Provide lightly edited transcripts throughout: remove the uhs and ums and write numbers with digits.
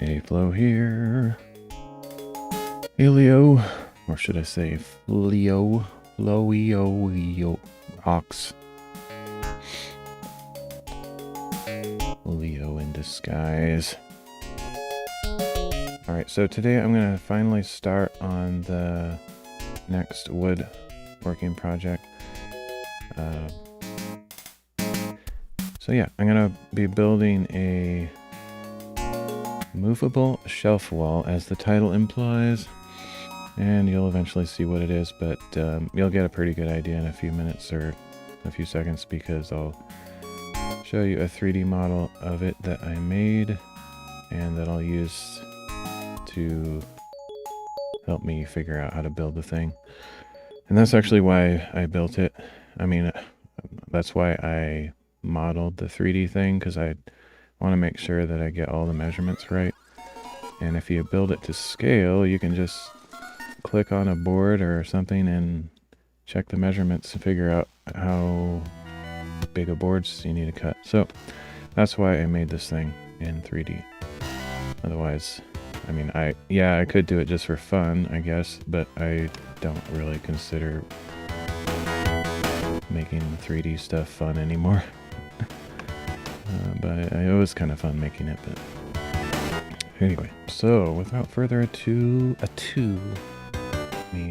A flow here. Helio. Or should I say Fleo? Floweo. Ox. Leo in disguise. Alright, so today I'm going to finally start on the next wood working project. So yeah, I'm going to be building a movable shelf wall, as the title implies. And you'll eventually see what it is, but you'll get a pretty good idea in a few minutes or a few seconds, because I'll show you a 3D model of it that I made and that I'll use to help me figure out how to build the thing. And that's actually why I built it. I mean, that's why I modeled the 3D thing, because I want to make sure that I get all the measurements right. And if you build it to scale, you can just click on a board or something and check the measurements to figure out how big of boards you need to cut. So that's why I made this thing in 3D. Otherwise, I mean, I could do it just for fun, I guess, but I don't really consider making 3D stuff fun anymore. But it was kind of fun making it. But anyway, so without further ado, let me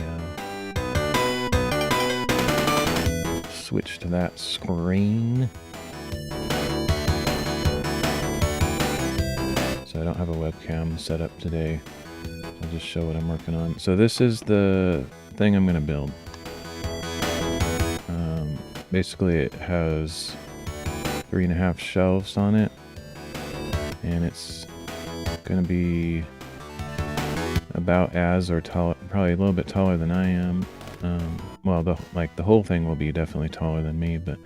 switch to that screen. So I don't have a webcam set up today. I'll just show what I'm working on. So this is the thing I'm going to build. Basically it has 3.5 shelves on it, and it's going to be about as or taller, probably a little bit taller than I am. Well, the whole thing will be definitely taller than me, but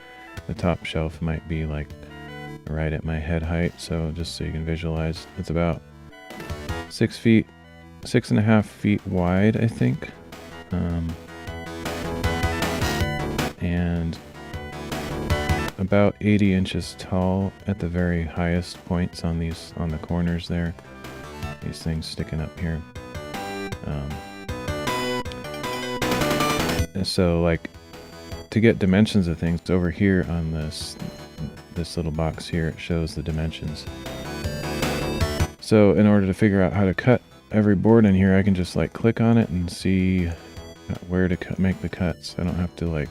the top shelf might be like right at my head height. So just so you can visualize, it's about 6.5 feet wide, I think, and about 80 inches tall at the very highest points on the corners there. These things sticking up here. So like, to get dimensions of things, over here on this little box here, it shows the dimensions. So in order to figure out how to cut every board in here, I can just like click on it and see where to make the cuts. I don't have to like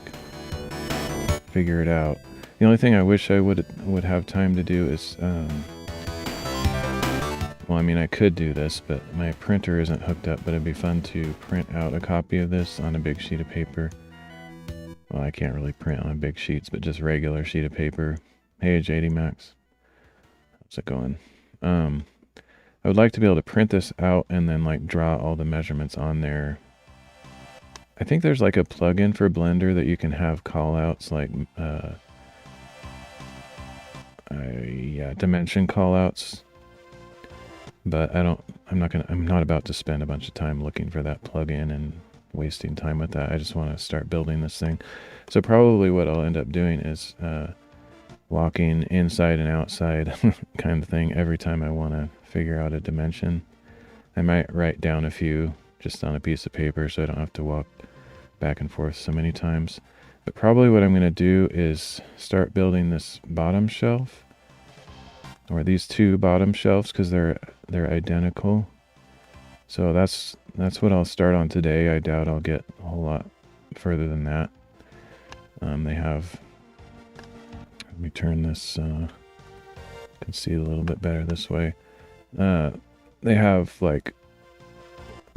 figure it out. The only thing I wish I would have time to do is, well, I mean, I could do this, but my printer isn't hooked up, but it'd be fun to print out a copy of this on a big sheet of paper. Well, I can't really print on big sheets, but just regular sheet of paper. Hey, J.D. Max. How's it going? I would like to be able to print this out and then like draw all the measurements on there. I think there's like a plugin for Blender that you can have callouts like, dimension callouts. But I'm not about to spend a bunch of time looking for that plugin and wasting time with that. I just want to start building this thing. So probably what I'll end up doing is walking inside and outside kind of thing every time I want to figure out a dimension. I might write down a few just on a piece of paper so I don't have to walk back and forth so many times. But probably what I'm going to do is start building this bottom shelf, or these two bottom shelves, because they're identical. So that's what I'll start on today. I doubt I'll get a whole lot further than that. They have, let me turn this, can see a little bit better this way. They have like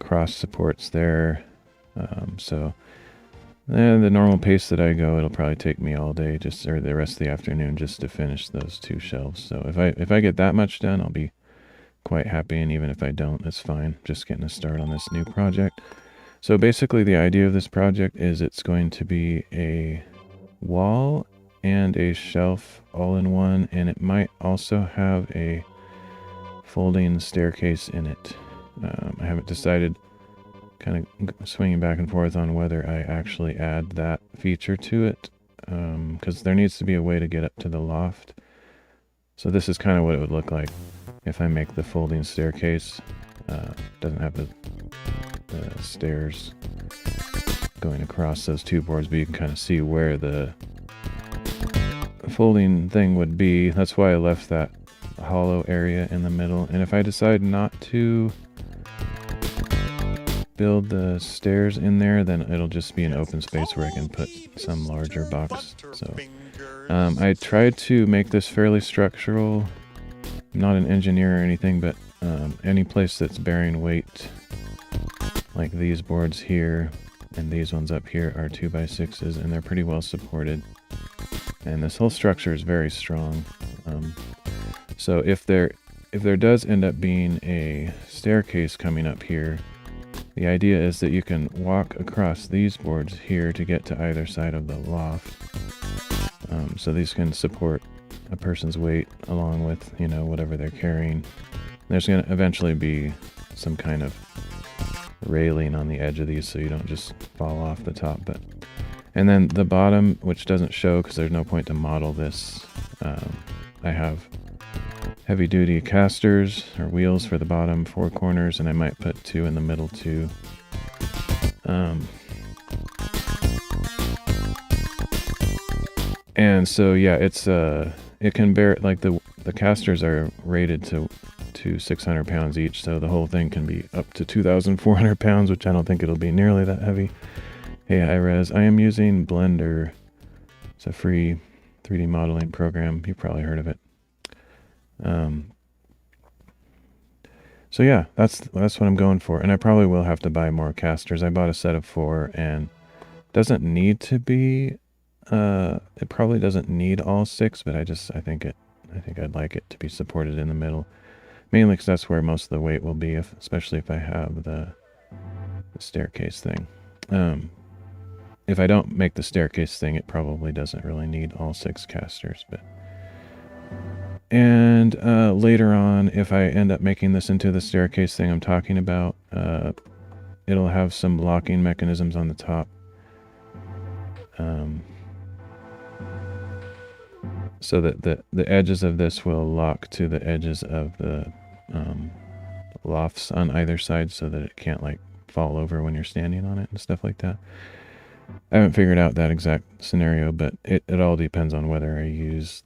cross supports there. So the normal pace that I go, it'll probably take me all day, or the rest of the afternoon, just to finish those two shelves. So if I get that much done, I'll be quite happy, and even if I don't, that's fine. Just getting a start on this new project. So basically the idea of this project is it's going to be a wall and a shelf all in one, and it might also have a folding staircase in it. I haven't decided, kind of swinging back and forth on whether I actually add that feature to it, because there needs to be a way to get up to the loft. So this is kind of what it would look like. if I make the folding staircase. Doesn't have the stairs going across those two boards, but you can kind of see where the folding thing would be. That's why I left that hollow area in the middle. And if I decide not to build the stairs in there, then it'll just be an open space where I can put some larger box. So I tried to make this fairly structural. I'm not an engineer or anything, but any place that's bearing weight, like these boards here and these ones up here, are 2x6s, and they're pretty well supported. And this whole structure is very strong. So if there does end up being a staircase coming up here, the idea is that you can walk across these boards here to get to either side of the loft. So these can support a person's weight along with, you know, whatever they're carrying. There's going to eventually be some kind of railing on the edge of these so you don't just fall off the top. And then the bottom, which doesn't show because there's no point to model this, I have heavy duty casters or wheels for the bottom 4 corners, and I might put 2 in the middle too. And so yeah, it's it can bear, like the casters are rated to 600 pounds each, so the whole thing can be up to 2,400 pounds, which I don't think it'll be nearly that heavy. Hey, hi Rez. I am using Blender. It's a free 3D modeling program. You've probably heard of it. So yeah, that's what I'm going for, and I probably will have to buy more casters. I bought a set of 4, and doesn't need to be. It probably doesn't need all 6, but I think I'd like it to be supported in the middle, mainly because that's where most of the weight will be, especially if I have the staircase thing. If I don't make the staircase thing, it probably doesn't really need all 6 casters, but. And later on, if I end up making this into the staircase thing I'm talking about, it'll have some locking mechanisms on the top. So that the edges of this will lock to the edges of the lofts on either side so that it can't like fall over when you're standing on it and stuff like that. I haven't figured out that exact scenario, but it all depends on whether I use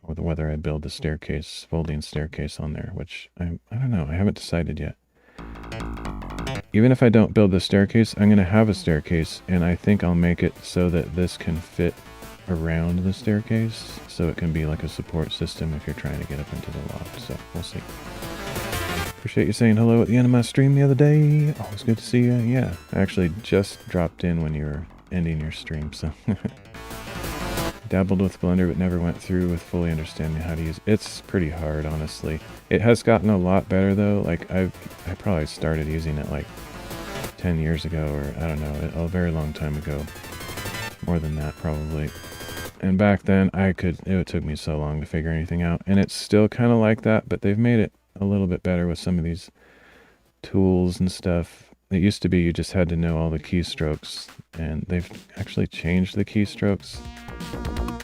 whether I build the staircase, folding staircase on there, which I don't know. I haven't decided yet. Even if I don't build the staircase, I'm going to have a staircase, and I think I'll make it so that this can fit around the staircase, so it can be like a support system if you're trying to get up into the loft. So we'll see. Appreciate you saying hello at the end of my stream the other day. Always good to see you. Yeah, I actually just dropped in when you were ending your stream, so... Dabbled with Blender but never went through with fully understanding how to use it. It's pretty hard, honestly. It has gotten a lot better though. Like I probably started using it like 10 years ago, or I don't know, a very long time ago. More than that probably. And back then it took me so long to figure anything out. And it's still kind of like that, but they've made it a little bit better with some of these tools and stuff. It used to be you just had to know all the keystrokes, and they've actually changed the keystrokes.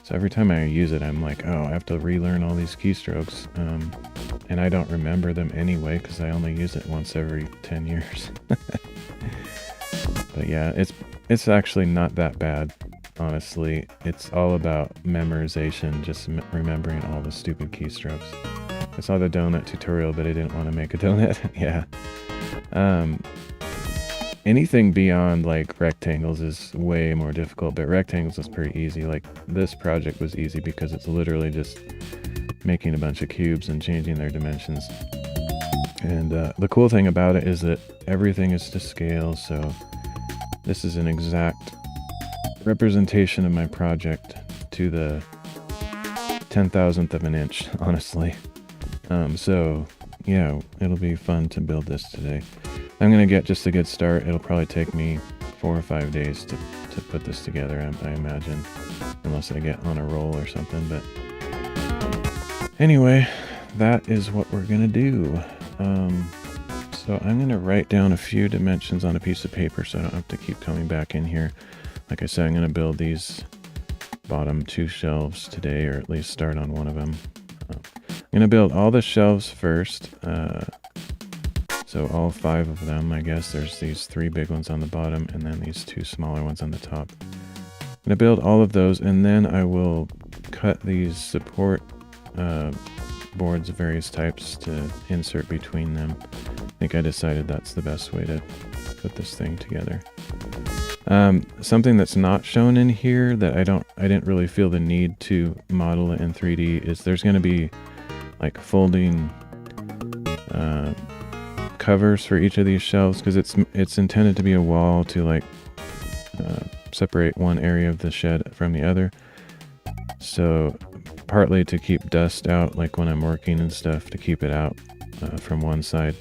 So every time I use it, I'm like, oh, I have to relearn all these keystrokes. And I don't remember them anyway, because I only use it once every 10 years. But yeah, it's actually not that bad, honestly. It's all about memorization, just remembering all the stupid keystrokes. I saw the donut tutorial, but I didn't want to make a donut. Yeah. Anything beyond like rectangles is way more difficult, but rectangles is pretty easy. Like this project was easy because it's literally just making a bunch of cubes and changing their dimensions. And the cool thing about it is that everything is to scale, so this is an exact representation of my project to the 10,000th of an inch, honestly. So yeah, it'll be fun to build this today. I'm going to get just a good start. It'll probably take me 4 or 5 days to put this together, I imagine. Unless I get on a roll or something, but... Anyway, that is what we're going to do. So I'm going to write down a few dimensions on a piece of paper so I don't have to keep coming back in here. Like I said, I'm going to build these bottom 2 shelves today, or at least start on one of them. going to build all the shelves first. So all 5 of them, I guess. There's these 3 big ones on the bottom and then these 2 smaller ones on the top. I'm going to build all of those, and then I will cut these support boards of various types to insert between them. I think I decided that's the best way to put this thing together. Something that's not shown in here that I didn't really feel the need to model it in 3D is there's going to be like folding covers for each of these shelves, because it's intended to be a wall to like separate one area of the shed from the other. So partly to keep dust out, like when I'm working and stuff, to keep it out from one side.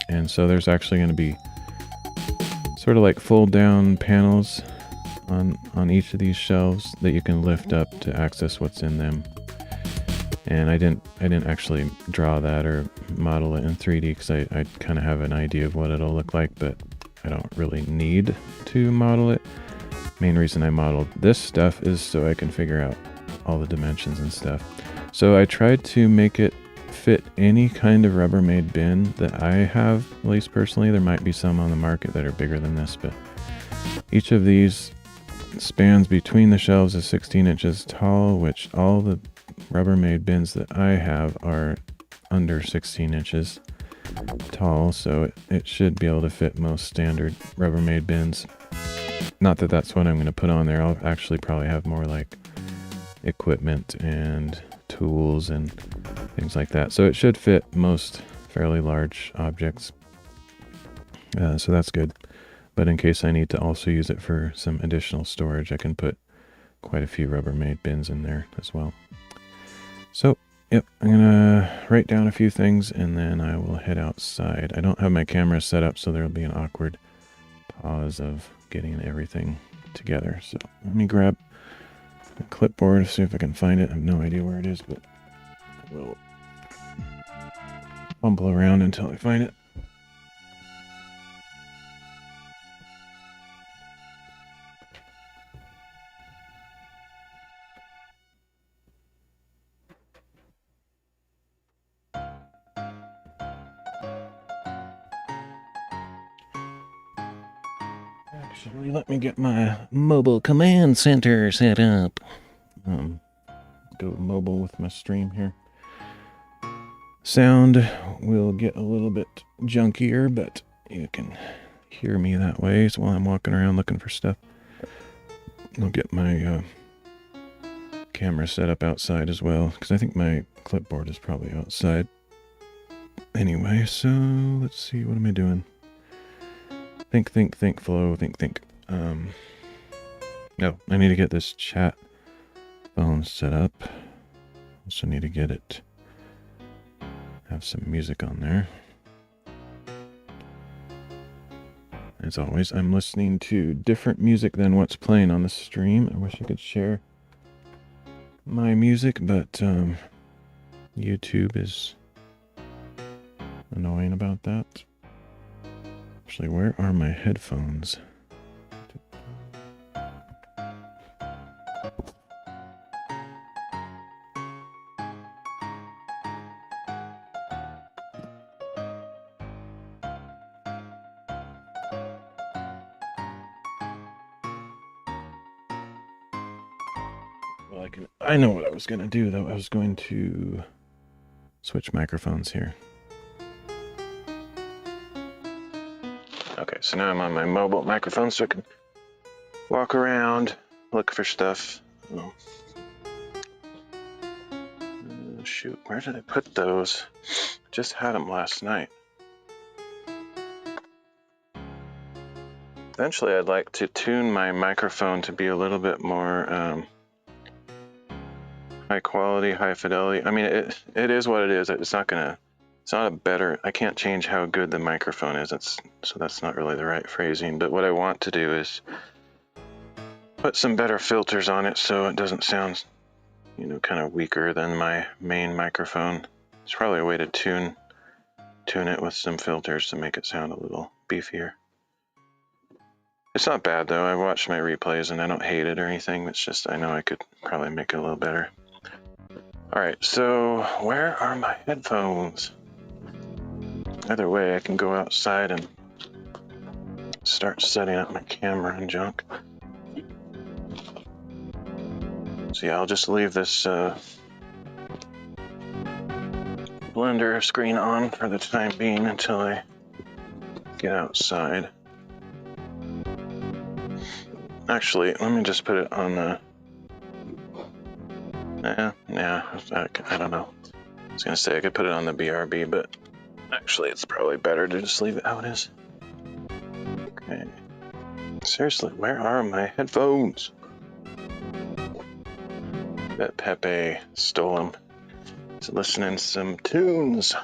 And so there's actually going to be sort of like fold down panels on each of these shelves that you can lift up to access what's in them. And I didn't actually draw that or model it in 3D because I kind of have an idea of what it'll look like, but I don't really need to model it. Main reason I modeled this stuff is so I can figure out all the dimensions and stuff. So I tried to make it fit any kind of Rubbermaid bin that I have, at least personally. There might be some on the market that are bigger than this, but each of these spans between the shelves is 16 inches tall, which all the Rubbermaid bins that I have are under 16 inches tall, so it should be able to fit most standard Rubbermaid bins. Not that that's what I'm going to put on there. I'll actually probably have more like equipment and tools and things like that. So it should fit most fairly large objects. So that's good. But in case I need to also use it for some additional storage, I can put quite a few Rubbermaid bins in there as well. So, yep, I'm going to write down a few things and then I will head outside. I don't have my camera set up, so there will be an awkward pause of getting everything together. So let me grab a clipboard, see if I can find it. I have no idea where it is, but I will fumble around until I find it. Actually, let me get my mobile command center set up. Go mobile with my stream here. Sound will get a little bit junkier, but you can hear me that way. So while I'm walking around looking for stuff, I'll get my camera set up outside as well, because I think my clipboard is probably outside. Anyway, so let's see, what am I doing? Think, flow, think. No, I need to get this chat phone set up. Also need to get it, have some music on there. As always, I'm listening to different music than what's playing on the stream. I wish I could share my music, but YouTube is annoying about that. Actually, where are my headphones? Well, I know what I was going to do, though. I was going to switch microphones here. Okay, so now I'm on my mobile microphone, so I can walk around, look for stuff. Oh. Shoot, where did I put those? Just had them last night. Eventually, I'd like to tune my microphone to be a little bit more high quality, high fidelity. I mean, it is what it is. It's not a better, I can't change how good the microphone is. So that's not really the right phrasing. But what I want to do is put some better filters on it so it doesn't sound, kind of weaker than my main microphone. It's probably a way to tune it with some filters to make it sound a little beefier. It's not bad though. I watched my replays and I don't hate it or anything. It's just I know I could probably make it a little better. Alright, so where are my headphones? Either way, I can go outside and start setting up my camera and junk. So yeah, I'll just leave this Blender screen on for the time being until I get outside. Actually, let me just put it on the... I don't know. I was gonna say I could put it on the BRB, but actually it's probably better to just leave it how it is. Okay. Seriously, where are my headphones? Bet Pepe stole them. He's listening to some tunes.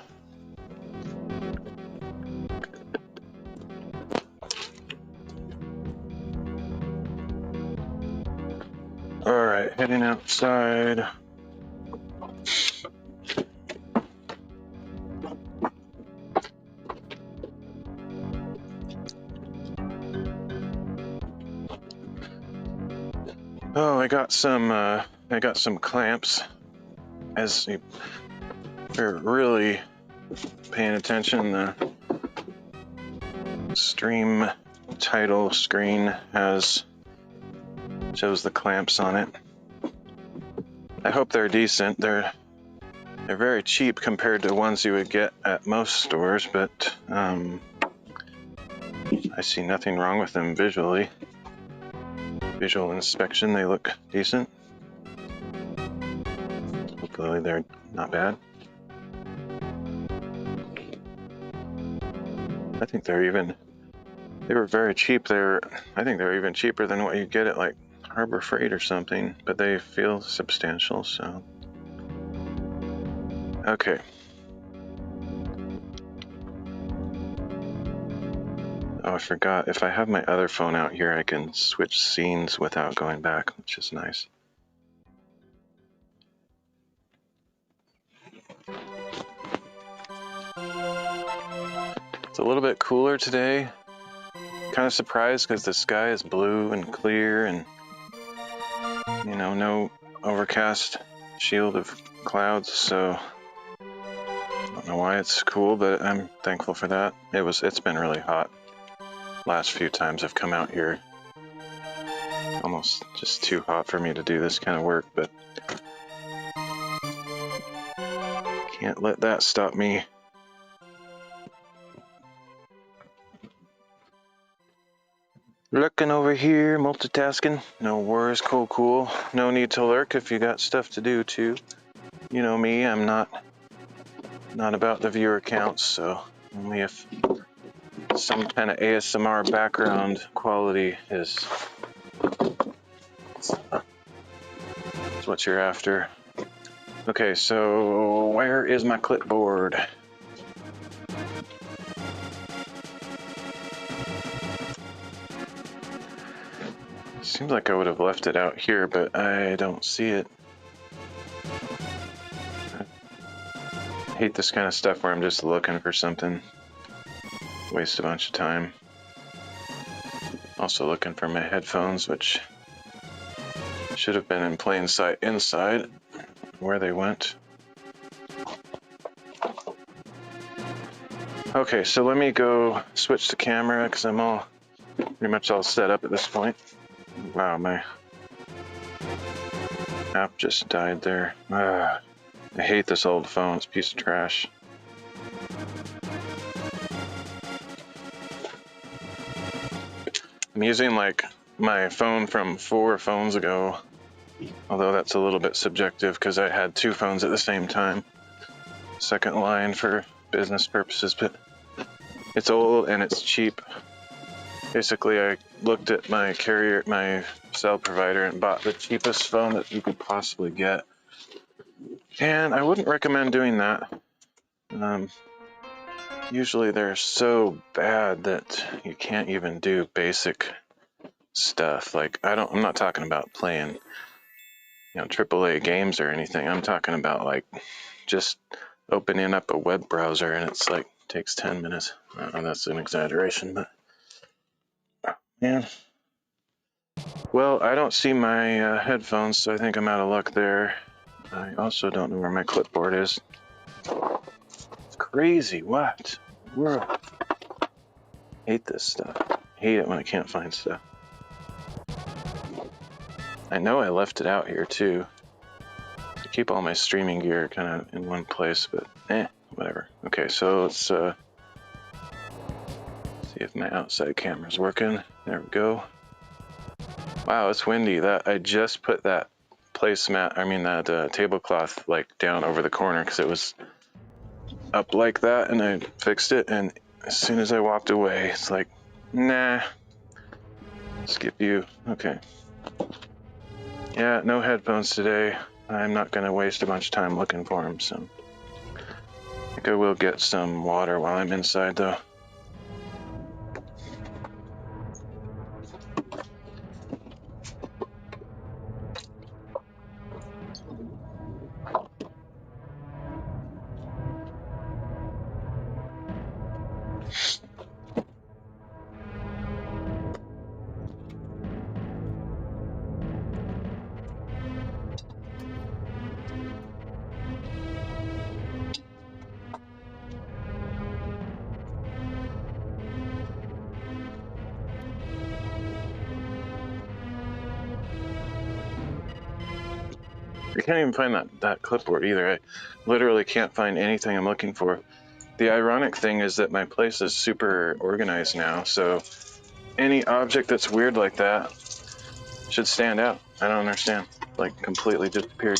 Alright, heading outside. Oh, I got some clamps. As you're really paying attention, the stream title screen shows the clamps on it. I hope they're decent. They're very cheap compared to ones you would get at most stores, but I see nothing wrong with them visually. Visual inspection, they look decent. Hopefully they're not bad. I think they were very cheap. I think they're even cheaper than what you get at like Harbor Freight or something, but they feel substantial, so. Okay. Oh, I forgot. If I have my other phone out here, I can switch scenes without going back, which is nice. It's a little bit cooler today. Kind of surprised because the sky is blue and clear and, you know, no overcast shield of clouds, so I don't know why it's cool, but I'm thankful for that. It's been really hot. Last few times I've come out here, almost just too hot for me to do this kind of work, but can't let that stop me. Lurking over here, multitasking. No worries, cool. No need to lurk if you got stuff to do too. You know me, I'm not about the viewer counts, so only if some kind of ASMR background quality is what you're after. Okay, so where is my clipboard? Seems like I would have left it out here, but I don't see it. I hate this kind of stuff where I'm just looking for something. Waste a bunch of time. Also looking for my headphones, which should have been in plain sight inside. Where they went. Okay, so let me go switch the camera because I'm pretty much all set up at this point. Wow, my app just died there. I hate this old phone. It's a piece of trash. I'm using like my phone from 4 phones ago, although that's a little bit subjective because I had 2 phones at the same time. Second line for business purposes, but it's old and it's cheap. Basically, I looked at my cell provider and bought the cheapest phone that you could possibly get. And I wouldn't recommend doing that. Usually they're so bad that you can't even do basic stuff. Like, I'm not talking about playing, AAA games or anything. I'm talking about like just opening up a web browser and it's like takes 10 minutes. That's an exaggeration, but yeah. Well, I don't see my headphones, so I think I'm out of luck there. I also don't know where my clipboard is. It's crazy. What? World. Hate this stuff. Hate it when I can't find stuff. I know I left it out here too. I keep all my streaming gear kind of in one place, but whatever. Okay, so let's see if my outside camera's working. There we go. Wow, it's windy. That I just put that that tablecloth like down over the corner because it was up like that, and I fixed it. And as soon as I walked away, it's like, nah, skip you. Okay. Yeah, no headphones today. I'm not going to waste a bunch of time looking for them, so I think I will get some water while I'm inside, though. I can't even find that clipboard either. I literally can't find anything I'm looking for. The ironic thing is that my place is super organized now, so any object that's weird like that should stand out. I don't understand. Like, completely disappeared.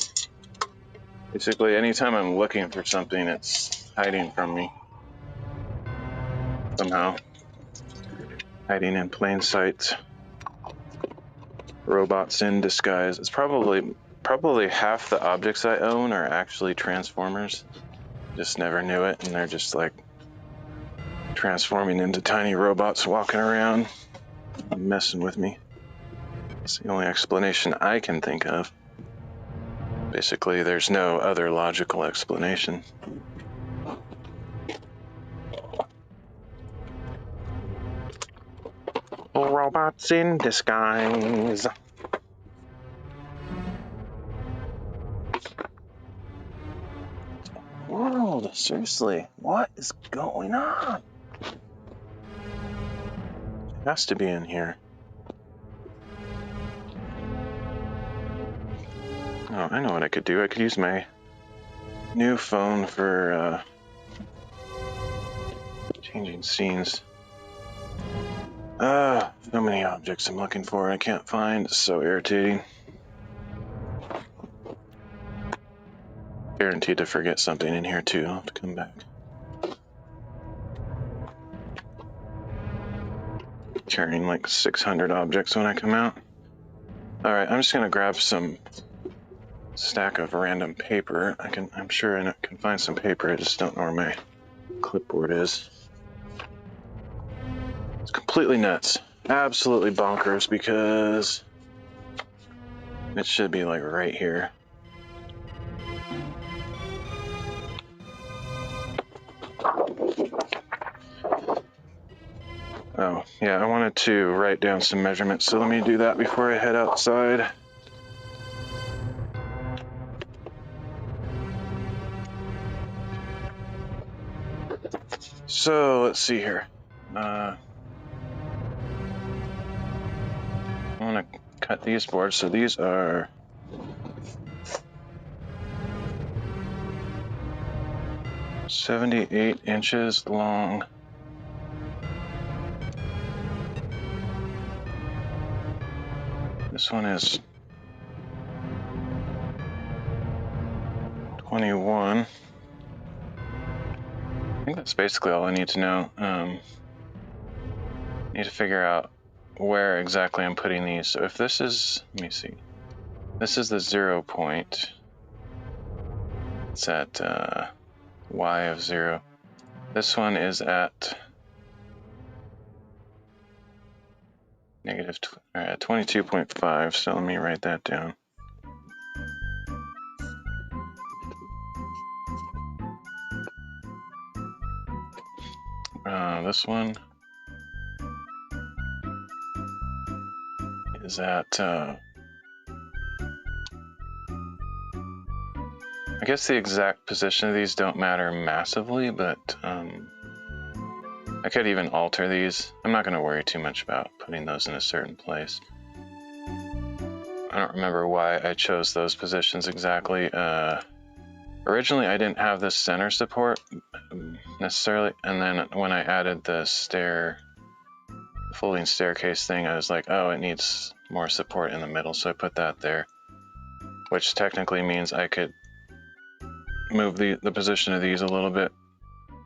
Basically, anytime I'm looking for something, it's hiding from me. Somehow. Hiding in plain sight. Robots in disguise. It's probably half the objects I own are actually Transformers. Just never knew it, and they're just like transforming into tiny robots walking around, messing with me. It's the only explanation I can think of. Basically, there's no other logical explanation. Robots in disguise. World, seriously, what is going on? It has to be in here. Oh, I know what I could do. I could use my new phone for changing scenes. So many objects I'm looking for I can't find. It's so irritating. Guaranteed to forget something in here too. I'll have to come back. Carrying like 600 objects when I come out. Alright, I'm just gonna grab some stack of random paper. I'm sure I can find some paper. I just don't know where my clipboard is. It's completely nuts. Absolutely bonkers because it should be like right here. Oh, yeah, I wanted to write down some measurements, so let me do that before I head outside. So, let's see here. I want to cut these boards, so these are 78 inches long. This one is 21. I think that's basically all I need to know. Need to figure out where exactly I'm putting these. So if this is, let me see. This is the 0 point. It's at y of 0. This one is at negative 22.5, so let me write that down. This one is at I guess the exact position of these don't matter massively, but I could even alter these. I'm not going to worry too much about putting those in a certain place. I don't remember why I chose those positions exactly. Originally, I didn't have this center support necessarily, and then when I added the folding staircase thing, I was like, oh, it needs more support in the middle, so I put that there, which technically means I could move the position of these a little bit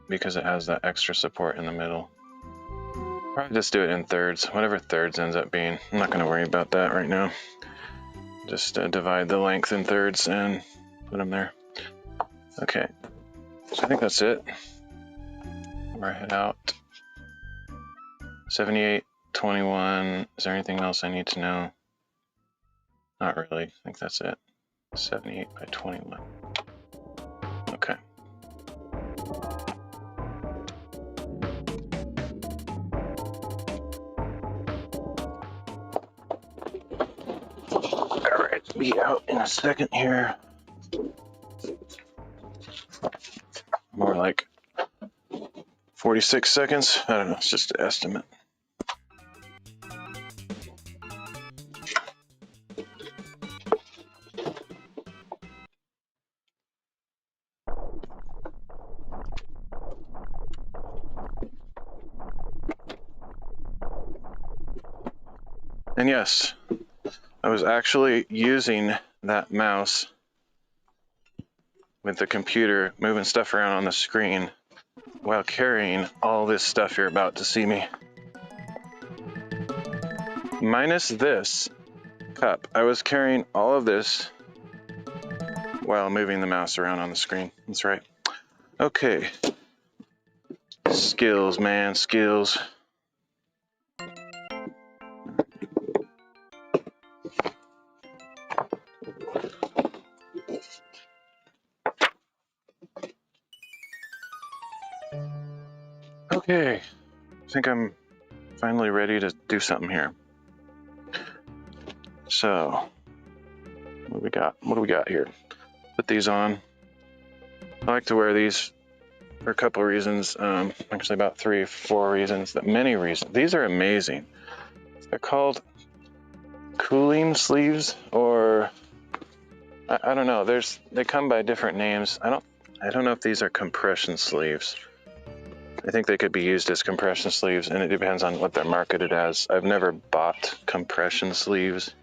because it has that extra support in the middle. Probably just do it in thirds, whatever thirds ends up being. I'm not going to worry about that right now. Just divide the length in thirds and put them there. Okay, so I think that's it. We're head out. 78, 21. Is there anything else I need to know? Not really. I think that's it. 78 by 21. Okay. All right, be out in a second here. More like 46 seconds. I don't know. It's just an estimate. And yes, I was actually using that mouse with the computer, moving stuff around on the screen while carrying all this stuff you're about to see me. Minus this cup. I was carrying all of this while moving the mouse around on the screen. That's right. Okay. Skills, man, skills. Okay, I think I'm finally ready to do something here. So, what do we got here? Put these on. I like to wear these for a couple of reasons. Actually, about 3 or 4 reasons. Many reasons. These are amazing. They're called cooling sleeves, or I don't know. They come by different names. I don't know if these are compression sleeves. I think they could be used as compression sleeves, and it depends on what they're marketed as. I've never bought compression sleeves,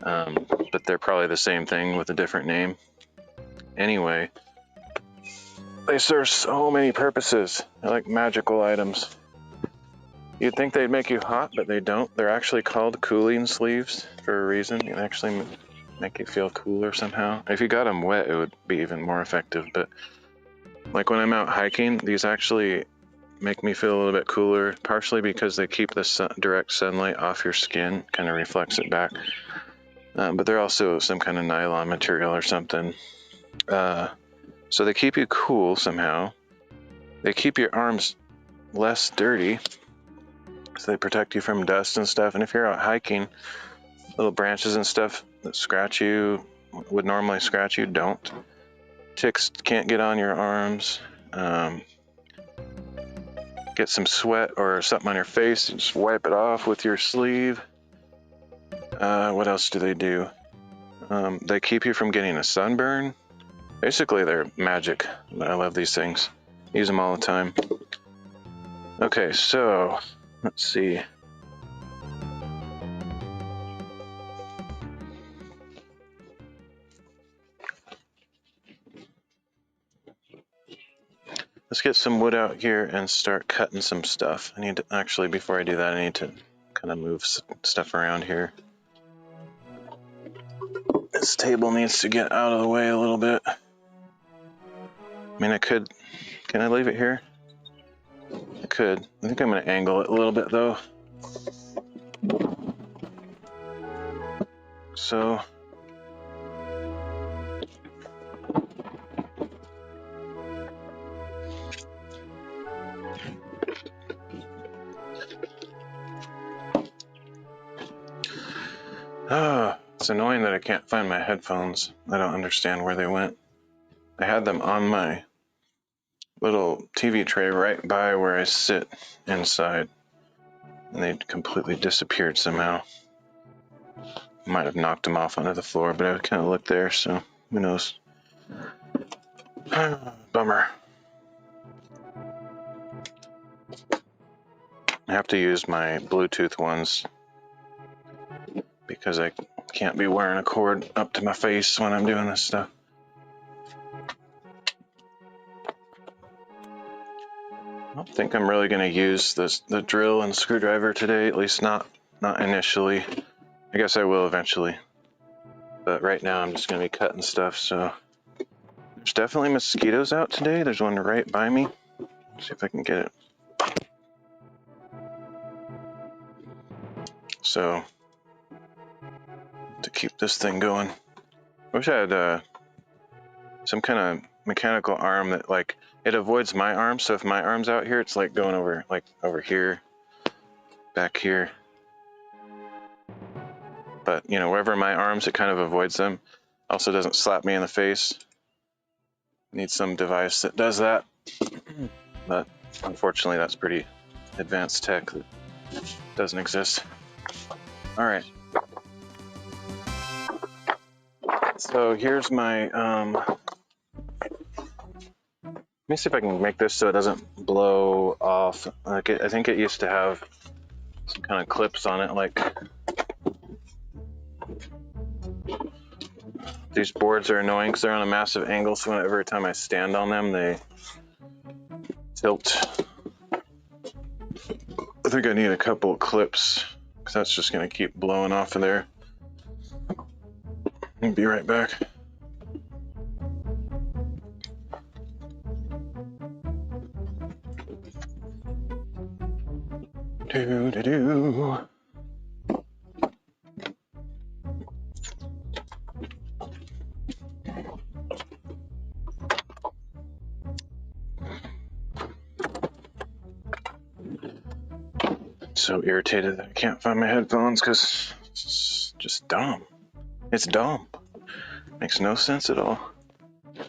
but they're probably the same thing with a different name. Anyway, they serve so many purposes. They're like magical items. You'd think they'd make you hot, but they don't. They're actually called cooling sleeves for a reason. They actually make you feel cooler somehow. If you got them wet, it would be even more effective, but like when I'm out hiking, these actually make me feel a little bit cooler, partially because they keep the direct sunlight off your skin, kind of reflects it back. But they're also some kind of nylon material or something. So they keep you cool somehow. They keep your arms less dirty, so they protect you from dust and stuff. And if you're out hiking, little branches and stuff that scratch you, would normally scratch you, don't. Ticks can't get on your arms. Get some sweat or something on your face, and just wipe it off with your sleeve. What else do? They keep you from getting a sunburn. Basically, they're magic. I love these things. Use them all the time. Okay, so let's see. Let's get some wood out here and start cutting some stuff. I need to, actually, before I do that, I need to kind of move stuff around here. This table needs to get out of the way a little bit. I mean, can I leave it here? I could. I think I'm going to angle it a little bit, though. So, it's annoying that I can't find my headphones. I don't understand where they went. I had them on my little TV tray right by where I sit inside, and they completely disappeared somehow. Might have knocked them off onto the floor, but I kind of looked there, so who knows. Bummer. I have to use my Bluetooth ones because I can't be wearing a cord up to my face when I'm doing this stuff. I don't think I'm really going to use the drill and screwdriver today, at least not initially. I guess I will eventually. But right now I'm just going to be cutting stuff, so... There's definitely mosquitoes out today. There's one right by me. Let's see if I can get it. So, to keep this thing going. I wish I had some kind of mechanical arm that, like, it avoids my arm. So if my arm's out here, it's like going over, like, over here, back here. But, you know, wherever my arms, it kind of avoids them. Also doesn't slap me in the face. Need some device that does that. But unfortunately, that's pretty advanced tech that doesn't exist. All right. So here's my, let me see if I can make this so it doesn't blow off. Like I think it used to have some kind of clips on it, like these boards are annoying because they're on a massive angle, so every time I stand on them, they tilt. I think I need a couple of clips because that's just going to keep blowing off of there. I'll be right back. Do-do-do. So irritated that I can't find my headphones because it's just dumb. It's dumb. Makes no sense at all. I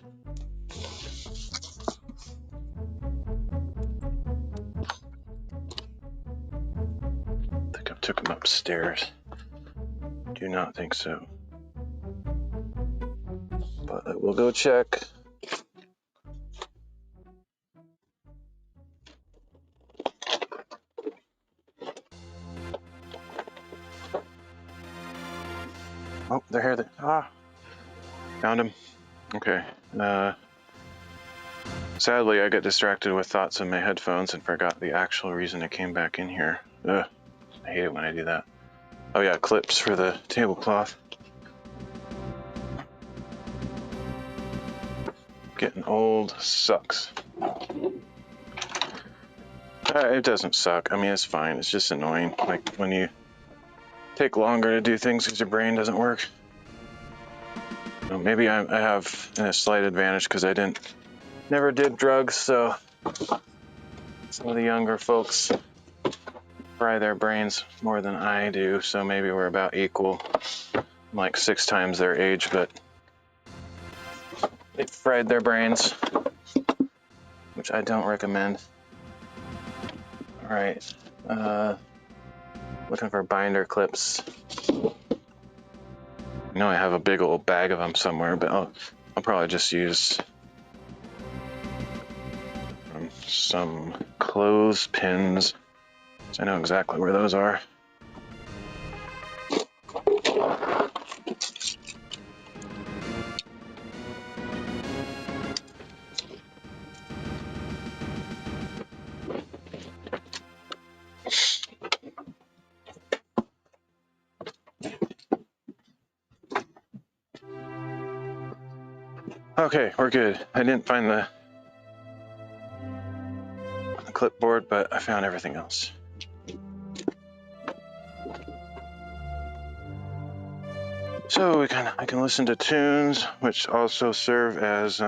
think I took them upstairs. Do not think so. But we'll go check. Oh, they're here. Found him. Okay. Sadly, I got distracted with thoughts in my headphones and forgot the actual reason I came back in here. Ugh. I hate it when I do that. Oh yeah, clips for the tablecloth. Getting old sucks. It doesn't suck. I mean, it's fine. It's just annoying. Like when you take longer to do things because your brain doesn't work. Well, maybe I have a slight advantage because I never did drugs, so some of the younger folks fry their brains more than I do, so maybe we're about equal. I'm like 6 times their age, but they fried their brains, which I don't recommend. All right, looking for binder clips. I know I have a big old bag of them somewhere, but I'll probably just use some clothespins. I know exactly where those are. Okay, we're good. I didn't find the clipboard, but I found everything else. So I can listen to tunes, which also serve as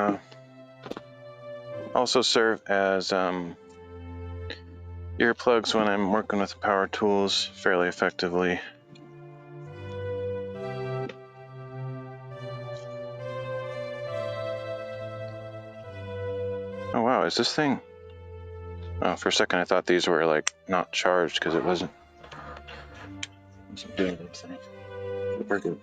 earplugs when I'm working with power tools fairly effectively. Wow, is this thing... Oh, for a second I thought these were like not charged because it wasn't doing anything. We're good.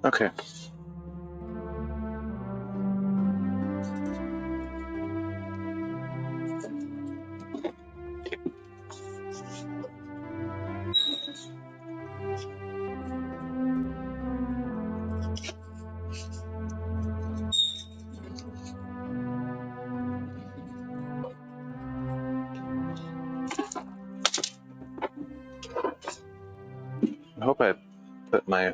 Okay. I hope I put my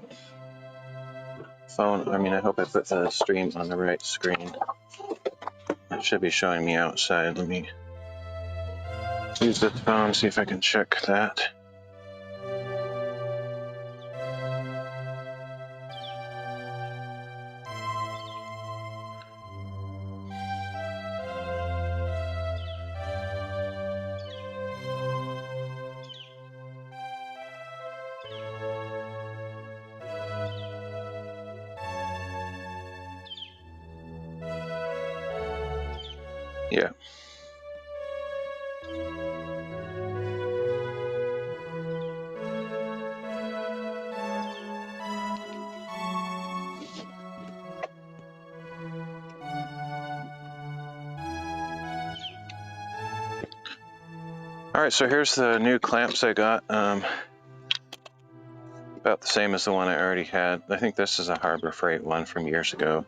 phone, I hope I put the stream on the right screen. It should be showing me outside. Let me use the phone, see if I can check that. Yeah. All right, so here's the new clamps I got. About the same as the one I already had. I think this is a Harbor Freight one from years ago.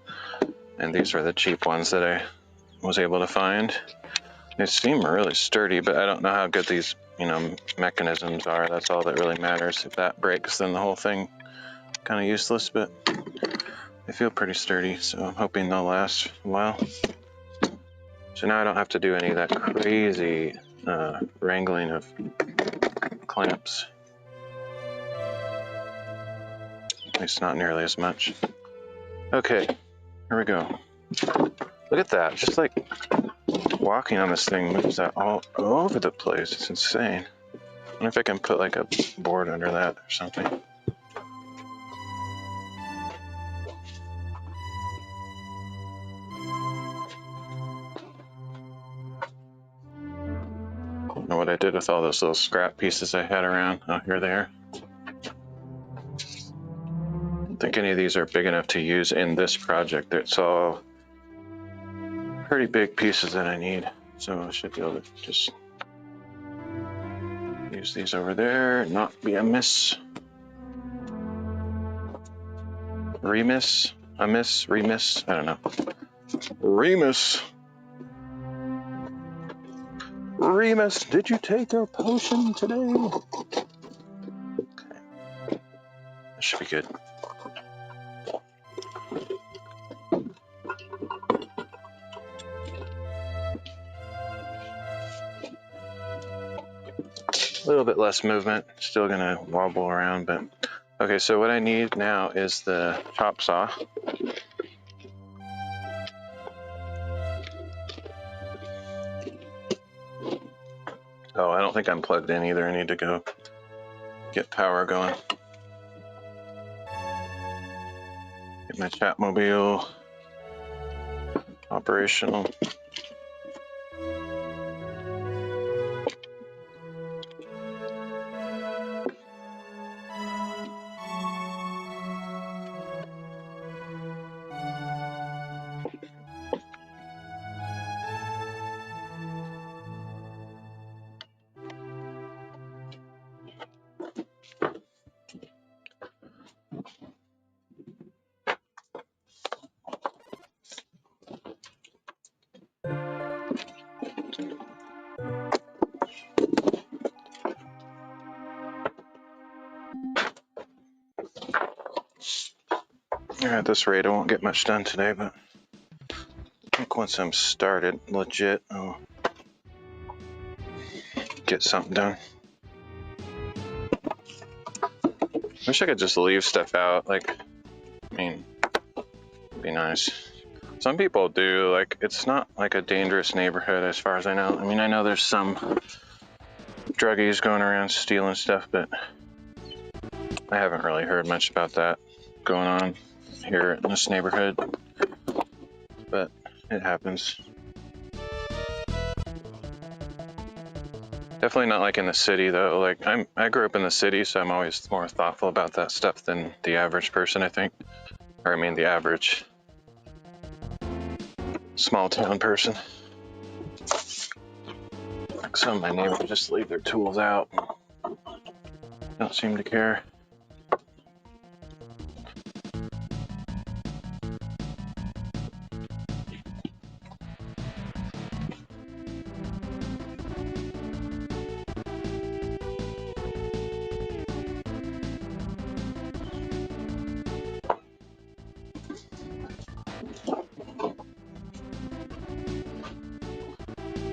And these are the cheap ones that I was able to find. They seem really sturdy, but I don't know how good these, mechanisms are. That's all that really matters. If that breaks, then the whole thing kind of useless, but they feel pretty sturdy, so I'm hoping they'll last a while. So now I don't have to do any of that crazy wrangling of clamps. At least not nearly as much. Okay, here we go. Look at that, just like walking on this thing moves that all over the place. It's insane. I wonder if I can put like a board under that or something. I don't know what I did with all those little scrap pieces I had around. Oh, here they are. I don't think any of these are big enough to use in this project. It's all pretty big pieces that I need. So I should be able to just use these over there, not be a miss. Remiss? A miss? Remiss? I don't know. Remus! Remus, did you take a potion today? Okay. That should be good. A little bit less movement, still gonna wobble around, but okay, so what I need now is the chop saw. Oh, I don't think I'm plugged in either. I need to go get power going. Get my Chatmobile operational. At this rate, I won't get much done today, but I think once I'm started, legit, I'll get something done. Wish I could just leave stuff out, like, Be nice. Some people do, like, it's not like a dangerous neighborhood as far as I know. I mean, I know there's some druggies going around stealing stuff, but I haven't really heard much about that going on here in this neighborhood. But it happens. Definitely not like in the city though. Like I grew up in the city, so I'm always more thoughtful about that stuff than the average person, I think. Or I mean the average small town person. Like some of my neighbors just leave their tools out. Don't seem to care.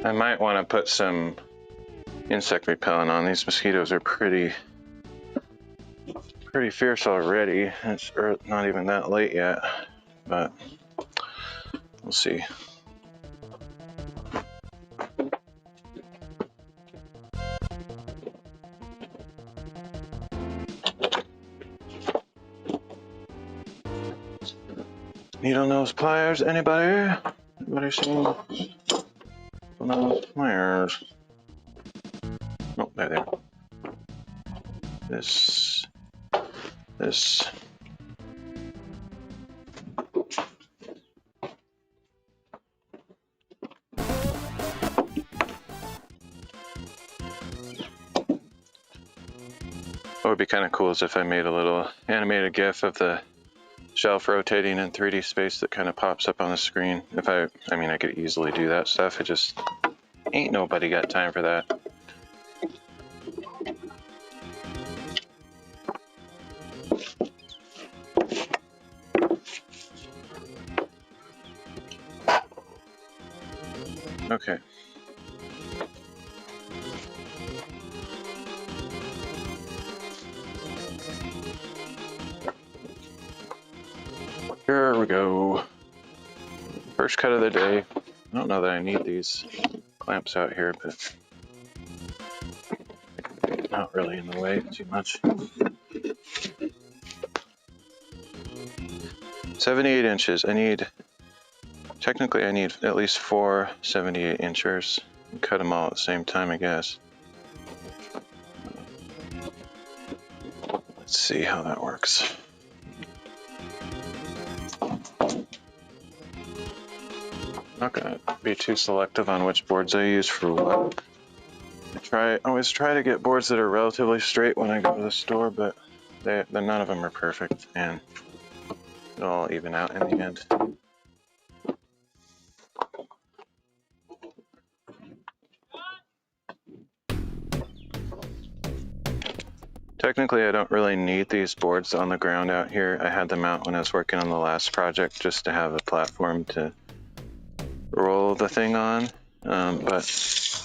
I might want to put some insect repellent on. These mosquitoes are pretty fierce already. It's not even that late yet, but we'll see. Needle nose pliers, anybody? Anybody seen nose pliers? Oh, there. This. What would be kind of cool is if I made a little animated GIF of the shelf rotating in 3D space that kind of pops up on the screen. I mean, I could easily do that stuff. It just ain't nobody got time for that. Okay. Here we go. First cut of the day. I don't know that I need these clamps out here, but not really in the way too much. 78 inches. Technically I need at least 4 78 inchers. Cut them all at the same time, I guess. Let's see how that works. Not gonna be too selective on which boards I use for what. I always try to get boards that are relatively straight when I go to the store, but none of them are perfect, and it'll all even out in the end. Technically, I don't really need these boards on the ground out here. I had them out when I was working on the last project just to have a platform to roll the thing on, but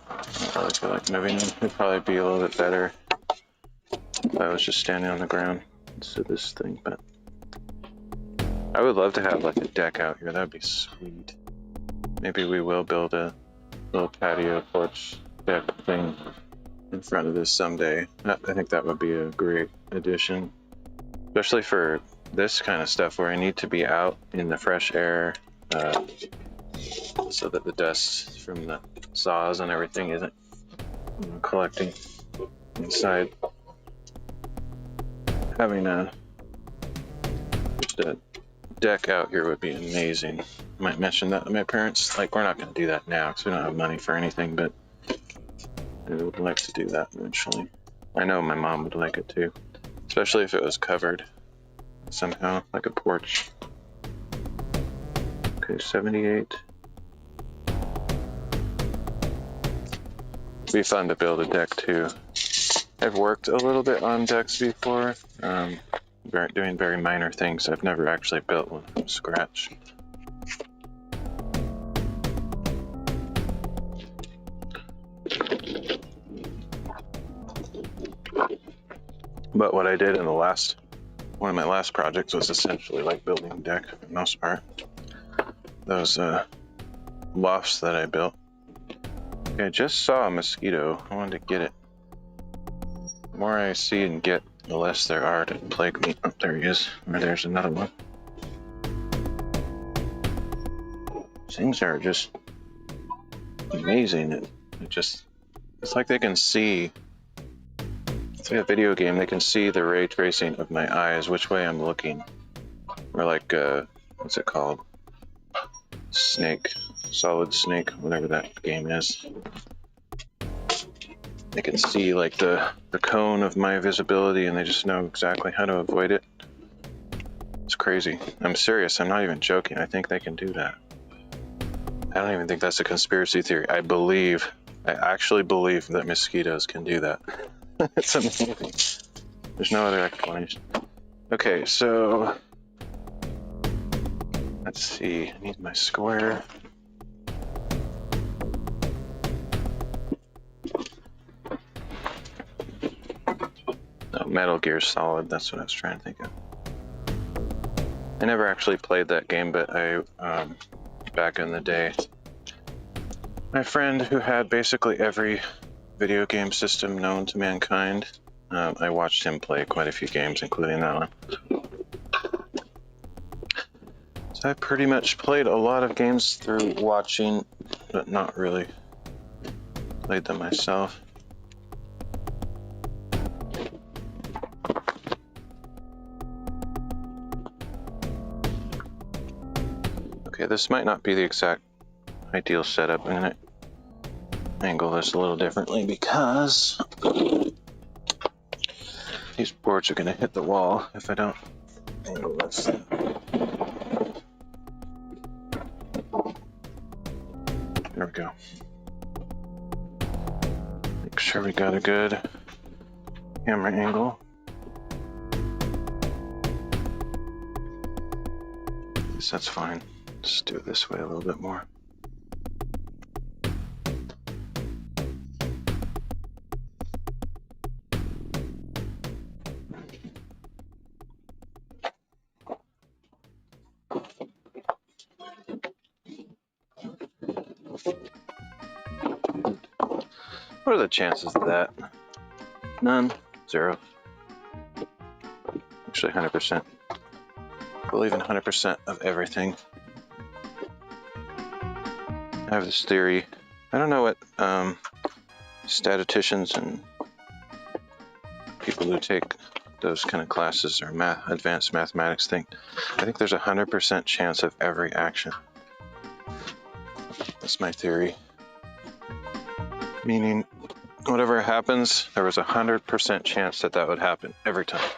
I really feel like moving them would probably be a little bit better if I was just standing on the ground instead of this thing. But I would love to have like a deck out here. That'd be sweet. Maybe we will build a little patio porch deck thing in front of this someday. I think that would be a great addition, especially for this kind of stuff where I need to be out in the fresh air, so that the dust from the saws and everything isn't collecting inside. Having just a deck out here would be amazing. I might mention that to my parents. Like, we're not going to do that now because we don't have money for anything, but I would like to do that eventually. I know my mom would like it too, especially if it was covered somehow, like a porch. Okay, 78. It'd be fun to build a deck too. I've worked a little bit on decks before, doing very minor things. I've never actually built one from scratch. But what I did in the last one of my last projects was essentially like building a deck for the most part. Those lofts that I built. Okay, I just saw a mosquito. I wanted to get it. The more I see and get, the less there are to plague me. Oh, there he is. Or there's another one. Things are just amazing. It's like they can see. It's like a video game. They can see the ray tracing of my eyes, which way I'm looking. Or like, what's it called? Snake. Solid Snake, whatever that game is. They can see like the cone of my visibility and they just know exactly how to avoid it. It's crazy. I'm serious. I'm not even joking. I think they can do that. I don't even think that's a conspiracy theory. I actually believe that mosquitoes can do that. It's amazing. There's no other explanation. Okay, so let's see. I need my square. Oh, Metal Gear Solid. That's what I was trying to think of. I never actually played that game, but back in the day, my friend who had basically every video game system known to mankind, I watched him play quite a few games, including that one. So I pretty much played a lot of games through watching, but not really played them myself. Okay, this might not be the exact ideal setup. I'm gonna angle this a little differently because these boards are gonna hit the wall if I don't angle this. There we go. Make sure we got a good camera angle. Yes, that's fine. Just do it this way a little bit more. What are the chances of that? None. 0. Actually, 100%. I believe in 100% of everything. I have this theory. I don't know what statisticians and people who take those kind of classes or advanced mathematics think. I think there's 100% chance of every action. That's my theory. Meaning, whatever happens, there was 100% chance that would happen every time.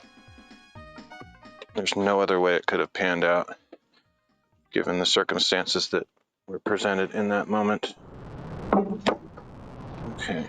There's no other way it could have panned out, given the circumstances that were presented in that moment. Okay.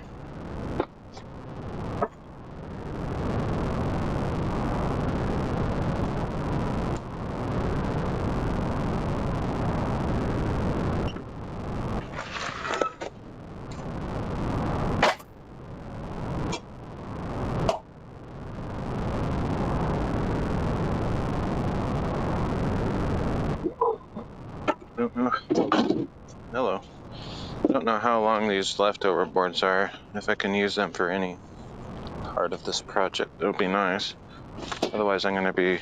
Hello. I don't know how long these leftover boards are. If I can use them for any part of this project, it would be nice. Otherwise, I'm going to be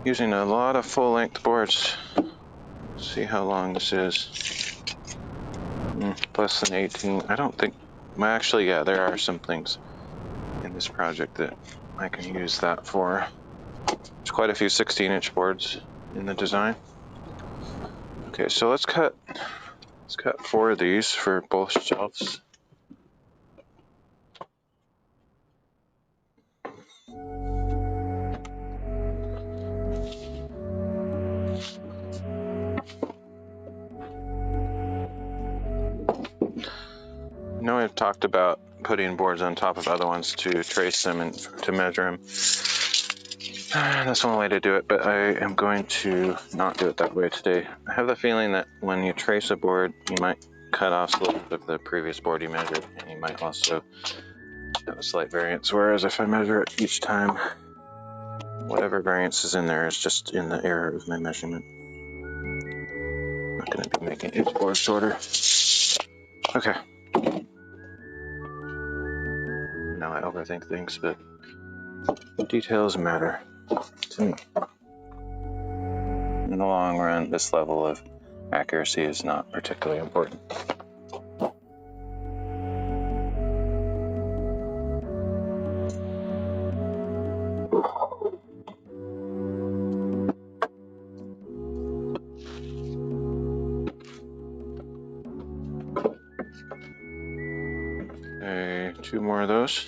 using a lot of full-length boards. Let's see how long this is. Less than 18. I don't think... Well, actually, yeah, there are some things in this project that I can use that for. There's quite a few 16-inch boards in the design. Okay, so let's cut 4 of these for both shelves. I know I've talked about putting boards on top of other ones to trace them and to measure them. That's one way to do it, but I am going to not do it that way today. I have the feeling that when you trace a board, you might cut off a little bit of the previous board you measured, and you might also have a slight variance, whereas if I measure it each time, whatever variance is in there is just in the error of my measurement. I'm not going to be making each board shorter. Okay. Now I overthink things, but the details matter to me. In the long run, this level of accuracy is not particularly important. Okay, 2 more of those.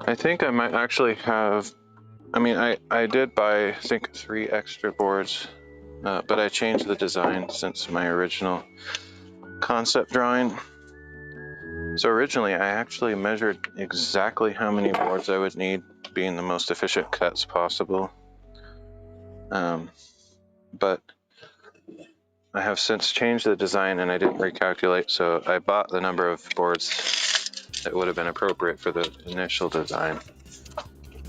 I think I might actually have, I did buy, I think, 3 extra boards, but I changed the design since my original concept drawing. So originally I actually measured exactly how many boards I would need, being the most efficient cuts possible. But I have since changed the design and I didn't recalculate, so I bought the number of boards that would have been appropriate for the initial design.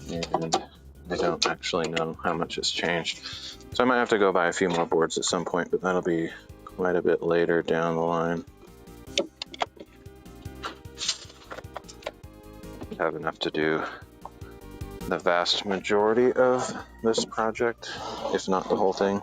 And I don't actually know how much has changed. So I might have to go buy a few more boards at some point, but that'll be quite a bit later down the line. I have enough to do the vast majority of this project, if not the whole thing.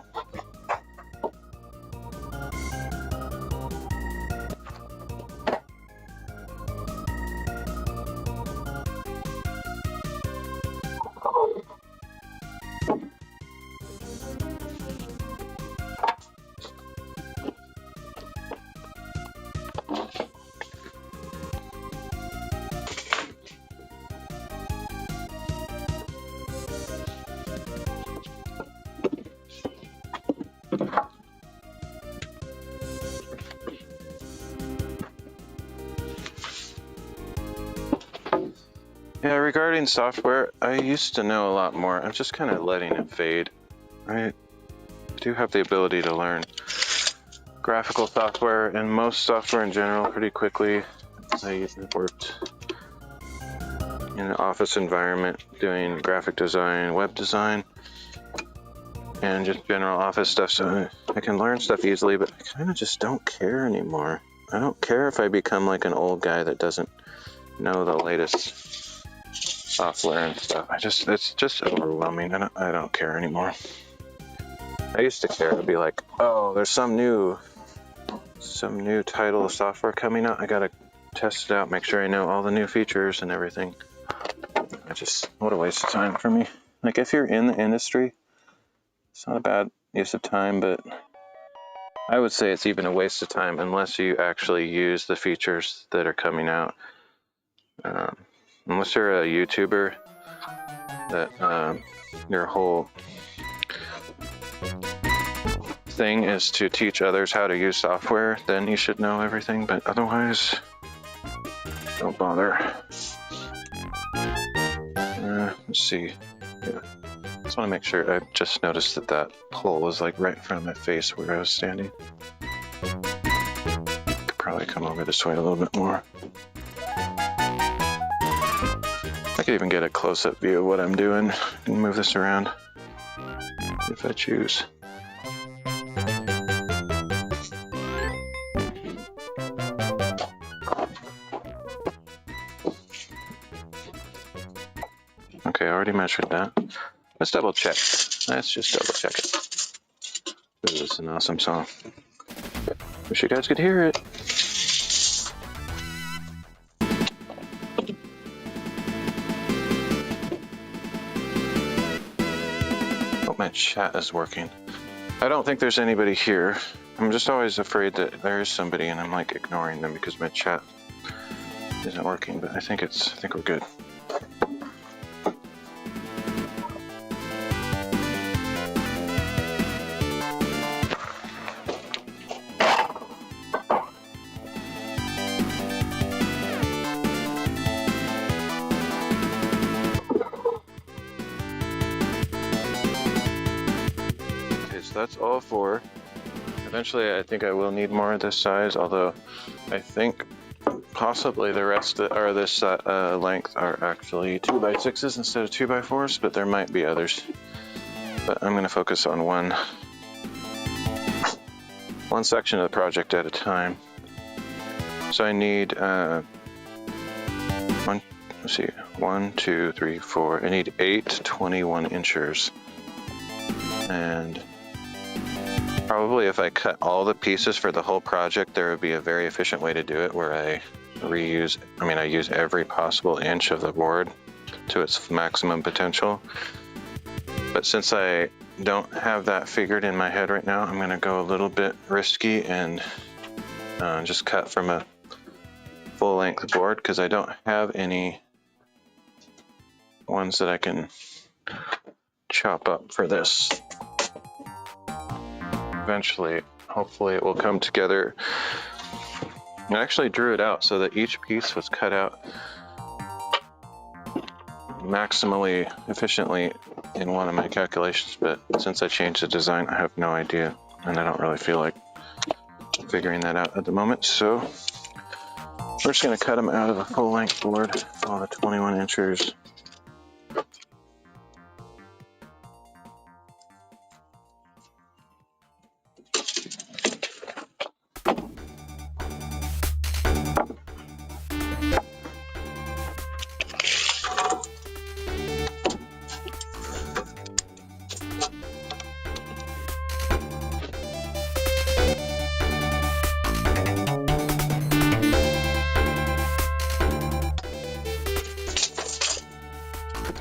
Yeah, regarding software, I used to know a lot more. I'm just kind of letting it fade. I do have the ability to learn graphical software and most software in general pretty quickly. I worked in an office environment doing graphic design, web design, and just general office stuff, so I can learn stuff easily, but I kind of just don't care anymore. I don't care if I become like an old guy that doesn't know the latest software and stuff. It's just overwhelming. I don't care anymore. I used to care. I'd be like, oh, there's some new title of software coming out. I gotta test it out, make sure I know all the new features and everything. What a waste of time for me. Like, if you're in the industry, it's not a bad use of time, but I would say it's even a waste of time unless you actually use the features that are coming out. Unless you're a YouTuber that your whole thing is to teach others how to use software, then you should know everything, but otherwise, don't bother. Let's see. Yeah. Just want to make sure. I just noticed that pole was like right in front of my face where I was standing. Could probably come over this way a little bit more. I could even get a close-up view of what I'm doing and move this around if I choose. Okay, I already measured that. Let's double check. Let's just double check it. This is an awesome song. Wish you guys could hear it. Hope my chat is working. I don't think there's anybody here. I'm just always afraid that there is somebody and I'm like ignoring them because my chat isn't working, but I think we're good. That's all 4. Eventually I think I will need more of this size, although I think possibly the rest or this length are actually 2x6s instead of 2x4s, but there might be others. But I'm going to focus on one section of the project at a time. So I need one, two, three, four. I need 8 21 inchers, and probably if I cut all the pieces for the whole project, there would be a very efficient way to do it where I use every possible inch of the board to its maximum potential. But since I don't have that figured in my head right now, I'm going to go a little bit risky and just cut from a full length board, because I don't have any ones that I can chop up for this. Eventually, hopefully it will come together. I actually drew it out so that each piece was cut out maximally efficiently in one of my calculations, but since I changed the design, I have no idea, and I don't really feel like figuring that out at the moment. So we're just going to cut them out of a full-length board, all the 21 inchers.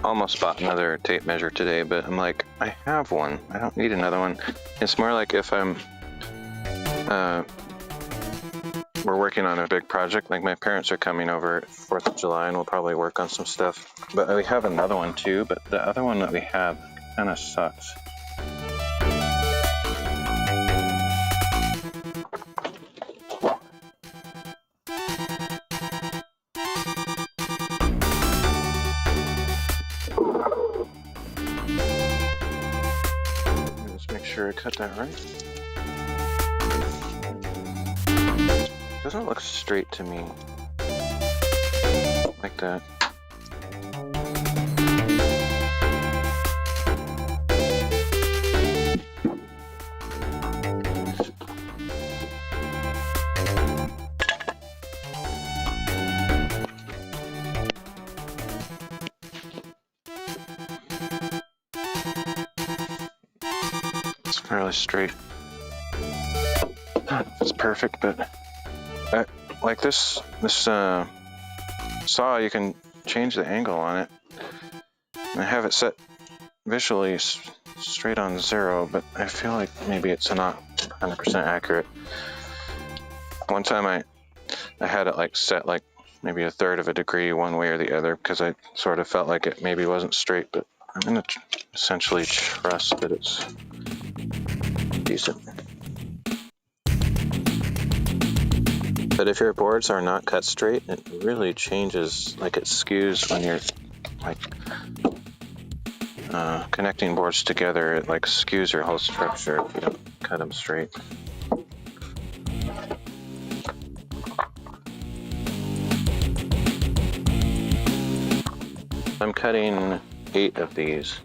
Almost bought another tape measure today, but I'm like, I have one. I don't need another one. It's more like if I'm we're working on a big project, like my parents are coming over 4th of July and we'll probably work on some stuff. But we have another one too, but the other one that we have kind of sucks. Let's make sure I cut that right. Doesn't look straight to me like that. It's fairly straight. It's perfect, but like this saw, you can change the angle on it. I have it set visually straight on 0, but I feel like maybe it's not 100% accurate. One time I had it like set like maybe 1/3 of a degree one way or the other, because I sort of felt like it maybe wasn't straight, but I'm going to essentially trust that it's decent. But if your boards are not cut straight, it really changes, like it skews when you're like connecting boards together. It like skews your whole structure if you don't cut them straight. I'm cutting 8 of these.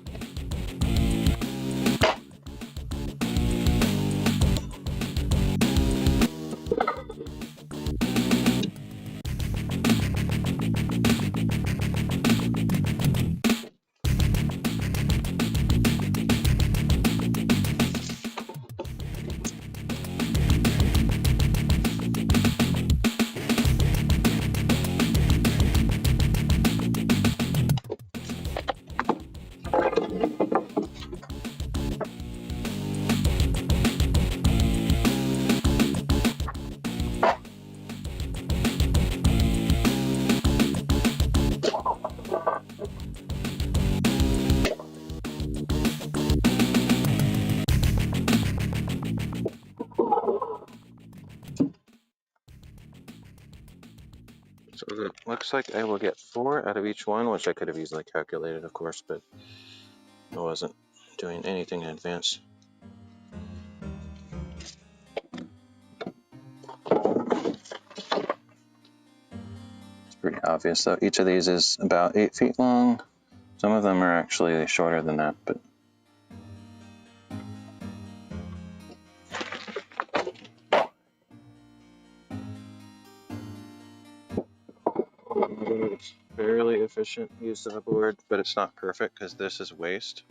So it looks like I will get 4 out of each one, which I could have easily calculated, of course, but I wasn't doing anything in advance. Pretty obvious though. Each of these is about 8 feet long. Some of them are actually shorter than that, but it's fairly efficient use of the board, but it's not perfect because this is waste.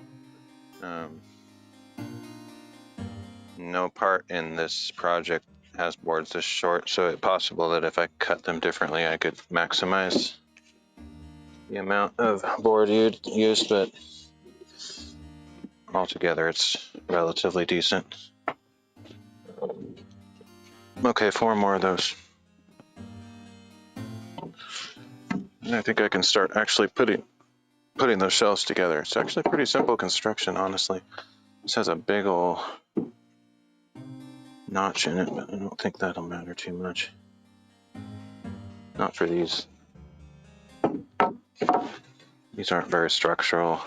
No part in this project has boards this short, so it's possible that if I cut them differently, I could maximize the amount of board used, but altogether it's relatively decent. Okay, 4 more of those. And I think I can start actually putting those shelves together. It's actually pretty simple construction, honestly. This has a big ol' notch in it, but I don't think that'll matter too much. Not for these. These aren't very structural.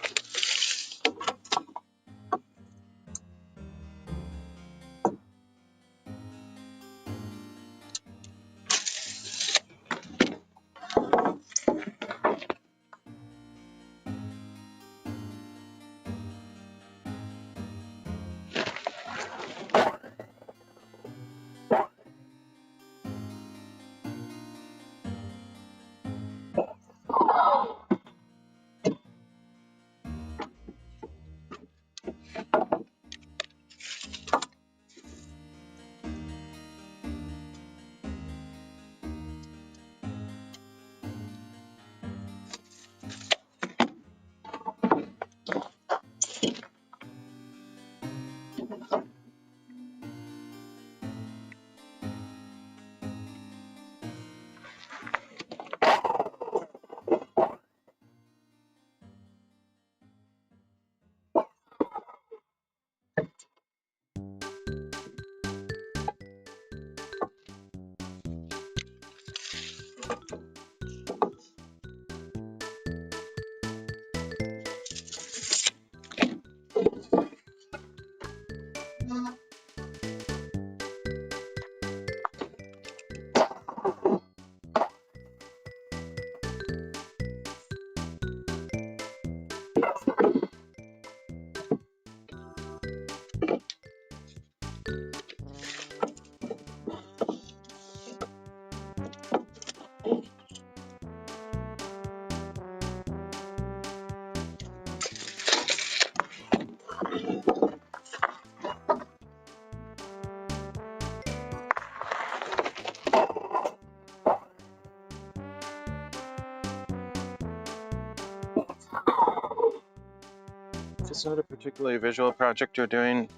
If it's not a particularly visual project you're doing,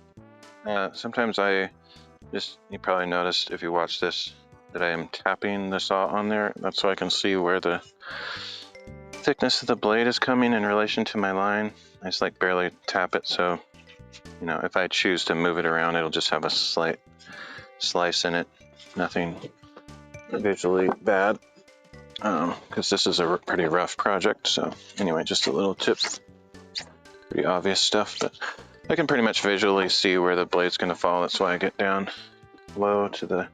sometimes you probably noticed if you watch this, that I am tapping the saw on there. That's so I can see where the thickness of the blade is coming in relation to my line. I just like barely tap it, so if I choose to move it around, it'll just have a slight slice in it. Nothing visually bad, because this is a pretty rough project. So anyway, just a little tip. Pretty obvious stuff, but I can pretty much visually see where the blade's going to fall. That's why I get down low to the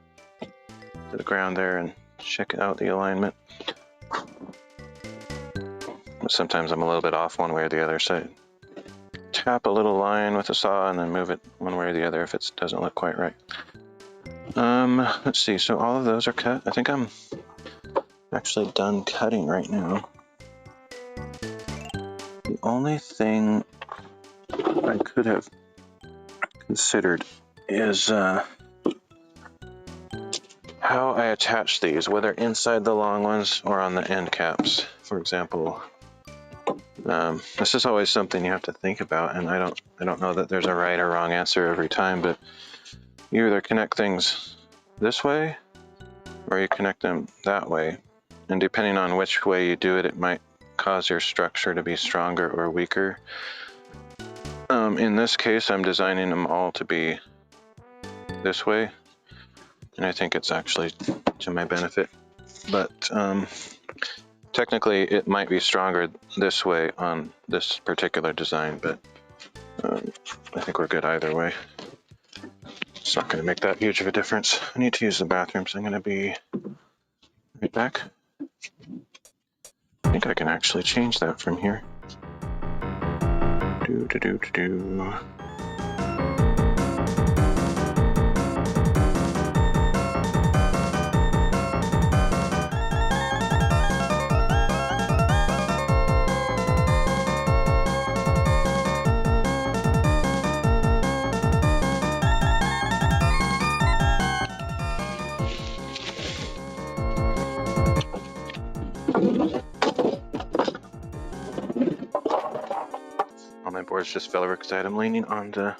ground there and check out the alignment. But sometimes I'm a little bit off one way or the other, so I tap a little line with a saw and then move it one way or the other if it doesn't look quite right. Let's see, so all of those are cut. I think I'm actually done cutting right now. The only thing I could have considered is how I attach these, whether inside the long ones or on the end caps. For example, this is always something you have to think about, and I don't know that there's a right or wrong answer every time, but you either connect things this way or you connect them that way, and depending on which way you do it, it might cause your structure to be stronger or weaker. In this case, I'm designing them all to be this way, and I think it's actually to my benefit, but technically it might be stronger this way on this particular design, but I think we're good either way. It's not going to make that huge of a difference. I need to use the bathroom, so I'm going to be right back. I think I can actually change that from here. Do. All my boards just fell over because I had them leaning on the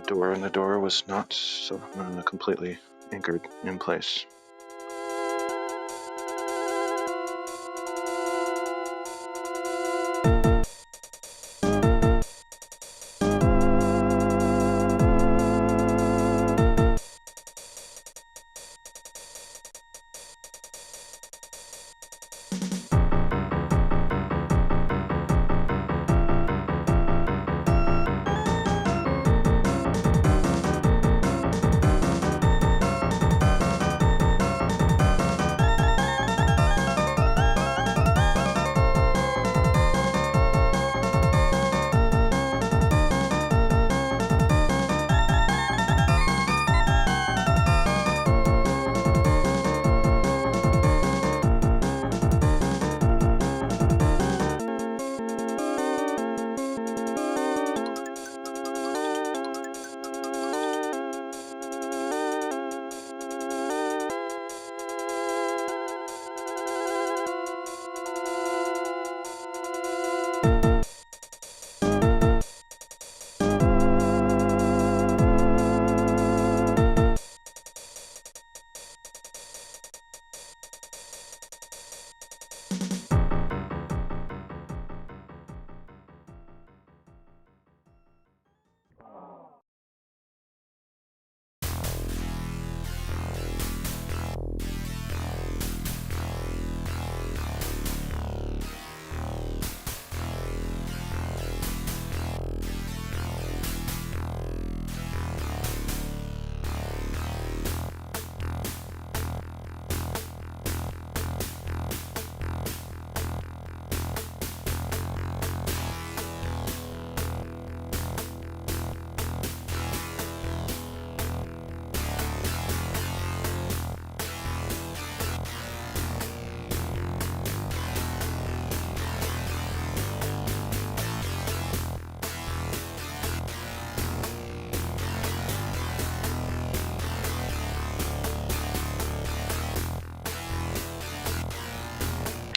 door, and the door was not completely anchored in place.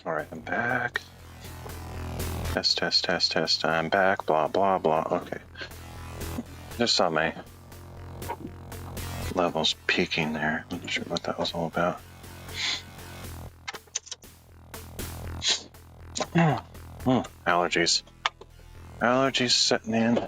All right, I'm back. Test. I'm back. Blah, blah, blah. Okay. Just saw my levels peaking there. I'm not sure what that was all about. Allergies. Allergies setting in.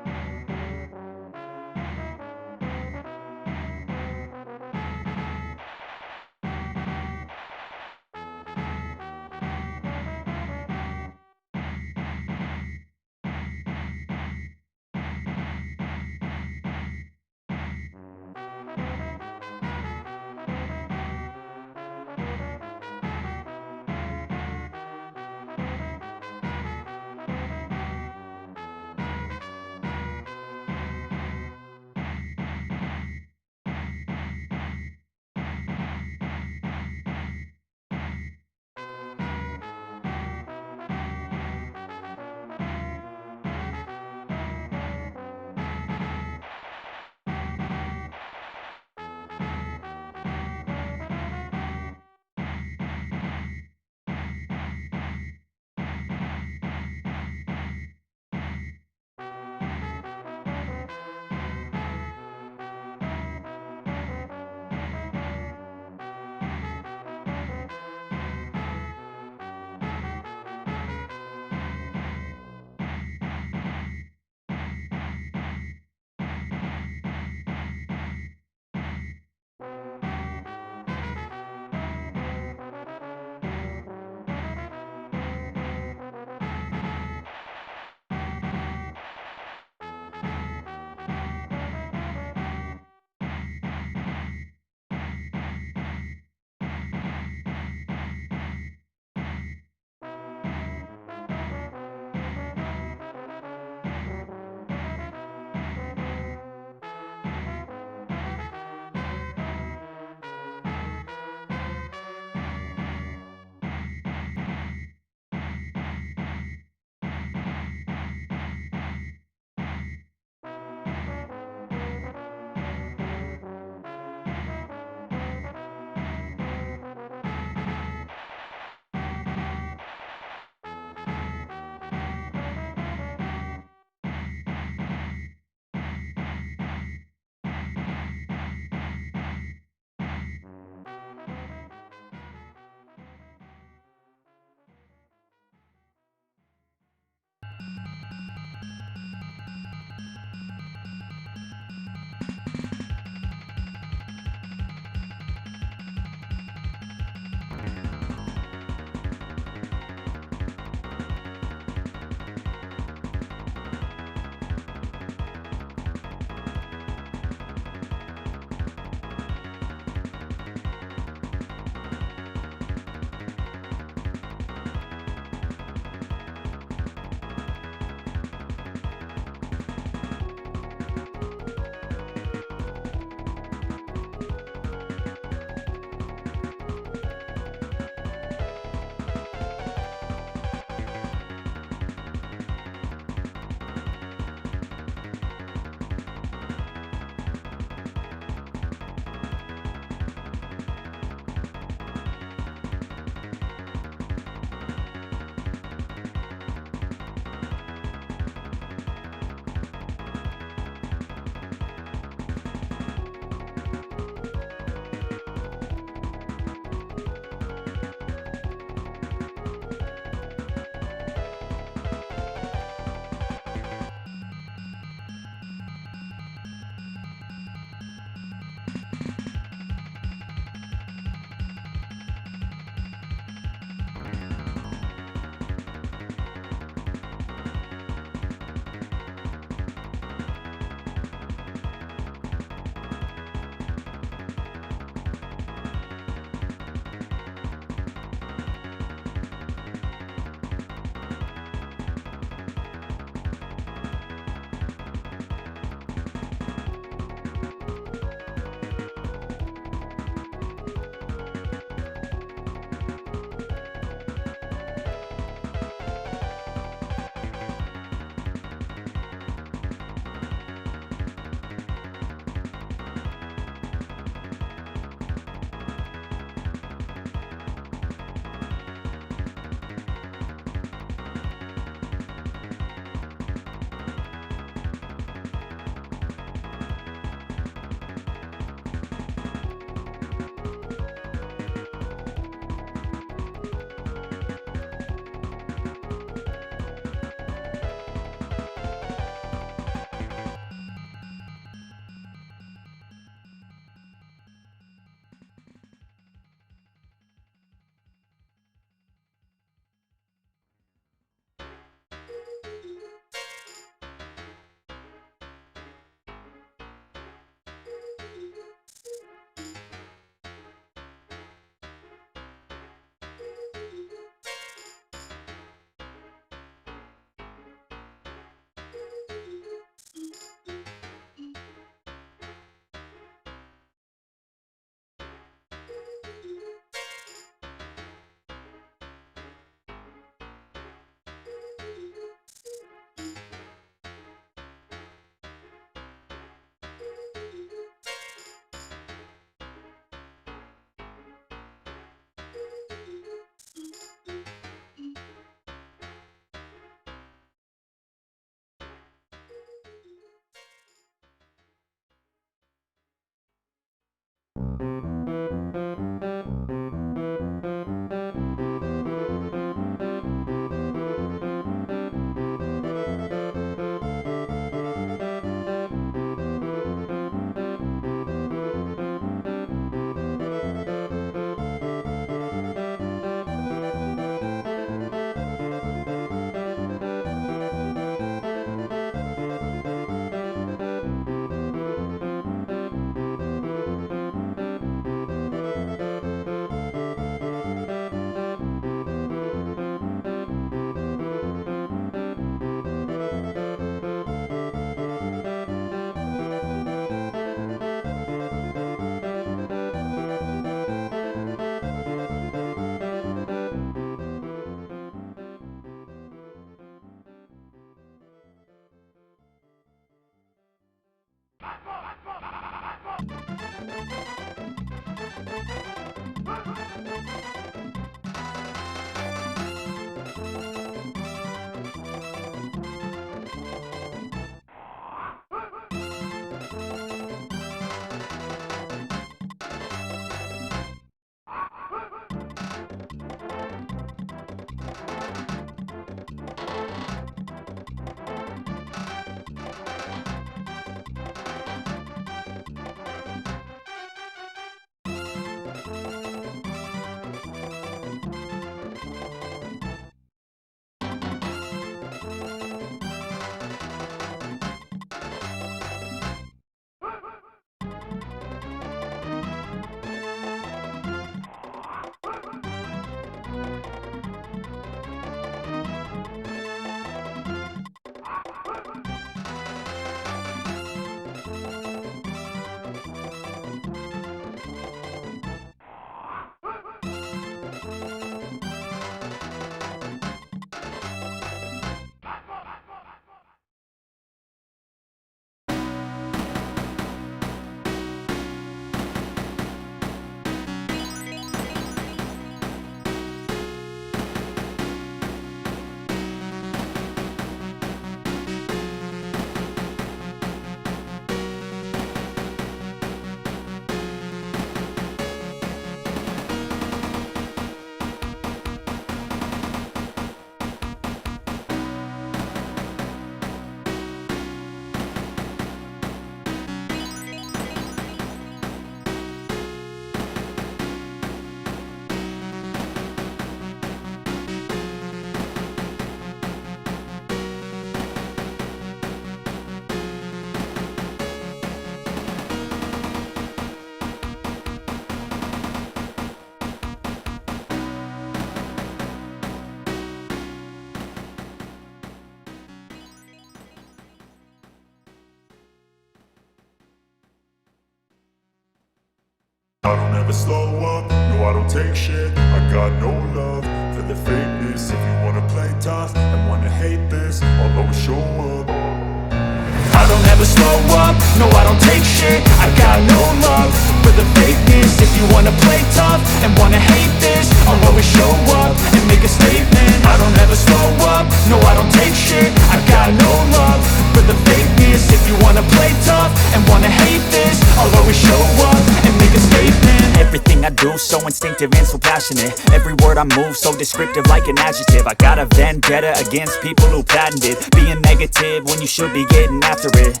I don't ever slow up, no I don't take shit. I got no love for the fakeness. If you wanna play tough and wanna hate this, I'll always show up. I don't ever slow up, no I don't take shit. I got no love for the fakeness. If you wanna play tough and wanna hate this, I'll always show up and make a statement. I don't ever slow up, no I don't take shit. I got no love for the fakeness. If you wanna play tough and wanna hate this, I'll always show up and make a statement. Everything I do so instinctive and so passionate. Every word I move so descriptive like an adjective. I got a vendetta against people who patented being negative when you should be getting after it.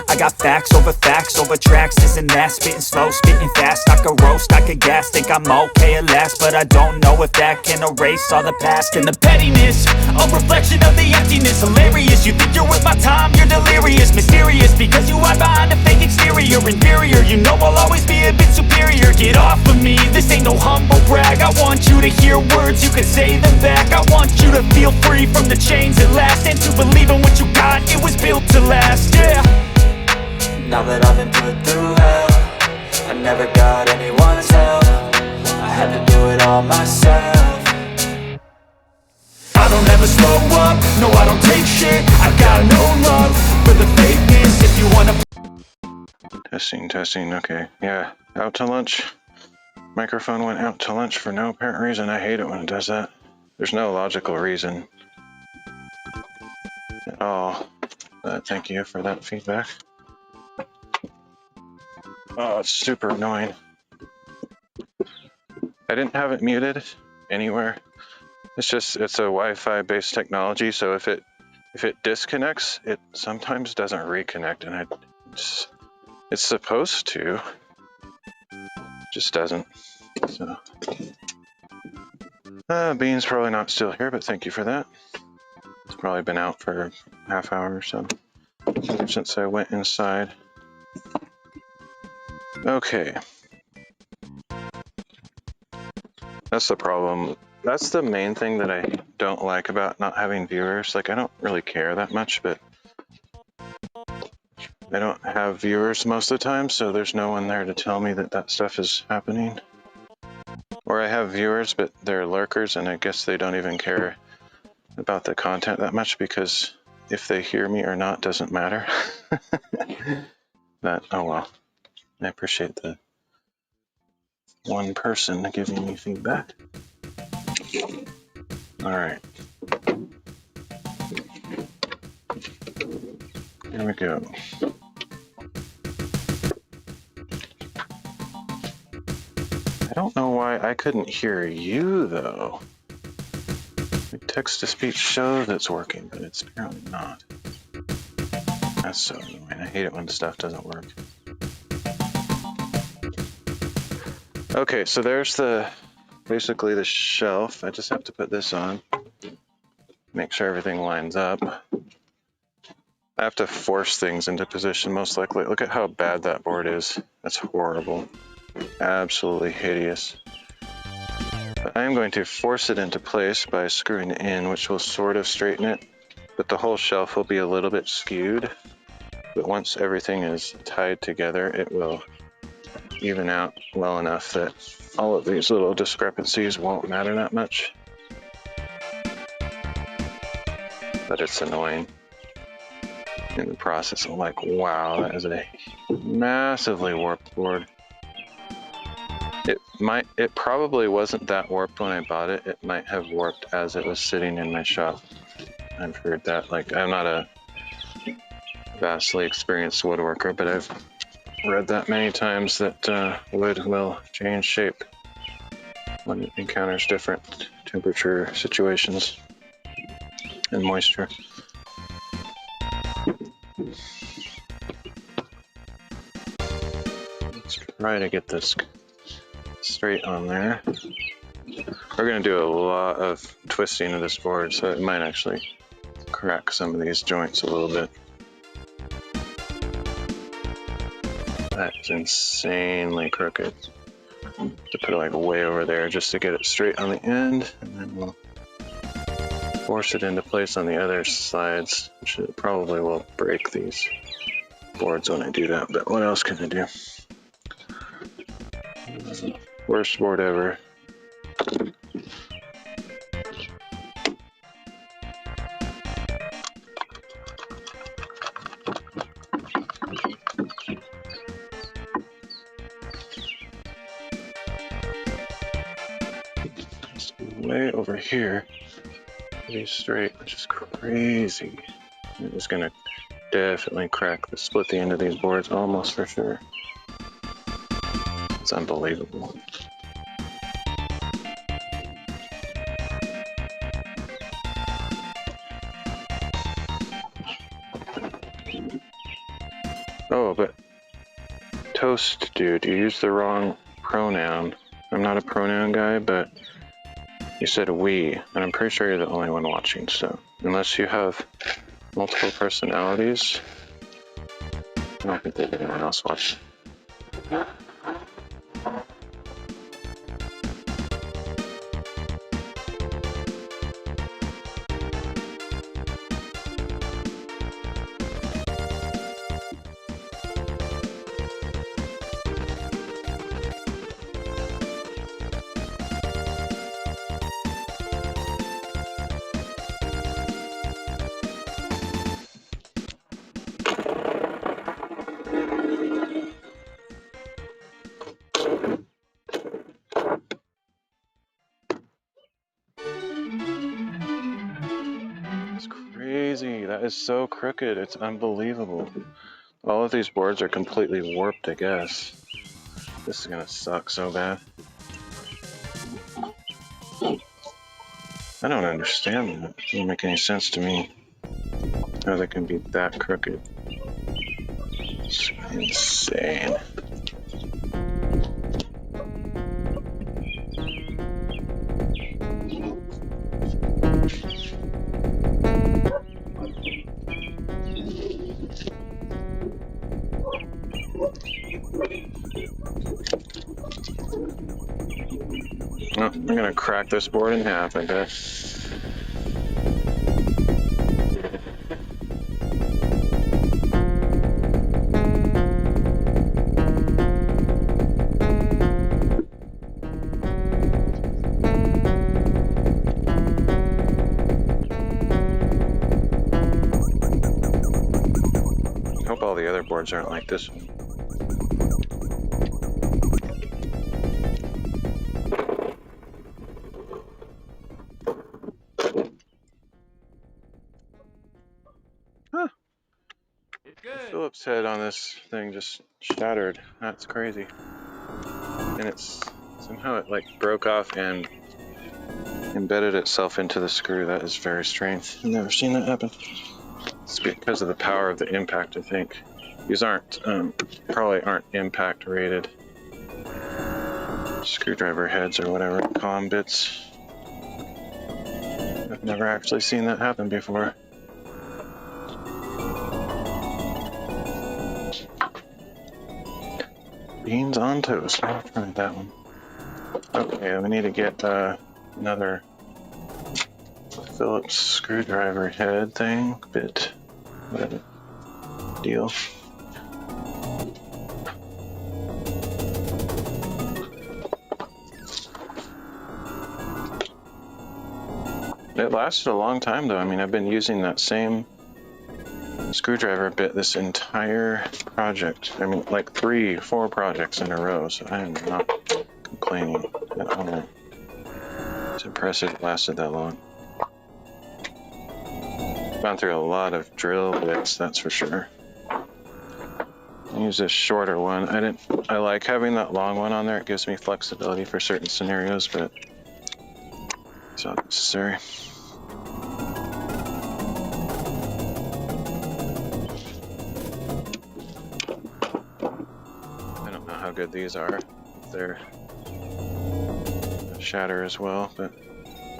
I got facts over tracks, this and that. Spitting slow, spitting fast. I could roast, I could gas. Think I'm okay at last, but I don't know if that can erase all the past. And the pettiness, a reflection of the emptiness. Hilarious, you think you're worth my time, you're delirious. Mysterious, because you hide behind a fake exterior. Inferior, you know I'll always be a bit superior. Get off of me, this ain't no humble brag. I want you to hear words, you can say them back. I want you to feel free from the chains at last, and to believe in what you got, it was built to last, yeah. Now that I've been put through hell, I never got anyone's help. I had to do it all myself. I don't ever slow up, no I don't take shit. I got no love for the fakeness. If you wanna Testing, okay. Yeah, out to lunch. Microphone went out to lunch for no apparent reason. I hate it when it does that. There's no logical reason at all. But thank you for that feedback. Oh, it's super annoying. I didn't have it muted anywhere. It's a Wi-Fi based technology, so if it disconnects, it sometimes doesn't reconnect, and it's supposed to, just doesn't. So Bean's probably not still here, but thank you for that. It's probably been out for a half hour or so since I went inside. Okay. That's the problem. That's the main thing that I don't like about not having viewers. Like, I don't really care that much, but I don't have viewers most of the time, so there's no one there to tell me that that stuff is happening. Or I have viewers, but they're lurkers, and I guess they don't even care about the content that much, because if they hear me or not doesn't matter. But, oh well. I appreciate the one person giving me feedback. Alright. Here we go. I don't know why I couldn't hear you, though. The text-to-speech shows it's working, but it's apparently not. That's so annoying. I hate it when stuff doesn't work. Okay, so there's basically the shelf. I just have to put this on. Make sure everything lines up. I have to force things into position, most likely. Look at how bad that board is. That's horrible. Absolutely hideous. But I am going to force it into place by screwing it in, which will sort of straighten it. But the whole shelf will be a little bit skewed. But once everything is tied together, it will even out well enough that all of these little discrepancies won't matter that much. But it's annoying. In the process, I'm like, wow, that is a massively warped board. It probably wasn't that warped when I bought it. It might have warped as it was sitting in my shop. I've heard that. Like, I'm not a vastly experienced woodworker, but I've read that many times that wood will change shape when it encounters different temperature situations and moisture. Let's try to get this straight on there. We're going to do a lot of twisting of this board, so it might actually crack some of these joints a little bit. That is insanely crooked. To put it like way over there just to get it straight on the end, and then we'll force it into place on the other sides, which it probably will break these boards when I do that, but what else can I do? Worst board ever. It's way over here. Pretty straight, which is crazy. It was gonna definitely split the end of these boards almost for sure. It's unbelievable. Oh, but Toast Dude, you used the wrong pronoun. I'm not a pronoun guy, but you said we, and I'm pretty sure you're the only one watching, so unless you have multiple personalities, I don't think there's anyone else watching. Crazy. That is so crooked. It's unbelievable. All of these boards are completely warped, I guess. This is gonna suck so bad. I don't understand that. It doesn't make any sense to me how they can be that crooked. It's insane. Oh, I'm gonna crack this board in half, I bet. Hope all the other boards aren't like this one. Phillips head on this thing just shattered. That's crazy. And it's somehow it like broke off and embedded itself into the screw. That is very strange. I've never seen that happen. It's because of the power of the impact, I think. These aren't probably aren't impact rated screwdriver heads or whatever, column bits. I've never actually seen that happen before. Beans on toast. I'll try that one. Okay, we need to get another Phillips screwdriver head thing, bit, whatever deal. It lasted a long time though. I mean, I've been using that same screwdriver bit this entire project. I mean, like 3-4 projects in a row, so I am not complaining at all. It's impressive it lasted that long. Gone through a lot of drill bits, that's for sure. I use this shorter one. I like having that long one on there. It gives me flexibility for certain scenarios, but it's not necessary. I don't know how good these are. They're shatter as well, but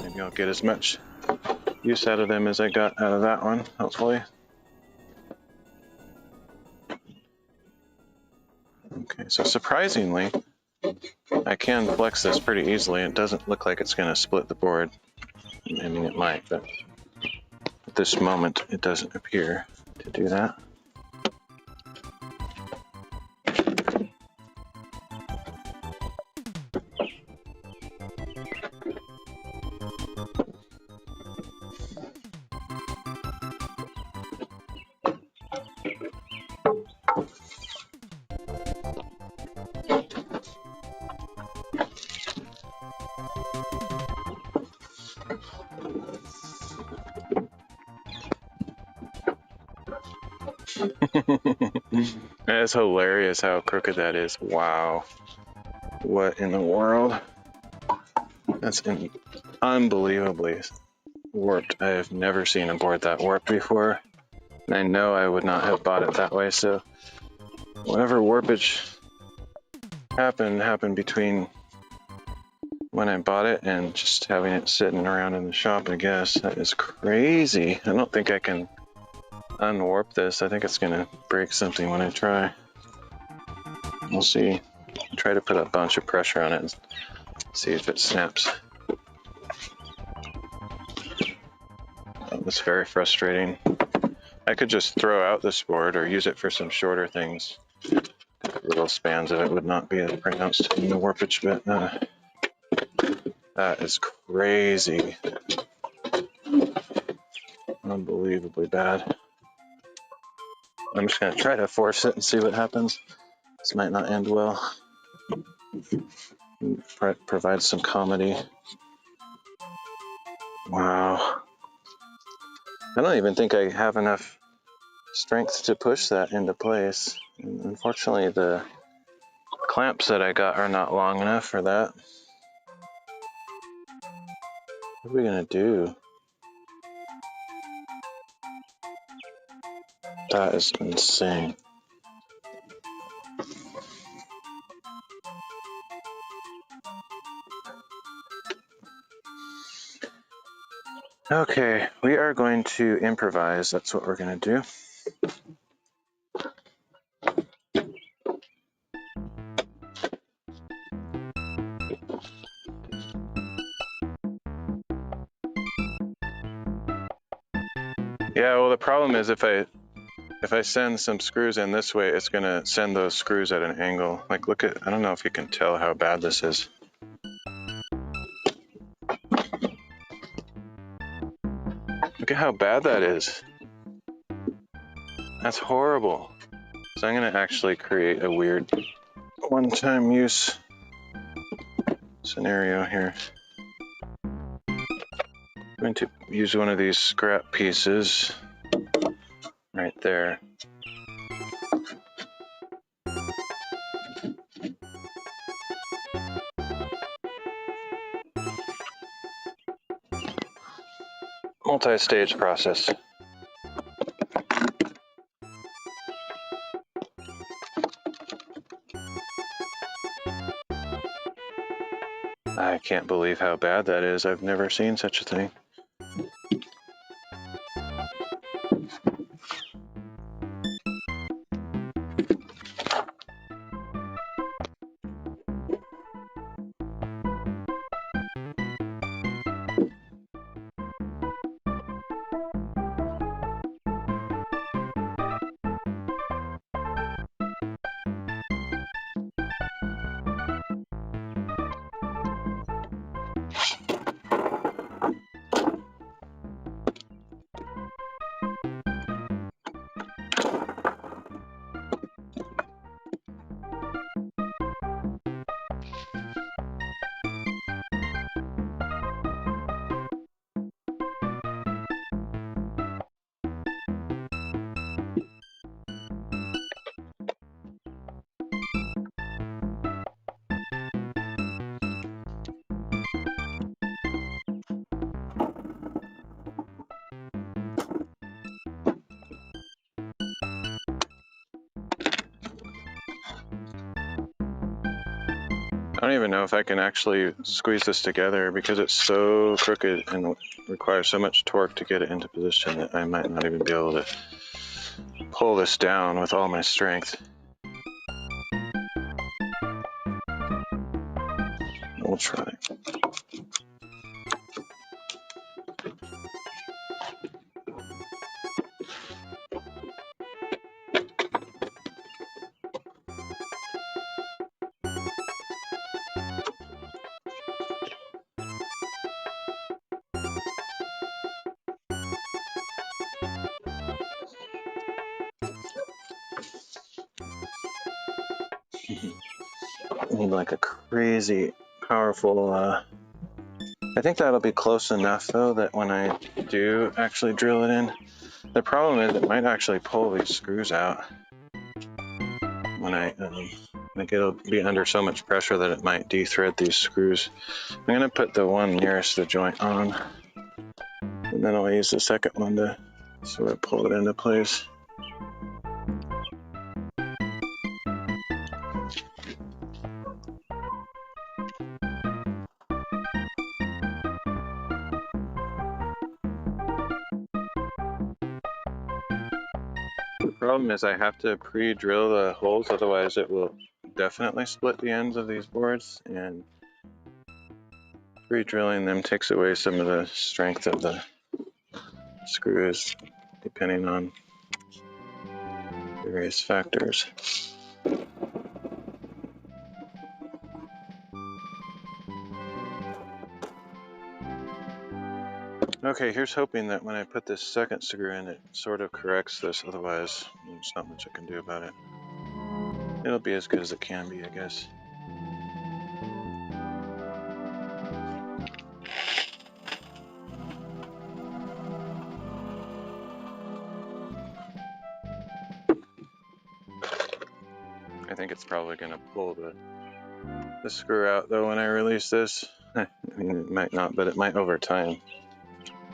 maybe I'll get as much use out of them as I got out of that one, hopefully. Okay, so surprisingly, I can flex this pretty easily. It doesn't look like it's going to split the board. I mean, it might, but at this moment, it doesn't appear to do that. It's hilarious how crooked that is. Wow. What in the world? That's unbelievably warped. I have never seen a board that warped before. And I know I would not have bought it that way, so whatever warpage happened between when I bought it and just having it sitting around in the shop, I guess. That is crazy. I don't think I can unwarp this. I think it's gonna break something when I try. We'll see. Try to put a bunch of pressure on it and see if it snaps. That was very frustrating. I could just throw out this board or use it for some shorter things. Little spans of it would not be as pronounced in the warpage, but that is crazy. Unbelievably bad. I'm just going to try to force it and see what happens. This might not end well. Provide some comedy. Wow. I don't even think I have enough strength to push that into place. And unfortunately, the clamps that I got are not long enough for that. What are we going to do? That is insane. Okay, we are going to improvise. That's what we're going to do. Yeah, well, the problem is if I send some screws in this way, it's going to send those screws at an angle. Like, look at, I don't know if you can tell how bad this is. Look at how bad that is. That's horrible. So I'm going to actually create a weird one-time use scenario here. I'm going to use one of these scrap pieces right there. multi-stage process. I can't believe how bad that is. I've never seen such a thing. I don't even know if I can actually squeeze this together because it's so crooked and requires so much torque to get it into position that I might not even be able to pull this down with all my strength. We'll try. Need like a crazy powerful I think that'll be close enough though that when I do actually drill it in, the problem is it might actually pull these screws out when I like it'll be under so much pressure that it might de-thread these screws. I'm gonna put the one nearest the joint on, and then I'll use the second one to sort of pull it into place. The problem is I have to pre-drill the holes, otherwise it will definitely split the ends of these boards, and pre-drilling them takes away some of the strength of the screws depending on various factors. Okay, here's hoping that when I put this second screw in, it sort of corrects this, otherwise there's not much I can do about it. It'll be as good as it can be, I guess. I think it's probably going to pull the screw out though when I release this. I mean, it might not, but it might over time.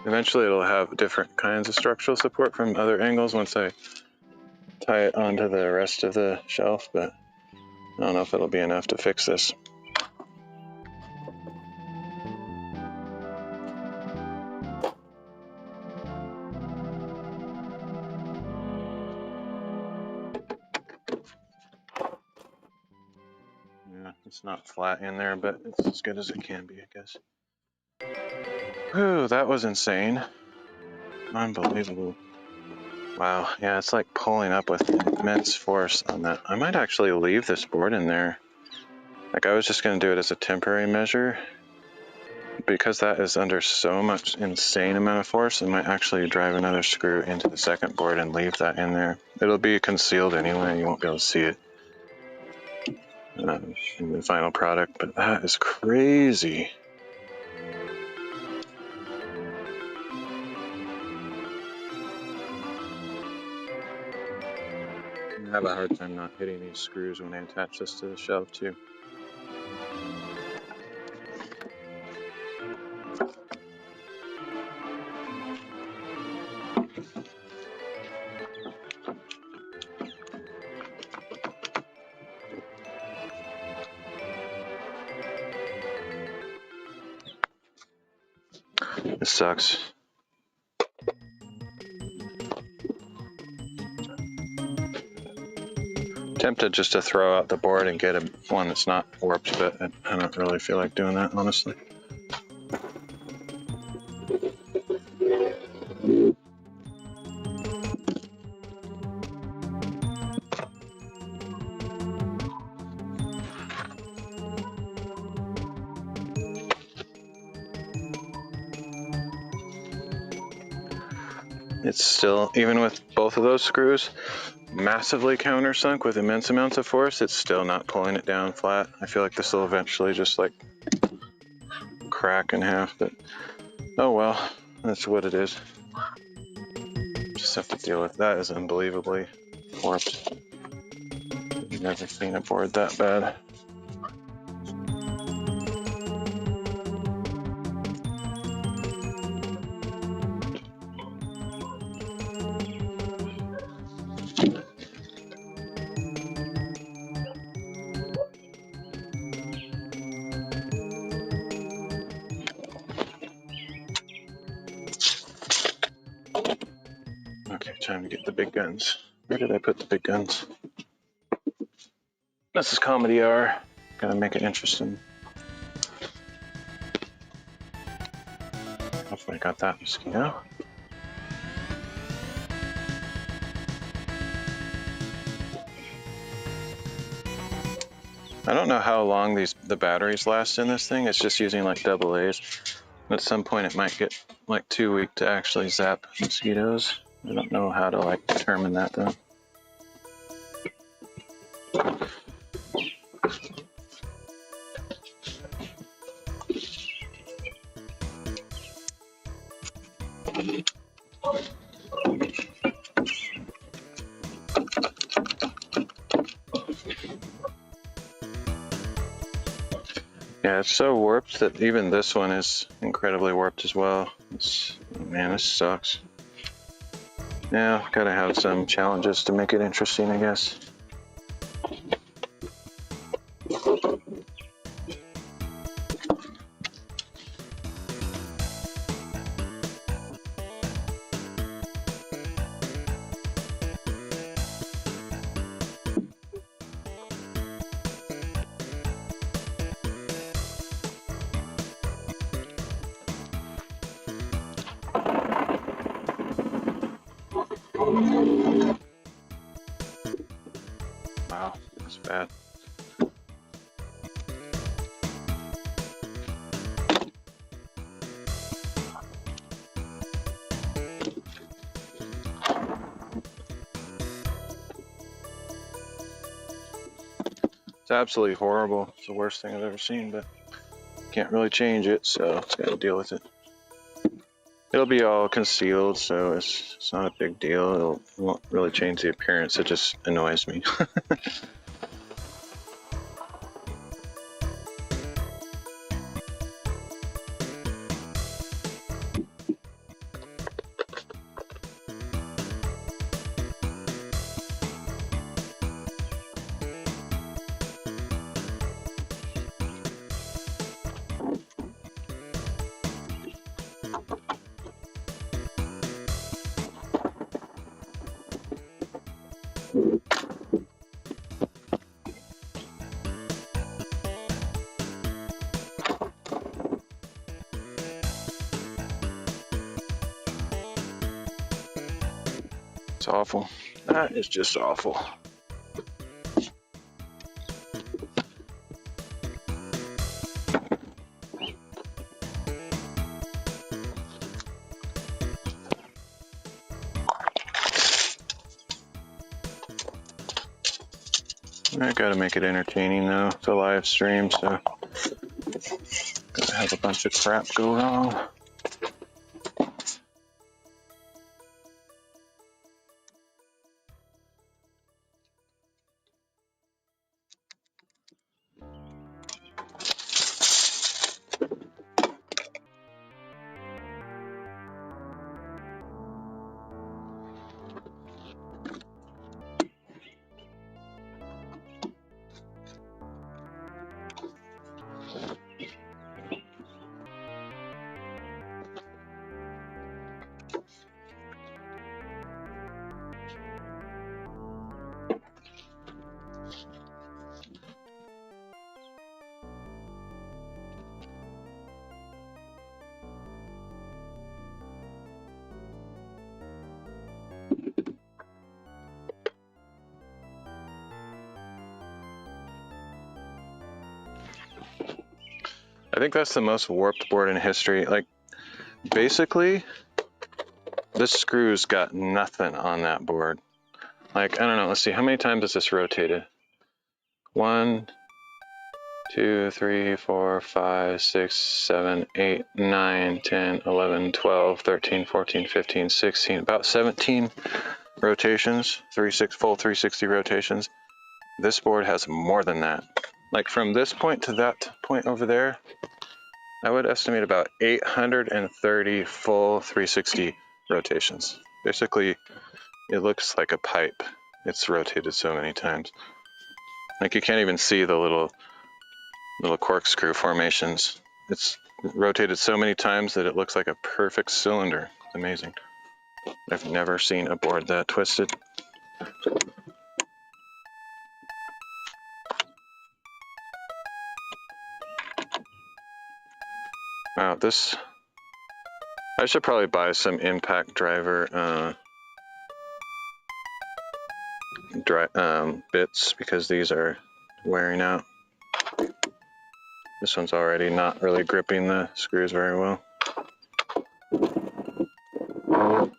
Eventually it'll have different kinds of structural support from other angles once I tie it onto the rest of the shelf, but I don't know if it'll be enough to fix this. Yeah, it's not flat in there, but it's as good as it can be, I guess. Whew, that was insane. Unbelievable. Wow, yeah, it's like pulling up with immense force on that. I might actually leave this board in there. Like, I was just going to do it as a temporary measure. Because that is under so much insane amount of force, I might actually drive another screw into the second board and leave that in there. It'll be concealed anyway, you won't be able to see it in the final product, but that is crazy. I have a hard time not hitting these screws when I attach this to the shelf too. This sucks. Tempted just to throw out the board and get one that's not warped, but I don't really feel like doing that, honestly. It's still, even with both of those screws massively countersunk with immense amounts of force, it's still not pulling it down flat. I feel like this will eventually just like crack in half, but oh well, that's what it is. Just have to deal with that. Is unbelievably warped. I've never seen a board that bad. Okay, time to get the big guns. Where did I put the big guns? This is comedy hour. Gotta make it interesting. Hopefully I got that mosquito. I don't know how long the batteries last in this thing. It's just using like AA's. At some point it might get like too weak to actually zap mosquitoes. I don't know how to like determine that though. Yeah, it's so warped that even this one is incredibly warped as well. Man, this sucks. Yeah, gotta have some challenges to make it interesting, I guess. Wow, that's bad. It's absolutely horrible. It's the worst thing I've ever seen, but can't really change it, so just gotta deal with it. It'll be all concealed, so it's not a big deal. It won't really change the appearance. It just annoys me. It's awful. That is just awful. I gotta make it entertaining though. It's a live stream, so gotta have a bunch of crap go wrong. I think that's the most warped board in history. Like, basically, this screw's got nothing on that board. Like, I don't know, let's see, how many times has this rotated? 1, 2, 3, 4, 5, 6, 7, 8, 9, 10, 11, 12, 13, 14, 15, 16, about 17 rotations, full 360 rotations. This board has more than that. Like from this point to that point over there, I would estimate about 830 full 360 rotations. Basically, it looks like a pipe. It's rotated so many times. Like you can't even see the little corkscrew formations. It's rotated so many times that it looks like a perfect cylinder. It's amazing. I've never seen a board that twisted. Wow, this... I should probably buy some impact driver bits because these are wearing out. This one's already not really gripping the screws very well. Yeah. I'll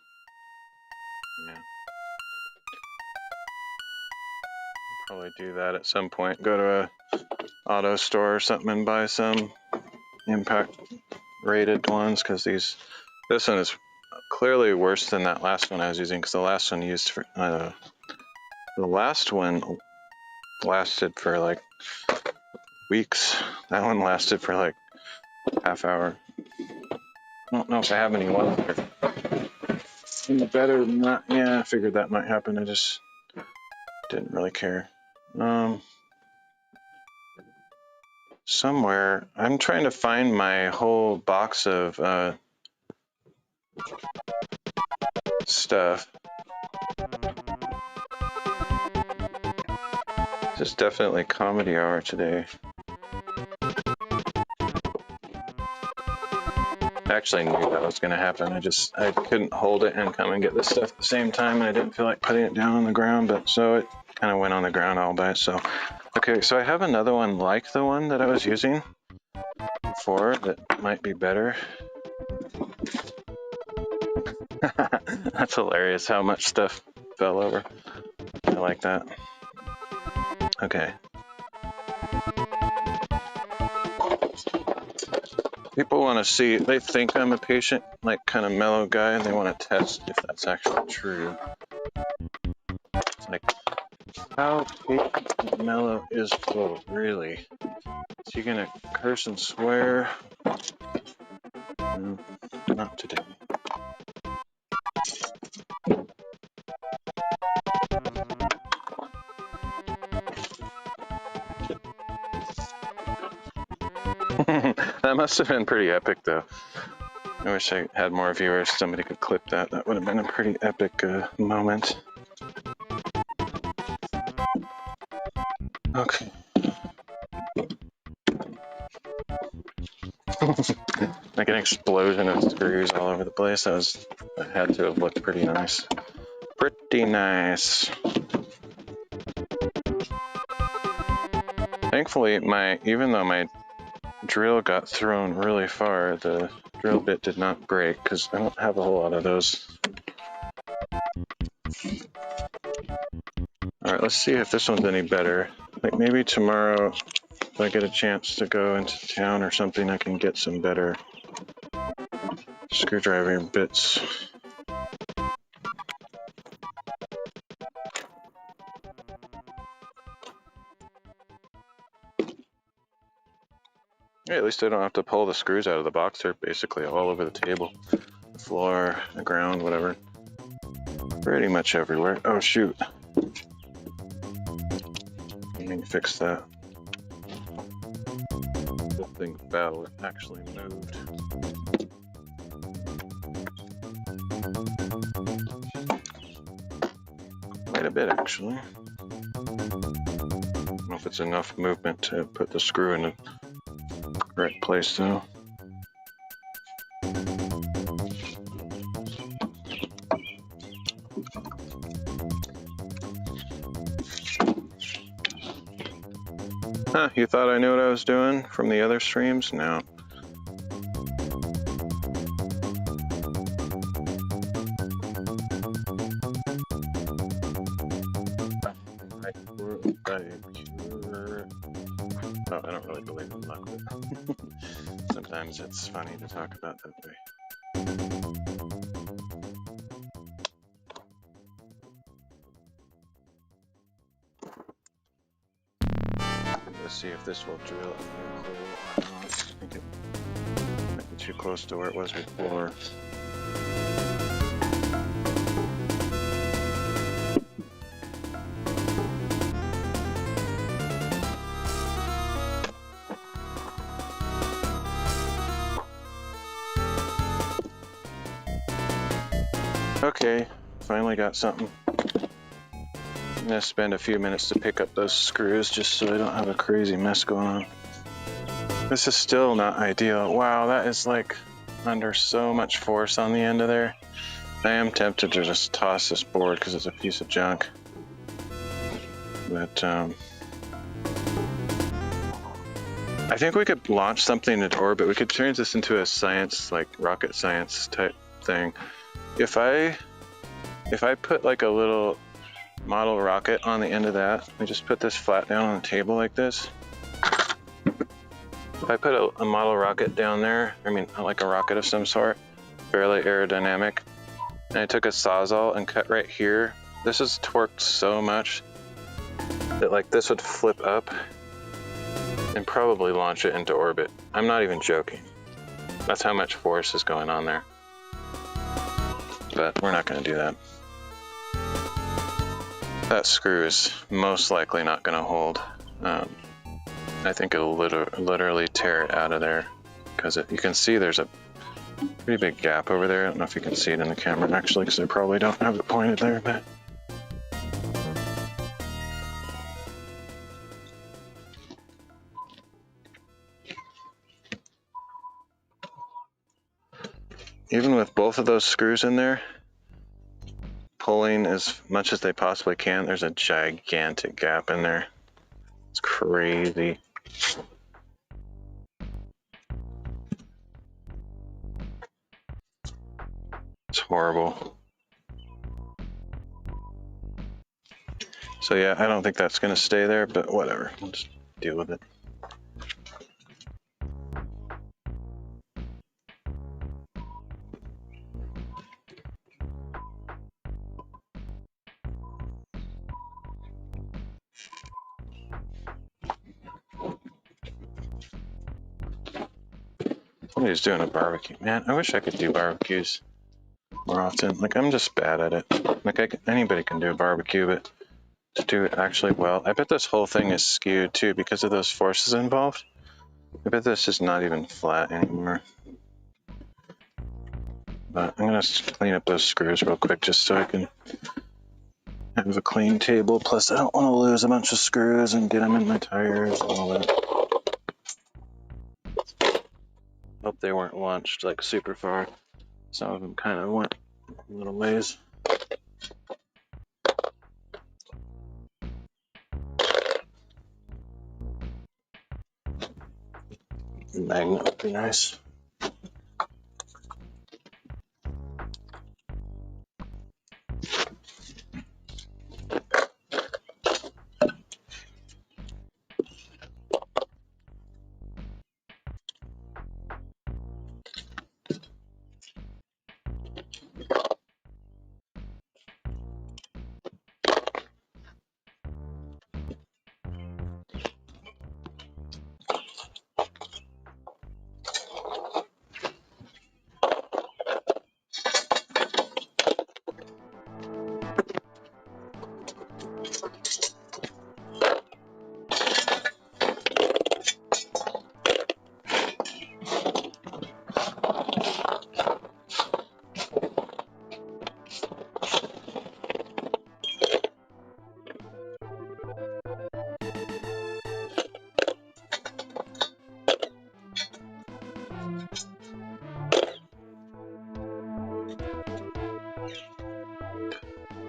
probably do that at some point. Go to a auto store or something and buy some impact rated ones because this one is clearly worse than that last one I was using because the last one used for the last one lasted for like weeks. That one lasted for like half hour. I don't know if I have any ones that are better than that. Yeah, I figured that might happen. I just didn't really care. Somewhere I'm trying to find my whole box of stuff. This is definitely comedy hour today. I actually knew that was going to happen. I couldn't hold it and come and get this stuff at the same time, and I didn't feel like putting it down on the ground, but so it kind of went on the ground all by itself. Okay, so I have another one like the one that I was using before that might be better. That's hilarious how much stuff fell over. I like that. Okay. People want to see, they think I'm a patient, like kind of mellow guy, and they want to test if that's actually true. It's like, how patient and mellow is Flo, really? Is he gonna curse and swear? No, not today. That must have been pretty epic, though. I wish I had more viewers. Somebody could clip that. That would have been a pretty epic moment. Okay. Like an explosion of screws all over the place. That had to have looked pretty nice. Pretty nice. Thankfully, even though my drill got thrown really far, the drill bit did not break because I don't have a whole lot of those. Alright, let's see if this one's any better. Like maybe tomorrow, if I get a chance to go into town or something, I can get some better screwdriver bits. Yeah, at least I don't have to pull the screws out of the box. They're basically all over the table, the floor, the ground, whatever. Pretty much everywhere. Oh shoot. I need to fix that. The thing fell, it actually moved. Quite a bit actually. I don't know if it's enough movement to put the screw in the correct place though. Huh, you thought I knew what I was doing from the other streams? No. Oh, I don't really believe in luck, but sometimes it's funny to talk about that way. Let's see if this will drill a new hole or not. I think it might be too close to where it was before. Okay, finally got something. I'm gonna spend a few minutes to pick up those screws just so I don't have a crazy mess going on. This is still not ideal. Wow, that is like under so much force on the end of there. I am tempted to just toss this board because it's a piece of junk. But I think we could launch something into orbit. We could turn this into a science, like rocket science type thing. If I put like a little model rocket on the end of that, I just put this flat down on the table like this. If I put a model rocket down there, I mean like a rocket of some sort, fairly aerodynamic, and I took a sawzall and cut right here, this is torqued so much that like this would flip up and probably launch it into orbit. I'm not even joking. That's how much force is going on there. But we're not going to do that. That screw is most likely not going to hold. I think it'll literally tear it out of there because you can see there's a pretty big gap over there. I don't know if you can see it in the camera actually because I probably don't have it pointed there, but even with both of those screws in there, pulling as much as they possibly can, there's a gigantic gap in there. It's crazy. It's horrible. So yeah, I don't think that's going to stay there, but whatever. We'll just deal with it. Somebody's doing a barbecue. Man, I wish I could do barbecues more often. Like, I'm just bad at it. Like, anybody can do a barbecue, but to do it actually well. I bet this whole thing is skewed, too, because of those forces involved. I bet this is not even flat anymore. But I'm going to clean up those screws real quick just so I can have a clean table. Plus, I don't want to lose a bunch of screws and get them in my tires and all that. Hope they weren't launched like super far. Some of them kind of went a little ways. Magnet would be nice.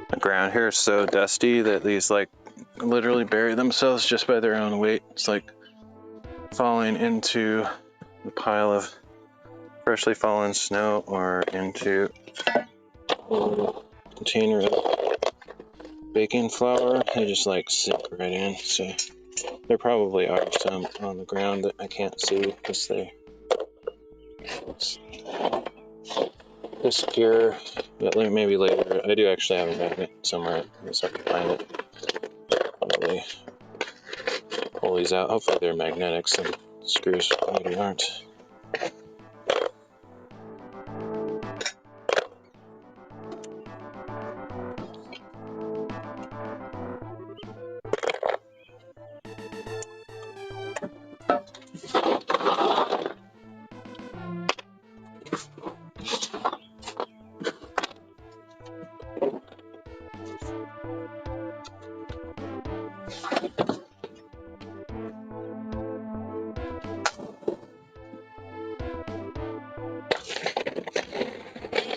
The ground here is so dusty that these like literally bury themselves just by their own weight. It's like falling into a pile of freshly fallen snow or into a container of baking flour. They just like sink right in. So there probably are some on the ground that I can't see because they disappear. But maybe later. I do actually have a magnet somewhere, so I can find it. Probably pull these out. Hopefully they're magnetic. Some screws maybe aren't.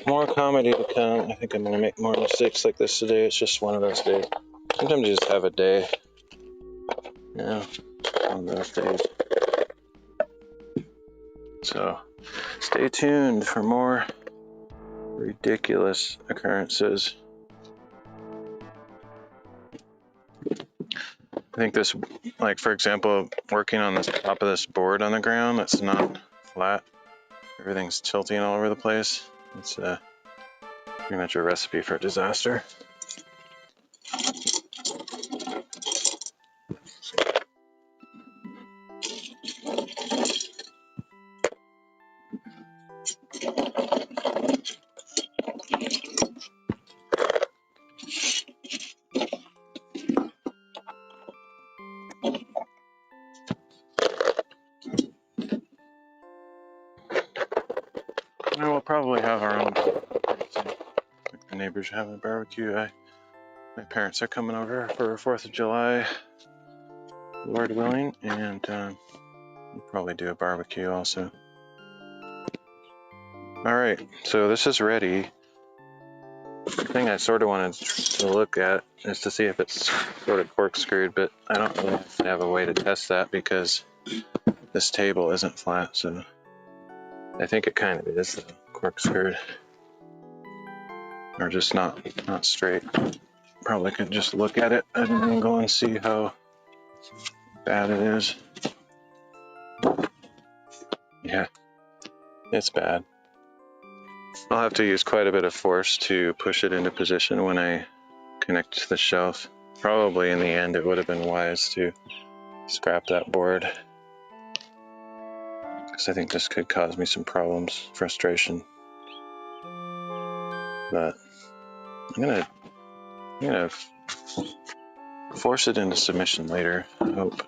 More comedy to come. I think I'm going to make more mistakes like this today. It's just one of those days. Sometimes you just have a day. Yeah, one of those days. So, stay tuned for more ridiculous occurrences. I think this, like for example, working on the top of this board on the ground that's not flat. Everything's tilting all over the place. It's pretty much a recipe for disaster. We'll probably have our own. The neighbors are having a barbecue. My parents are coming over for 4th of July, Lord willing, and we'll probably do a barbecue also. Alright, so this is ready. The thing I sort of wanted to look at is to see if it's sort of corkscrewed, but I don't really have a way to test that because this table isn't flat, so I think it kind of is corkscrewed. Or just not straight. Probably could just look at it at an angle and see how bad it is. Yeah, it's bad. I'll have to use quite a bit of force to push it into position when I connect to the shelf. Probably in the end it would have been wise to scrap that board, because I think this could cause me some problems, frustration. But I'm gonna force it into submission later, I hope.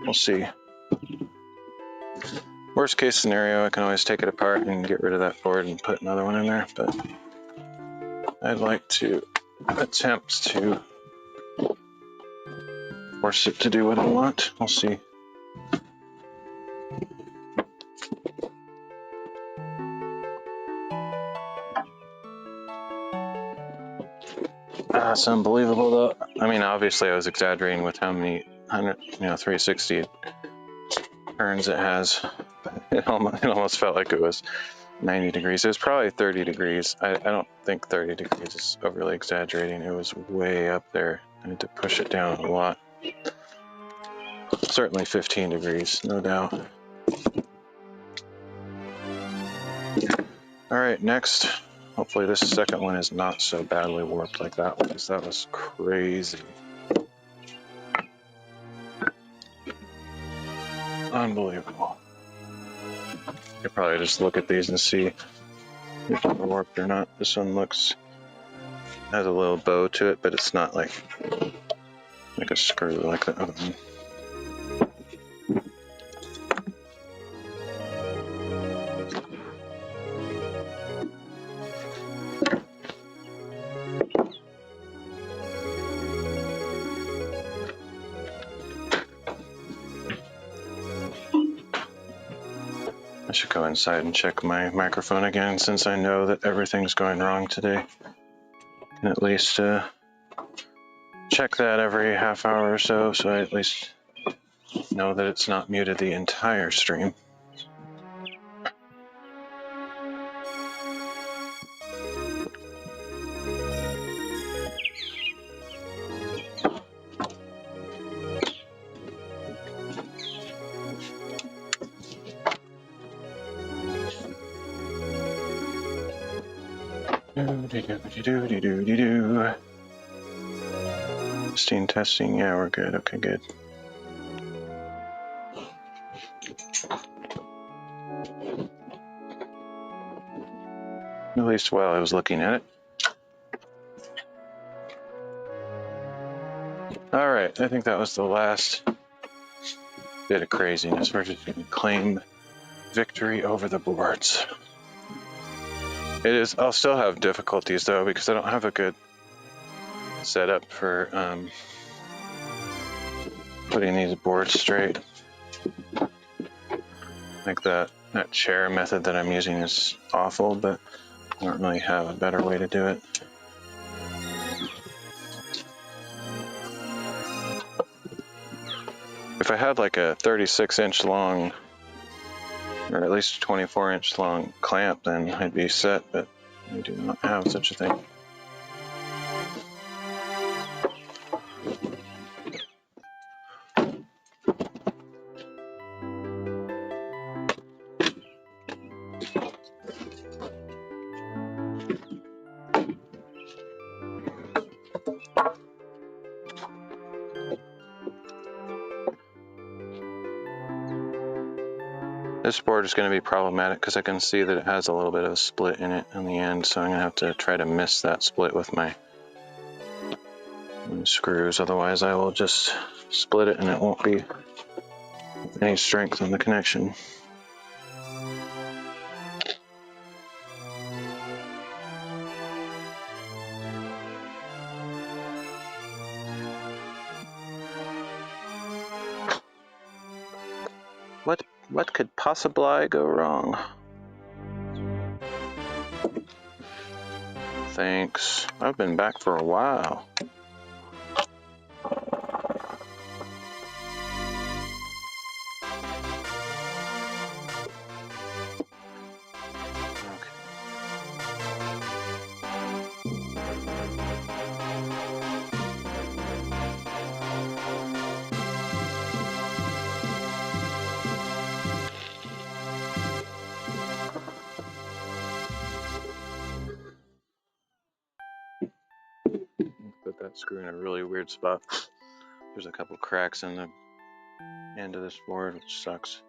We'll see. Worst case scenario, I can always take it apart and get rid of that board and put another one in there, but I'd like to attempt to force it to do what I want. We'll see. It's unbelievable though. I mean, obviously I was exaggerating with how many 360 turns it has. It almost felt like it was 90 degrees. It was probably 30 degrees. I don't think 30 degrees is overly exaggerating. It was way up there. I had to push it down a lot. Certainly 15 degrees, no doubt. Alright, next. Hopefully this second one is not so badly warped like that one, because that was crazy. Unbelievable. I could probably just look at these and see if they're warped or not. This one has a little bow to it, but it's not like a screw like the other one. I should go inside and check my microphone again, since I know that everything's going wrong today. And at least check that every half hour or so, so I at least know that it's not muted the entire stream. Testing, yeah, we're good. Okay, good. At least while I was looking at it. All right, I think that was the last bit of craziness. We're just going to claim victory over the boards. I'll still have difficulties though because I don't have a good setup for putting these boards straight. Like that chair method that I'm using is awful, but I don't really have a better way to do it. If I had like a 36-inch long, or at least 24-inch long clamp, then I'd be set, but I do not have such a thing. This board is going to be problematic because I can see that it has a little bit of a split in it in the end, so I'm going to have to try to miss that split with my screws. Otherwise, I will just split it and it won't be any strength on the connection. What could possibly go wrong? Thanks. I've been back for a while. Put that screw in a really weird spot. There's a couple cracks in the end of this board, which sucks.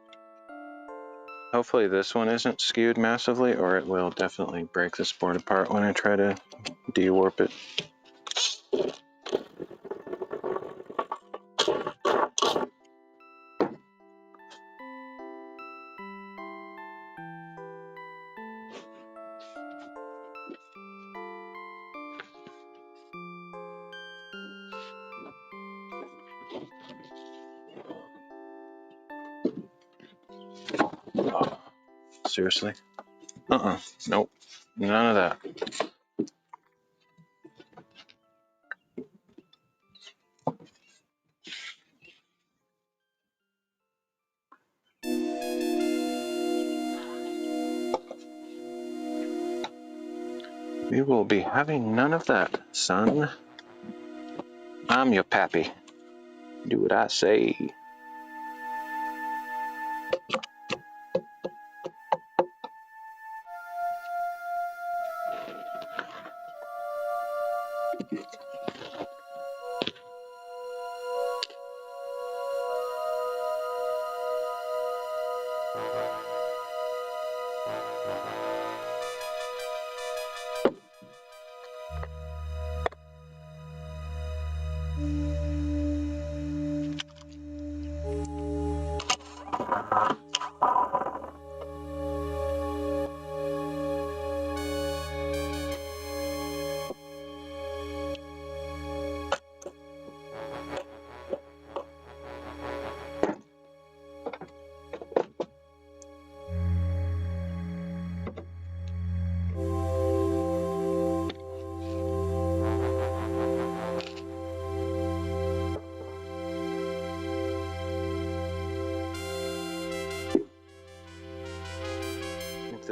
Hopefully this one isn't skewed massively, or it will definitely break this board apart when I try to de-warp it. Seriously? Nope. None of that. We will be having none of that, son. I'm your pappy. Do what I say.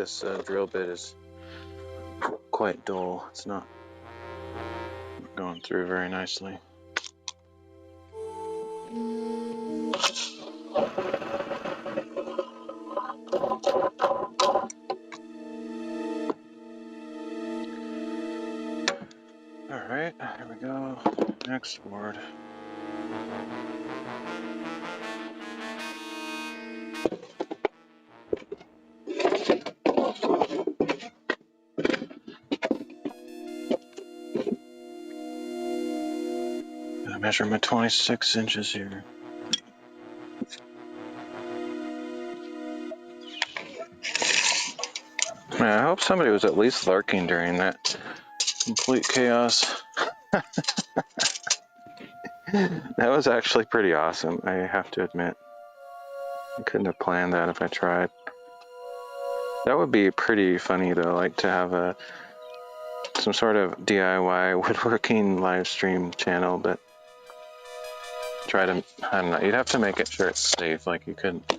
this drill bit is quite dull. It's not going through very nicely. Alright, here we go. Next board. Gotta measure my 26 inches here. Man, I hope somebody was at least lurking during that complete chaos. That was actually pretty awesome, I have to admit. I couldn't have planned that if I tried. That would be pretty funny though, like to have some sort of DIY woodworking live stream channel, but try to, I don't know, you'd have to make it sure it's safe, like you couldn't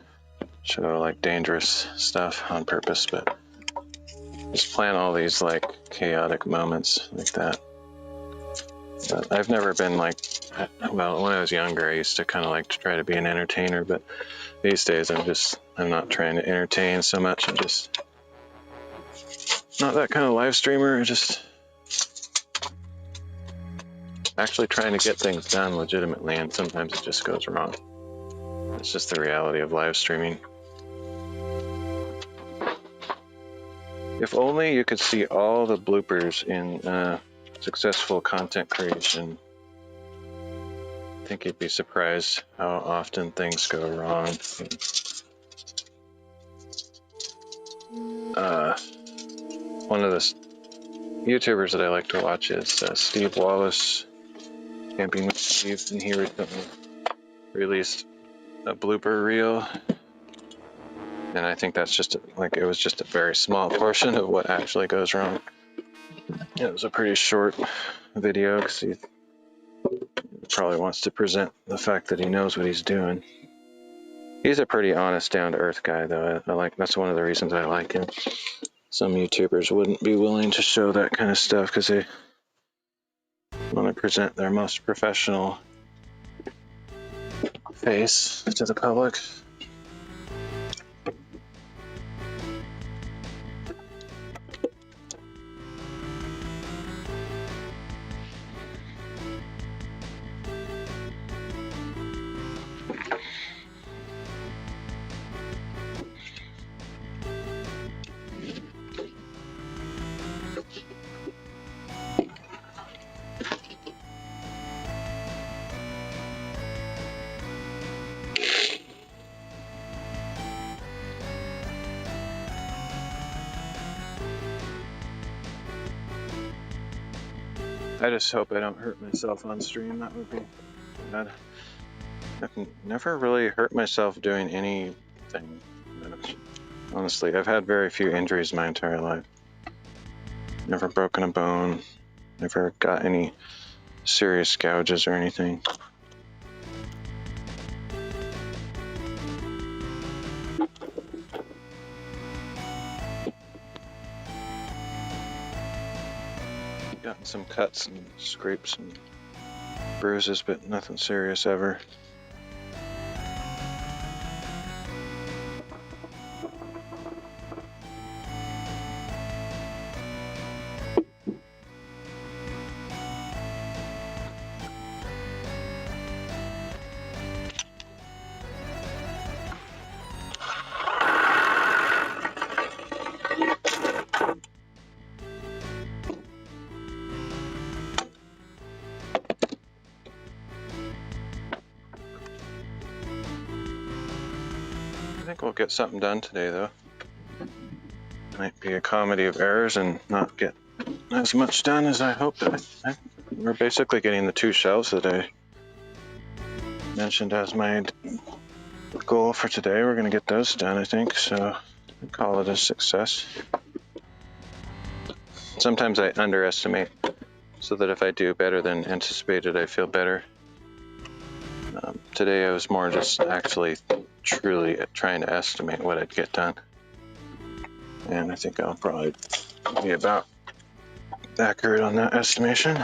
show like dangerous stuff on purpose, but just plan all these like chaotic moments like that. But I've never been like, well, when I was younger, I used to kind of like to try to be an entertainer, but these days I'm not trying to entertain so much. I'm just not that kind of live streamer. Just actually trying to get things done legitimately, and sometimes it just goes wrong. It's just the reality of live streaming. If only you could see all the bloopers in successful content creation. I think you'd be surprised how often things go wrong. One of the YouTubers that I like to watch is Steve Wallace, Camping with Steve, and he recently released a blooper reel. And I think that's just like, it was just a very small portion of what actually goes wrong. It was a pretty short video because he probably wants to present the fact that he knows what he's doing. He's a pretty honest, down-to-earth guy, though. That's one of the reasons I like him. Some YouTubers wouldn't be willing to show that kind of stuff because they want to present their most professional face to the public. I just hope I don't hurt myself on stream. That would be bad. I can never really hurt myself doing anything. Honestly, I've had very few injuries my entire life. Never broken a bone. Never got any serious gouges or anything. Gotten some cuts and scrapes and bruises, but nothing serious ever. I think we'll get something done today, though. Might be a comedy of errors and not get as much done as I hoped. We're basically getting the 2 shelves that I mentioned as my goal for today. We're going to get those done, I think, so I call it a success. Sometimes I underestimate, so that if I do better than anticipated, I feel better. Today I was more just actually truly trying to estimate what I'd get done. And I think I'll probably be about accurate on that estimation.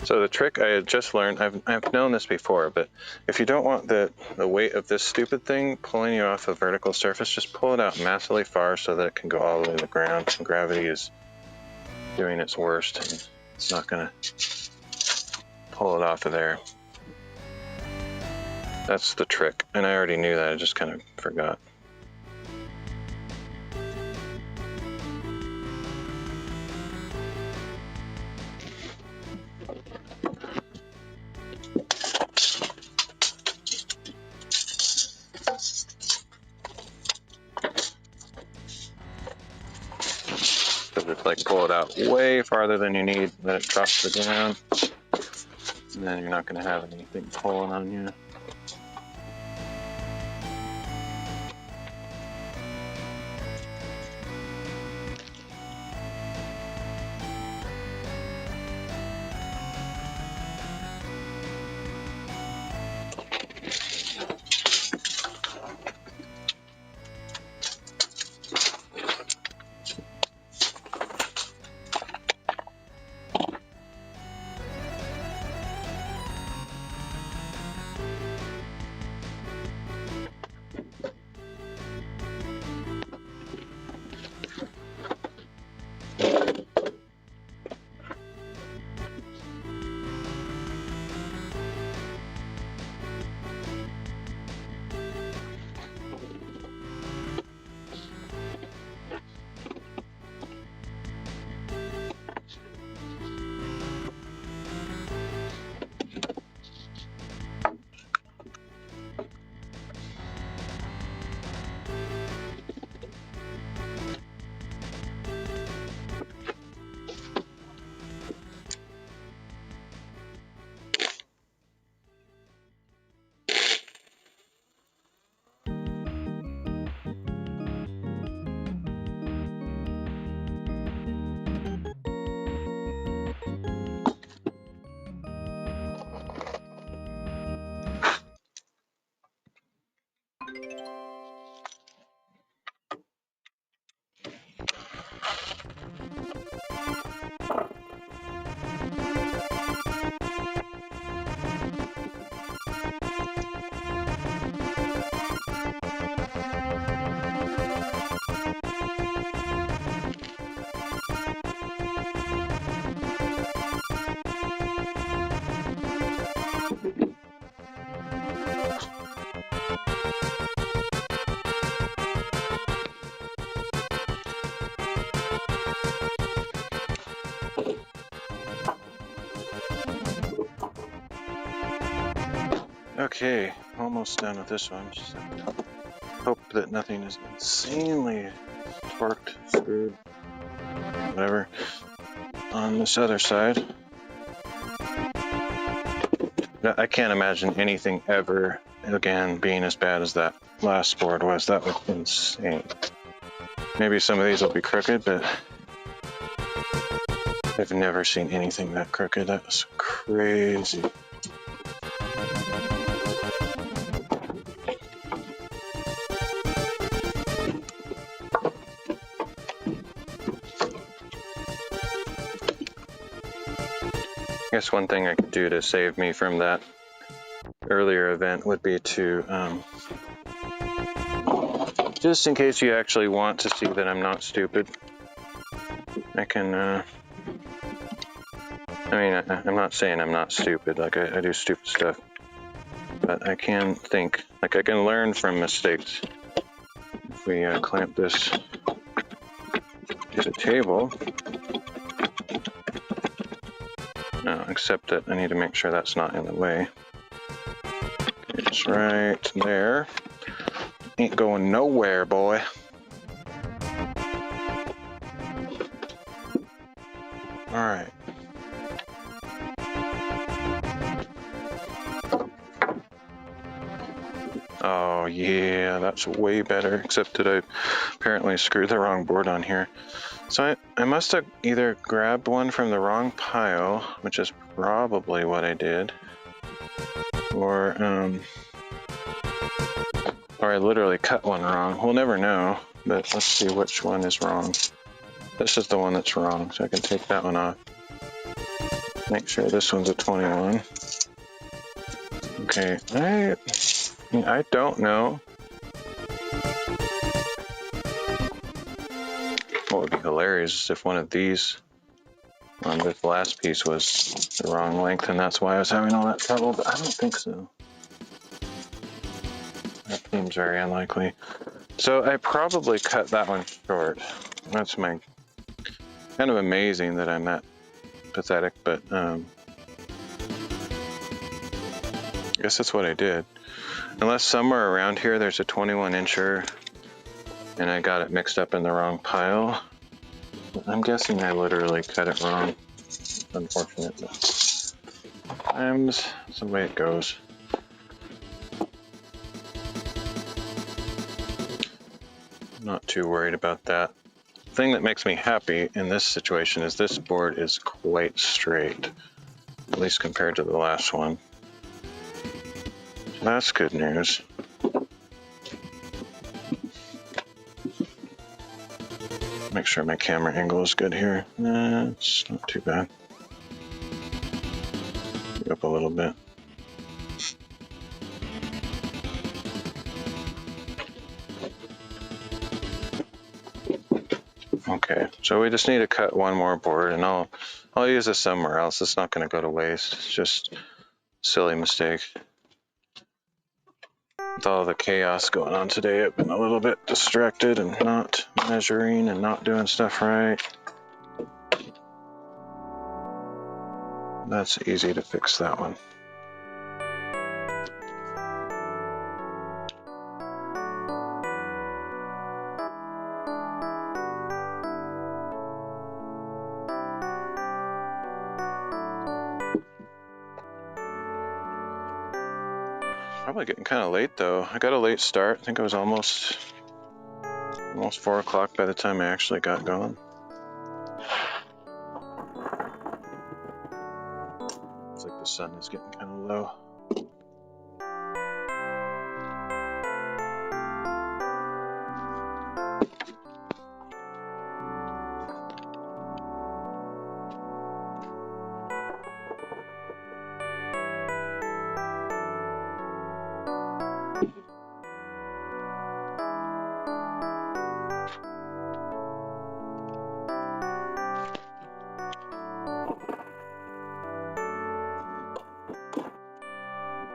So the trick I had just learned, I've known this before, but if you don't want the weight of this stupid thing pulling you off a vertical surface, just pull it out massively far so that it can go all the way to the ground. And gravity is doing its worst, and it's not going to pull it off of there. That's the trick, and I already knew that, I just kind of forgot. Like pull it out way farther than you need, let it drop to the ground, and then you're not going to have anything pulling on you. Okay, almost done with this one. Just hope that nothing is insanely torqued, screwed, whatever, on this other side. I can't imagine anything ever again being as bad as that last board was. That was insane. Maybe some of these will be crooked, but I've never seen anything that crooked. That was crazy. I guess one thing I could do to save me from that earlier event would be to, just in case you actually want to see that I'm not stupid, I can, I'm not saying I'm not stupid, like I do stupid stuff, but I can think, like I can learn from mistakes. If we clamp this to the table, except that I need to make sure that's not in the way. It's right there. Ain't going nowhere, boy. All right. Oh, yeah, that's way better, except that I apparently screwed the wrong board on here. So I must have either grabbed one from the wrong pile, which is probably what I did, or I literally cut one wrong. We'll never know, but let's see which one is wrong. This is the one that's wrong, so I can take that one off. Make sure this one's a 21. Okay, I don't know. What would be hilarious is if one of these on this last piece was the wrong length, and that's why I was having all that trouble, but I don't think so. That seems very unlikely. So I probably cut that one short. That's my kind of amazing that I'm that pathetic, but I guess that's what I did. Unless somewhere around here there's a 21 incher and I got it mixed up in the wrong pile. I'm guessing I literally cut it wrong. Unfortunate, but sometimes that's the way it goes. I'm not too worried about that. The thing that makes me happy in this situation is this board is quite straight, at least compared to the last one. So that's good news. Make sure my camera angle is good here. It's not too bad. Up a little bit. Okay, so we just need to cut one more board, and I'll use this somewhere else. It's not going to go to waste. It's just a silly mistake. With all the chaos going on today, I've been a little bit distracted and not measuring and not doing stuff right. That's easy to fix, that one. Probably getting kind of late though. I got a late start. I think it was almost 4 o'clock by the time I actually got going. Looks like the sun is getting kind of low.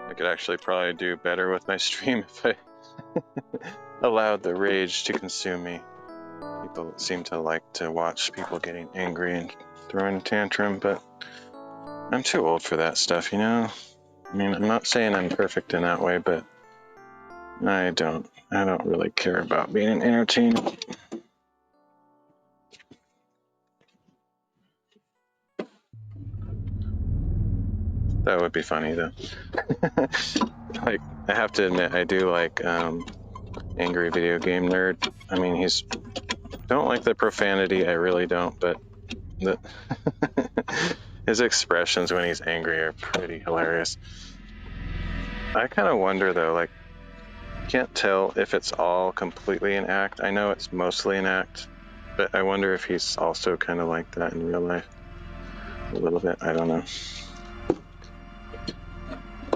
I could actually probably do better with my stream if I allowed the rage to consume me. People seem to like to watch people getting angry and throwing a tantrum, but I'm too old for that stuff, you know? I mean, I'm not saying I'm perfect in that way, but I don't really care about being an entertainer. That would be funny though. Like, I have to admit, I do like Angry Video Game Nerd. I mean, don't like the profanity, I really don't, but his expressions when he's angry are pretty hilarious. I kind of wonder though, like, can't tell if it's all completely an act. I know it's mostly an act, but I wonder if he's also kind of like that in real life. A little bit, I don't know.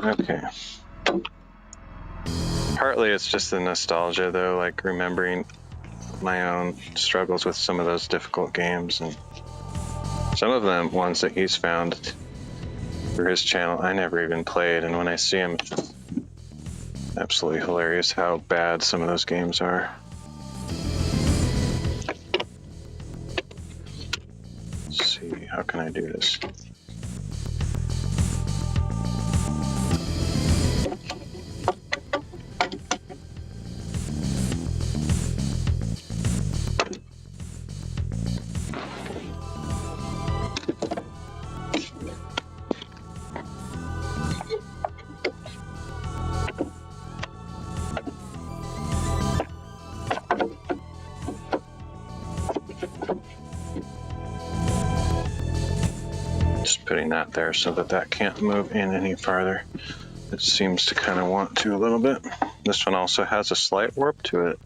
Okay. Partly it's just the nostalgia though, like remembering my own struggles with some of those difficult games, and some of them ones that he's found for his channel I never even played, and when I see him, it's absolutely hilarious how bad some of those games are. Let's see, how can I do this? putting that there so that that can't move in any farther. It seems to kind of want to a little bit. This one also has a slight warp to it.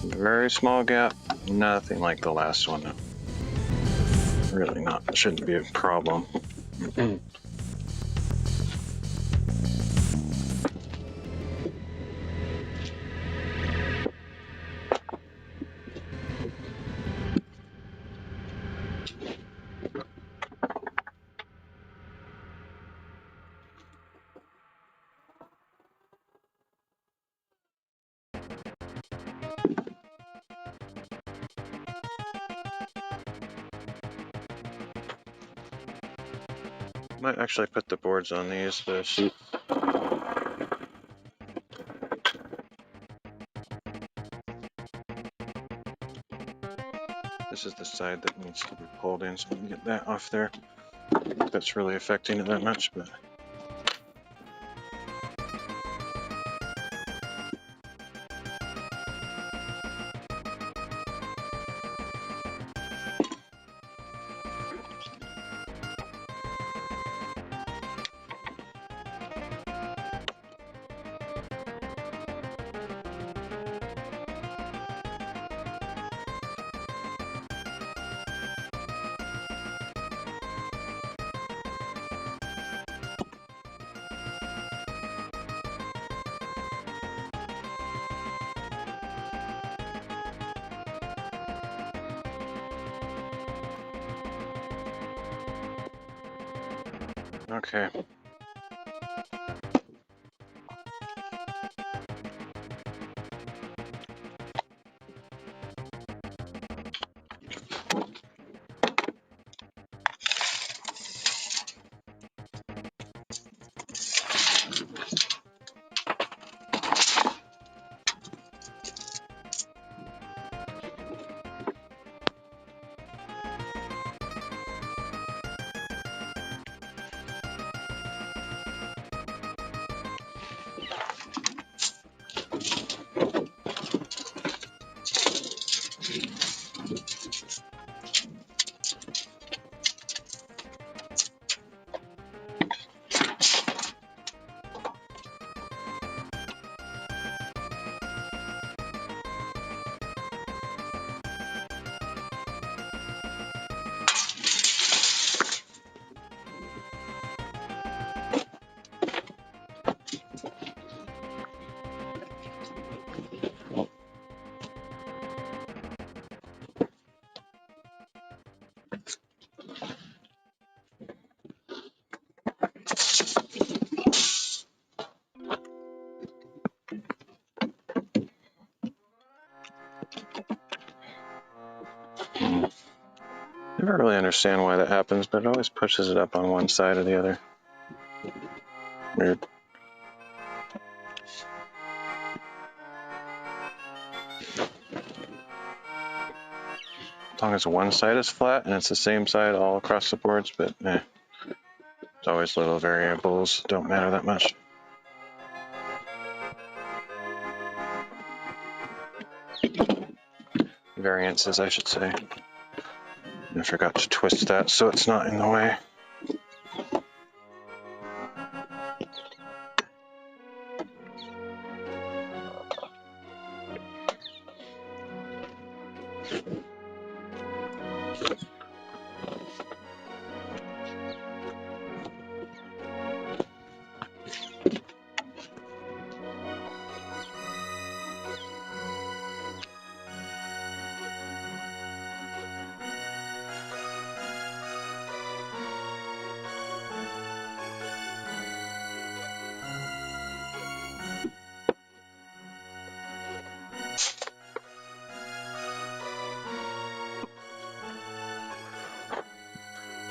Very small gap, nothing like the last one. Really not, shouldn't be a problem. Might actually put the boards on these, the sheets. This is the side that needs to be pulled in, so we can get that off there. I don't think that's really affecting it that much, but okay. Never really understand why that happens, but it always pushes it up on one side or the other. Weird. As long as one side is flat and it's the same side all across the boards, but it's always little variables, don't matter that much. Variances, I should say. I forgot to twist that so it's not in the way.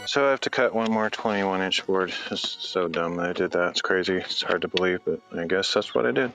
So I have to cut one more 21-inch board. It's so dumb that I did that. It's crazy. It's hard to believe, but I guess that's what I did.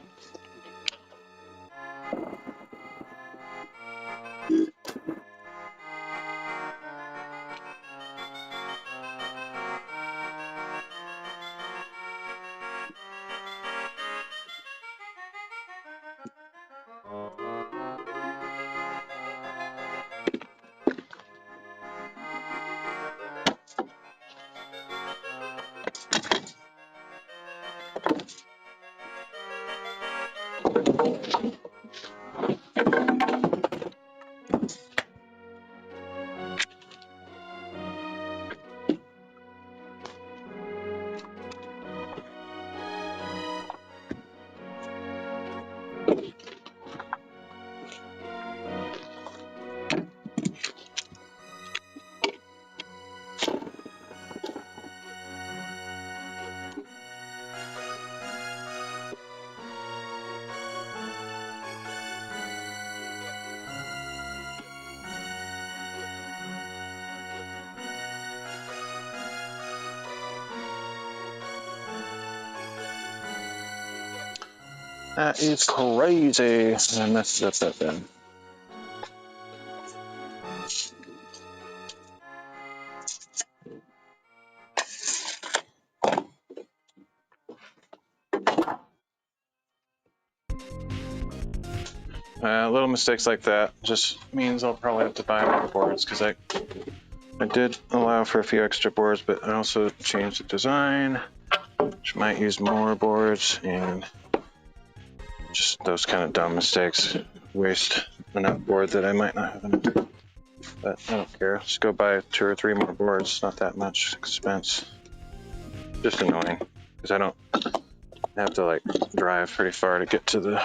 That is crazy. I messed up that then. Little mistakes like that just means I'll probably have to buy more boards, because I did allow for a few extra boards, but I also changed the design, which might use more boards, and just those kind of dumb mistakes waste enough board that I might not have enough. But I don't care. Just go buy 2 or 3 more boards. Not that much expense. Just annoying, because I don't have to like drive pretty far to get to the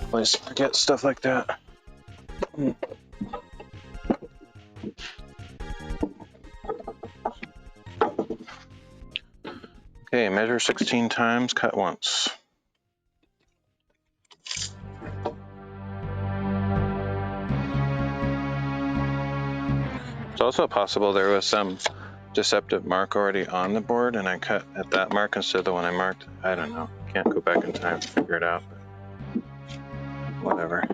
place to get stuff like that. Okay, measure 16 times, cut once. It's also possible there was some deceptive mark already on the board and I cut at that mark instead of the one I marked. I don't know. Can't go back in time to figure it out. But whatever.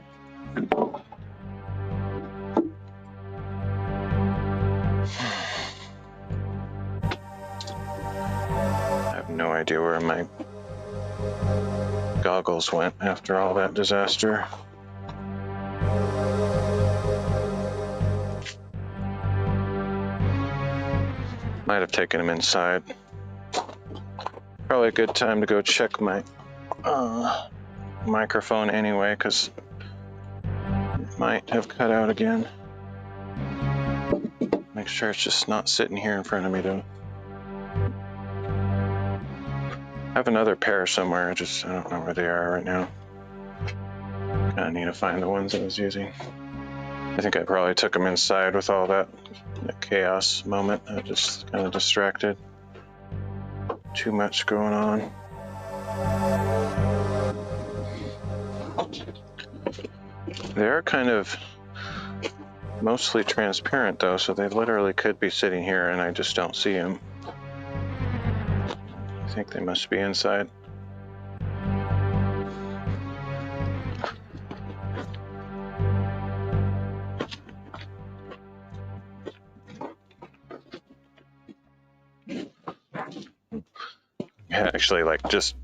I have no idea where my goggles went after all that disaster. Might have taken them inside. Probably a good time to go check my microphone anyway, because it might have cut out again. Make sure it's just not sitting here in front of me though. I have another pair somewhere, I don't know where they are right now. Kinda need to find the ones I was using. I think I probably took them inside with all that chaos moment. I just kind of distracted. Too much going on. They're kind of mostly transparent though, so they literally could be sitting here and I just don't see them. I think they must be inside. Actually, like, just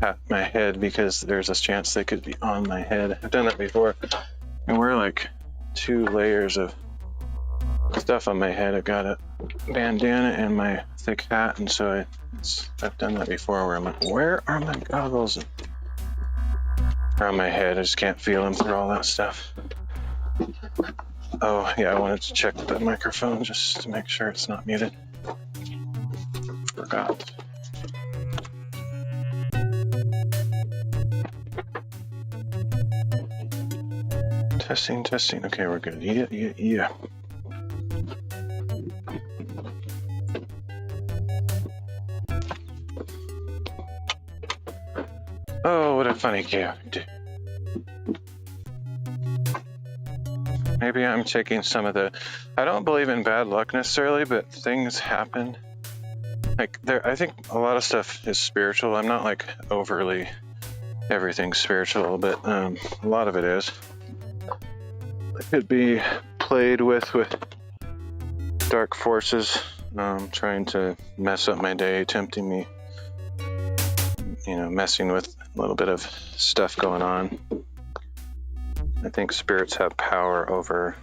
pat my head because there's a chance they could be on my head. I've done that before. I wear like 2 layers of stuff on my head. I've got a bandana and my thick hat, and so I've done that before where I'm like, where are my goggles? Around my head, I just can't feel them through all that stuff. Oh yeah, I wanted to check the microphone just to make sure it's not muted. Forgot. Testing. Okay, we're good. Yeah. Oh, what a funny gift. Maybe I'm taking some of the... I don't believe in bad luck necessarily, but things happen. Like, I think a lot of stuff is spiritual. I'm not like overly everything's spiritual, but a lot of it is. It could be played with dark forces, trying to mess up my day, tempting me, messing with a little bit of stuff going on. I think spirits have power over,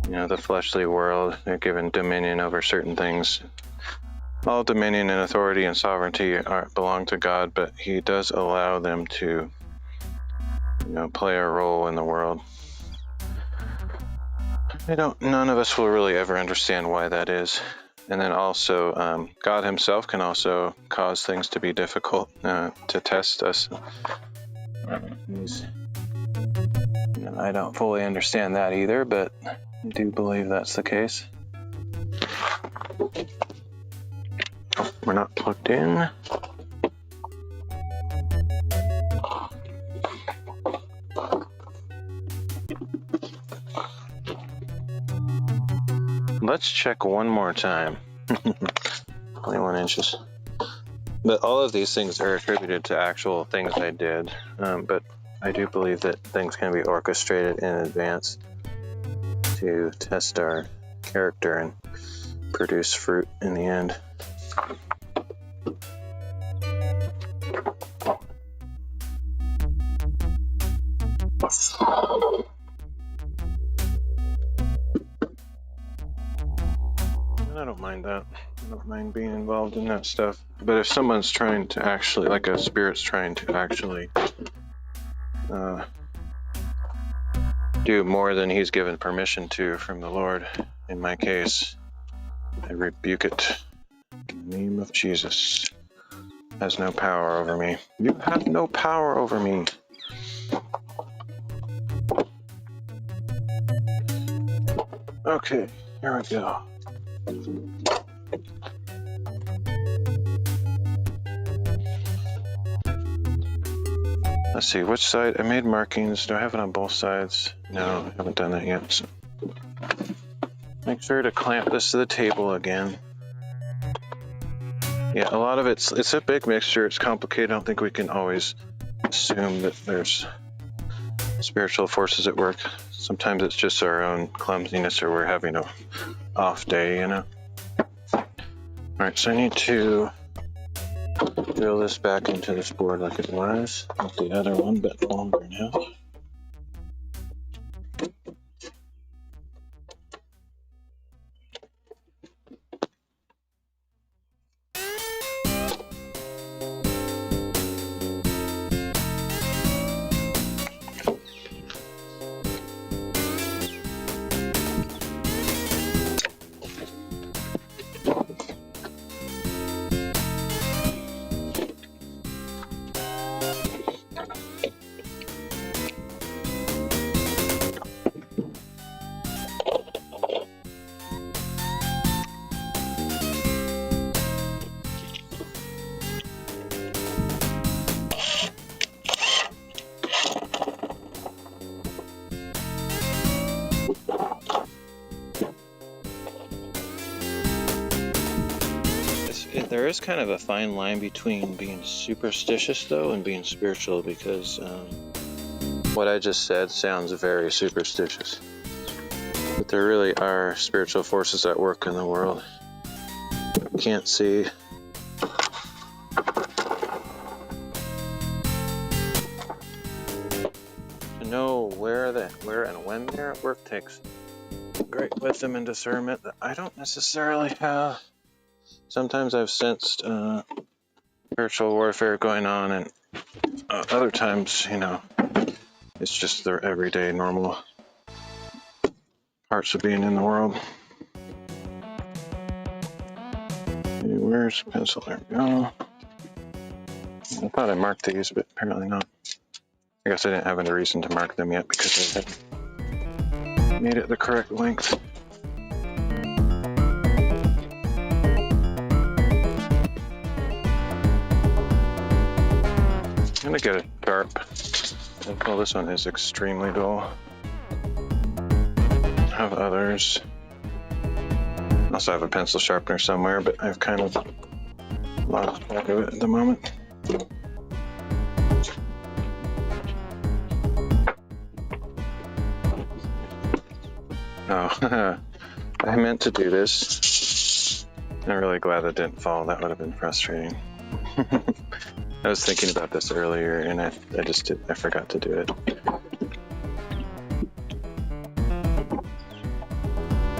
the fleshly world. They're given dominion over certain things. All dominion and authority and sovereignty belong to God, but He does allow them to, play a role in the world. None of us will really ever understand why that is. And then also, God Himself can also cause things to be difficult to test us. I don't fully understand that either, but I do believe that's the case. Oh, we're not plugged in. Let's check one more time. 21 inches. But all of these things are attributed to actual things I did. But I do believe that things can be orchestrated in advance to test our character and produce fruit in the end. I don't mind that. I don't mind being involved in that stuff. But if someone's trying to actually, like a spirit's trying to actually do more than he's given permission to from the Lord, in my case, I rebuke it. In the name of Jesus. Has no power over me. You have no power over me. Okay, here we go. Let's see, which side? I made markings. Do I have it on both sides? No, I haven't done that yet. So. Make sure to clamp this to the table again. Yeah, a lot of it's a big mixture. It's complicated. I don't think we can always assume that there's spiritual forces at work. Sometimes it's just our own clumsiness, or we're having a off day, you know. All right, so I need to drill this back into this board like it was, with the other one, but longer now. There is kind of a fine line between being superstitious, though, and being spiritual, because what I just said sounds very superstitious. But there really are spiritual forces at work in the world. You can't see. To know where and when they're at work takes great wisdom and discernment that I don't necessarily have. Sometimes I've sensed spiritual warfare going on, and other times, you know, it's just their everyday, normal parts of being in the world. Okay, where's the pencil? There we go. I thought I marked these, but apparently not. I guess I didn't have any reason to mark them yet because I hadn't made it the correct length. I'm gonna get a sharp. Well, this one is extremely dull. I have others. I also have a pencil sharpener somewhere, but I've kind of lost track of it at the moment. Oh, I meant to do this. I'm really glad that didn't fall. That would have been frustrating. I was thinking about this earlier, and I forgot to do it.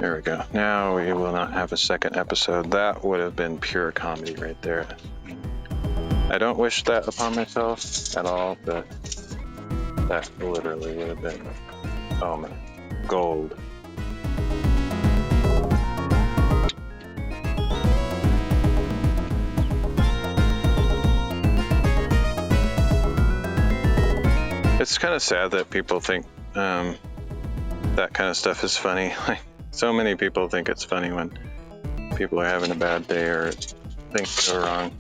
There we go. Now we will not have a second episode. That would have been pure comedy right there. I don't wish that upon myself at all, but that literally would have been, oh man, gold. It's kind of sad that people think that kind of stuff is funny. Like, so many people think it's funny when people are having a bad day or things go wrong.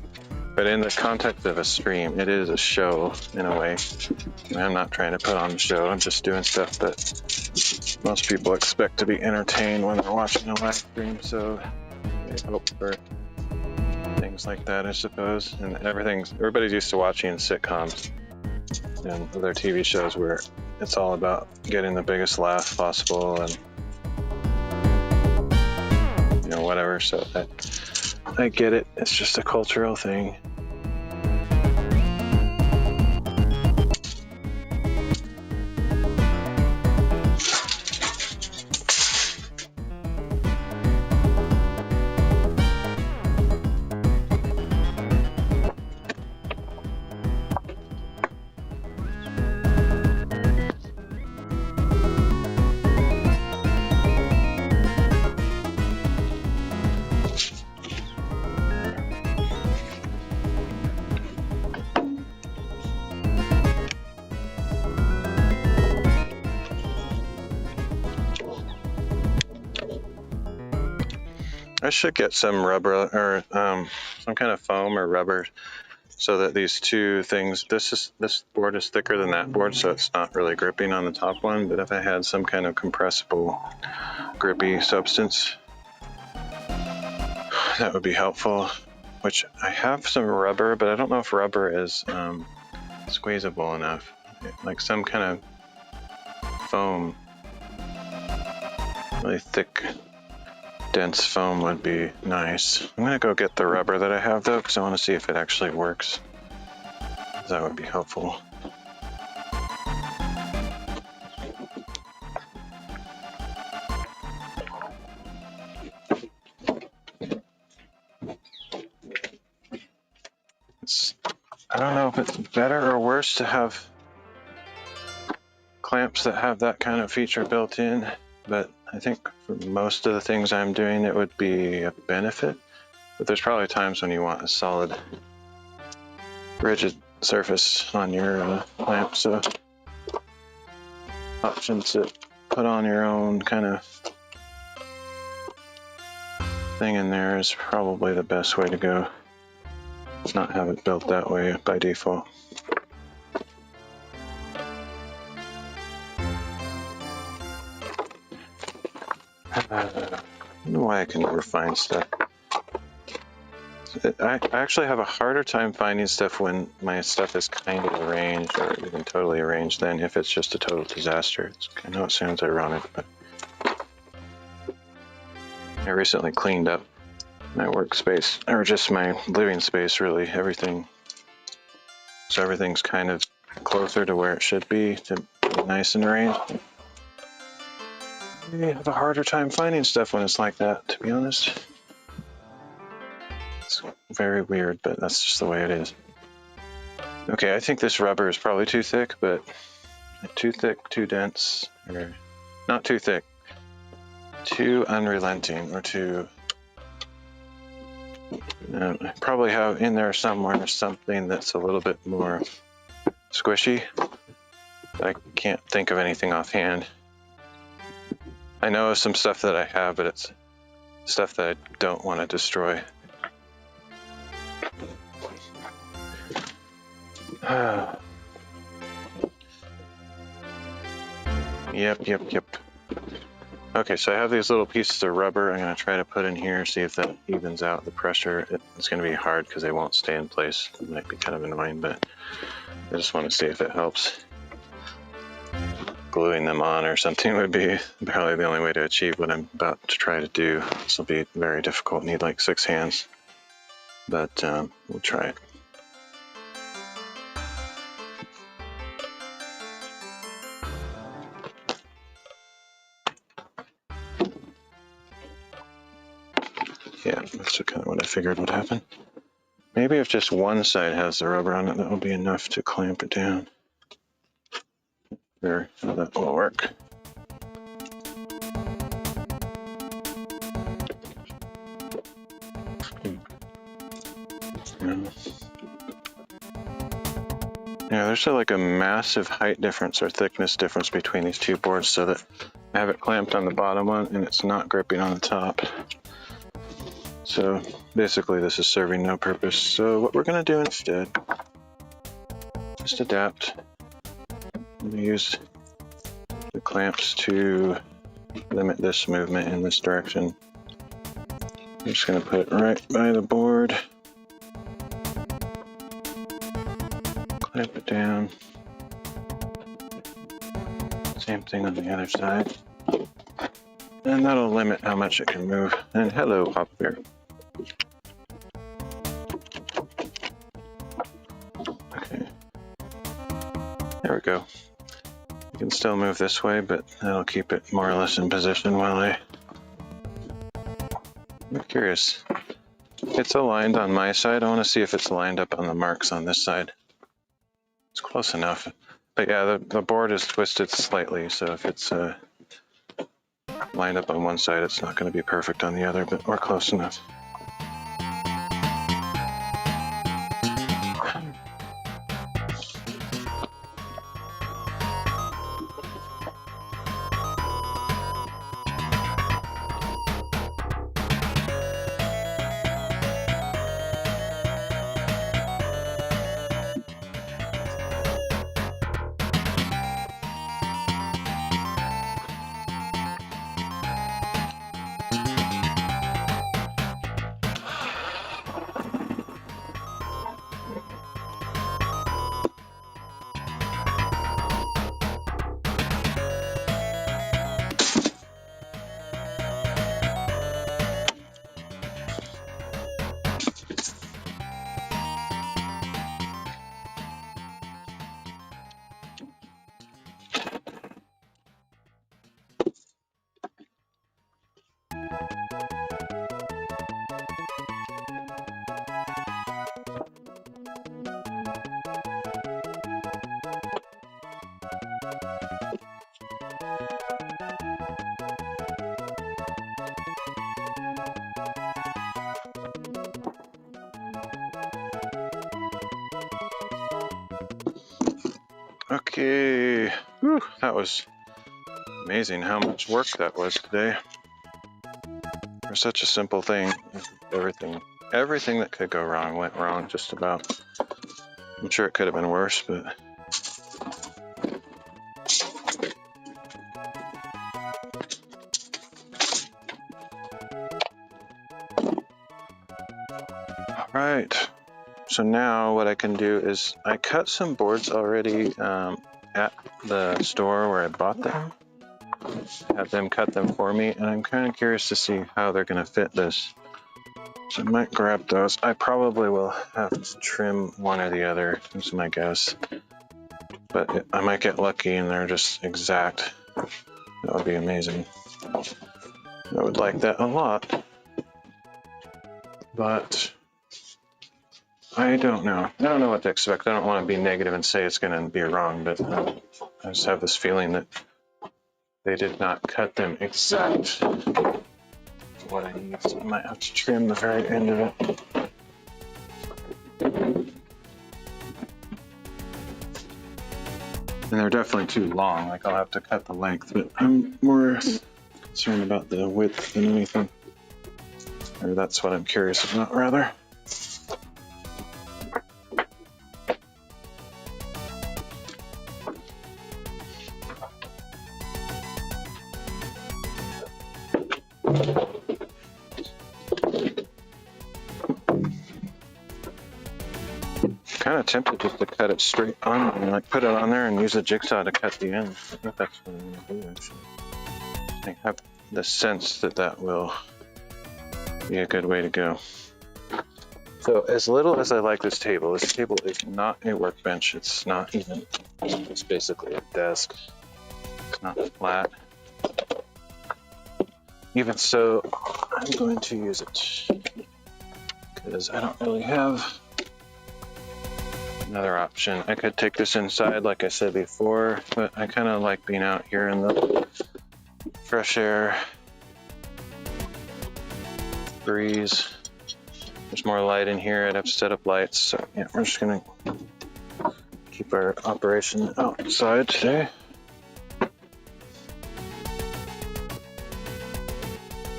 But in the context of a stream, it is a show in a way. I'm not trying to put on a show. I'm just doing stuff that most people expect to be entertained when they're watching a live stream. So I hope for things things like that, I suppose. And everybody's used to watching sitcoms and other TV shows where it's all about getting the biggest laugh possible and whatever. So I get it. It's just a cultural thing. I should get some rubber or some kind of foam or rubber so that these two things, this board is thicker than that board, so it's not really gripping on the top one. But if I had some kind of compressible, grippy substance, that would be helpful. Which I have some rubber, but I don't know if rubber is squeezable enough. Like some kind of foam, really thick, dense foam would be nice. I'm gonna go get the rubber that I have though, because I want to see if it actually works. That would be helpful. I don't know if it's better or worse to have clamps that have that kind of feature built in, but I think for most of the things I'm doing, it would be a benefit. But there's probably times when you want a solid, rigid surface on your clamp, so options to put on your own kind of thing in there is probably the best way to go. Let's not have it built that way by default. I don't know why I can never find stuff. I actually have a harder time finding stuff when my stuff is kind of arranged or even totally arranged than if it's just a total disaster. I know it sounds ironic, but I recently cleaned up my workspace, or just my living space, really, everything. So everything's kind of closer to where it should be to be nice and arranged. I have a harder time finding stuff when it's like that, to be honest. It's very weird, but that's just the way it is. Okay, I think this rubber is probably too thick, but too thick, too dense, or not too thick, too unrelenting, or too... I probably have in there somewhere something that's a little bit more squishy. I can't think of anything offhand. I know some stuff that I have, but it's stuff that I don't want to destroy. Yep. Okay, so I have these little pieces of rubber I'm going to try to put in here, see if that evens out the pressure. It's going to be hard because they won't stay in place. It might be kind of annoying, but I just want to see if it helps. Gluing them on or something would be probably the only way to achieve what I'm about to try to do. This will be very difficult, need like 6 hands, but we'll try it. Yeah, that's kind of what I figured would happen. Maybe if just one side has the rubber on it, that will be enough to clamp it down. Sure, so that will work. Yeah, there's like a massive height difference or thickness difference between these two boards, so that I have it clamped on the bottom one and it's not gripping on the top. So basically this is serving no purpose. So what we're going to do instead, just adapt. I'm going to use the clamps to limit this movement in this direction. I'm just going to put it right by the board. clamp it down. Same thing on the other side. And that'll limit how much it can move. And hello, Pop Bear. Okay. There we go. You can still move this way, but that'll keep it more or less in position while I'm curious. It's aligned on my side. I want to see if it's lined up on the marks on this side. It's close enough. But yeah, the board is twisted slightly, so if it's lined up on one side, it's not going to be perfect on the other, but we're close enough. Okay, whew, that was amazing how much work that was today. For such a simple thing, everything that could go wrong went wrong just about. I'm sure it could have been worse, but all right. So now what I can do is I cut some boards already at the store where I bought them. Have them cut them for me, and I'm kind of curious to see how they're going to fit this. So I might grab those. I probably will have to trim one or the other, is my guess. But I might get lucky and they're just exact. That would be amazing. I would like that a lot. But I don't know. I don't know what to expect. I don't want to be negative and say it's going to be wrong, but I just have this feeling that they did not cut them exact what I need. So I might have to trim the very end of it. And they're definitely too long. Like I'll have to cut the length, but I'm more concerned about the width than anything. Or that's what I'm curious about, rather. Kind of tempted just to cut it straight on and like put it on there and use a jigsaw to cut the end. I think that's what I'm going to do actually. I have the sense that that will be a good way to go. So as little as I like this table is not a workbench. It's not even, it's basically a desk. It's not flat. Even so, I'm going to use it because I don't really have another option. I could take this inside like I said before, but I kind of like being out here in the fresh air, breeze. There's more light in here. I'd have to set up lights. So yeah, we're just gonna keep our operation outside today.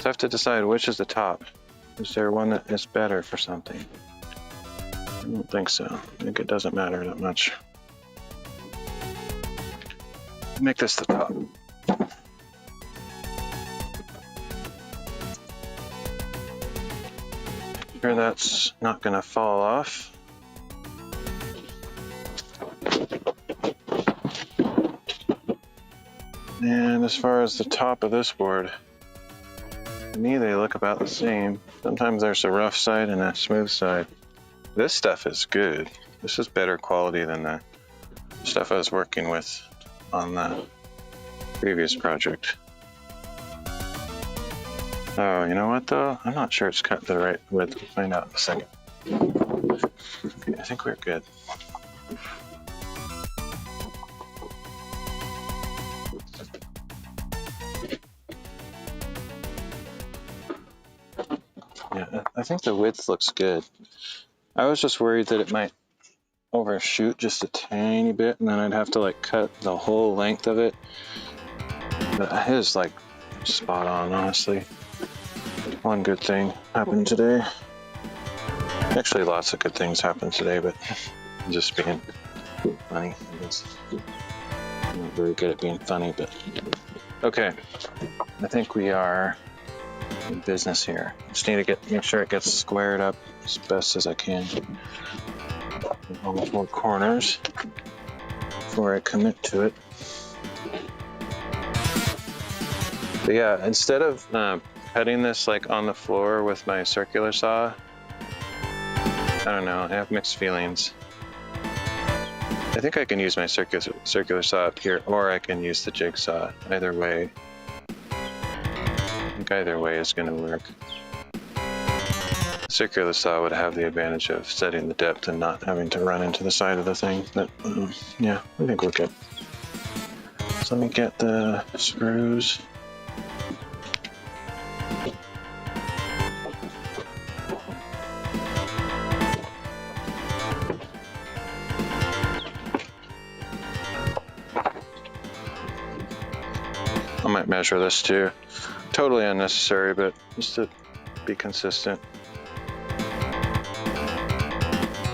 So I have to decide which is the top. Is there one that is better for something? I don't think so. I think it doesn't matter that much. Make this the top. Sure that's not going to fall off. And as far as the top of this board, to me they look about the same. Sometimes there's a rough side and a smooth side. This stuff is good. This is better quality than the stuff I was working with on the previous project. Oh, you know what though? I'm not sure it's cut the right width. We'll find out in a second. Okay, I think we're good. Yeah, I think the width looks good. I was just worried that it might overshoot just a tiny bit and then I'd have to like cut the whole length of it. But his like spot on, honestly. One good thing happened today. Actually, lots of good things happened today, but I'm just being funny. I'm not very good at being funny, but okay. I think we are in business here. Just need to make sure it gets squared up as best as I can in all 4 corners before I commit to it. But yeah, instead of cutting this like on the floor with my circular saw, I don't know, I have mixed feelings. I think I can use my circular saw up here, or I can use the jigsaw. Either way. I think either way is going to work. The circular saw would have the advantage of setting the depth and not having to run into the side of the thing. But yeah, I think we're good. So let me get the screws. I might measure this too. Totally unnecessary, but just to be consistent.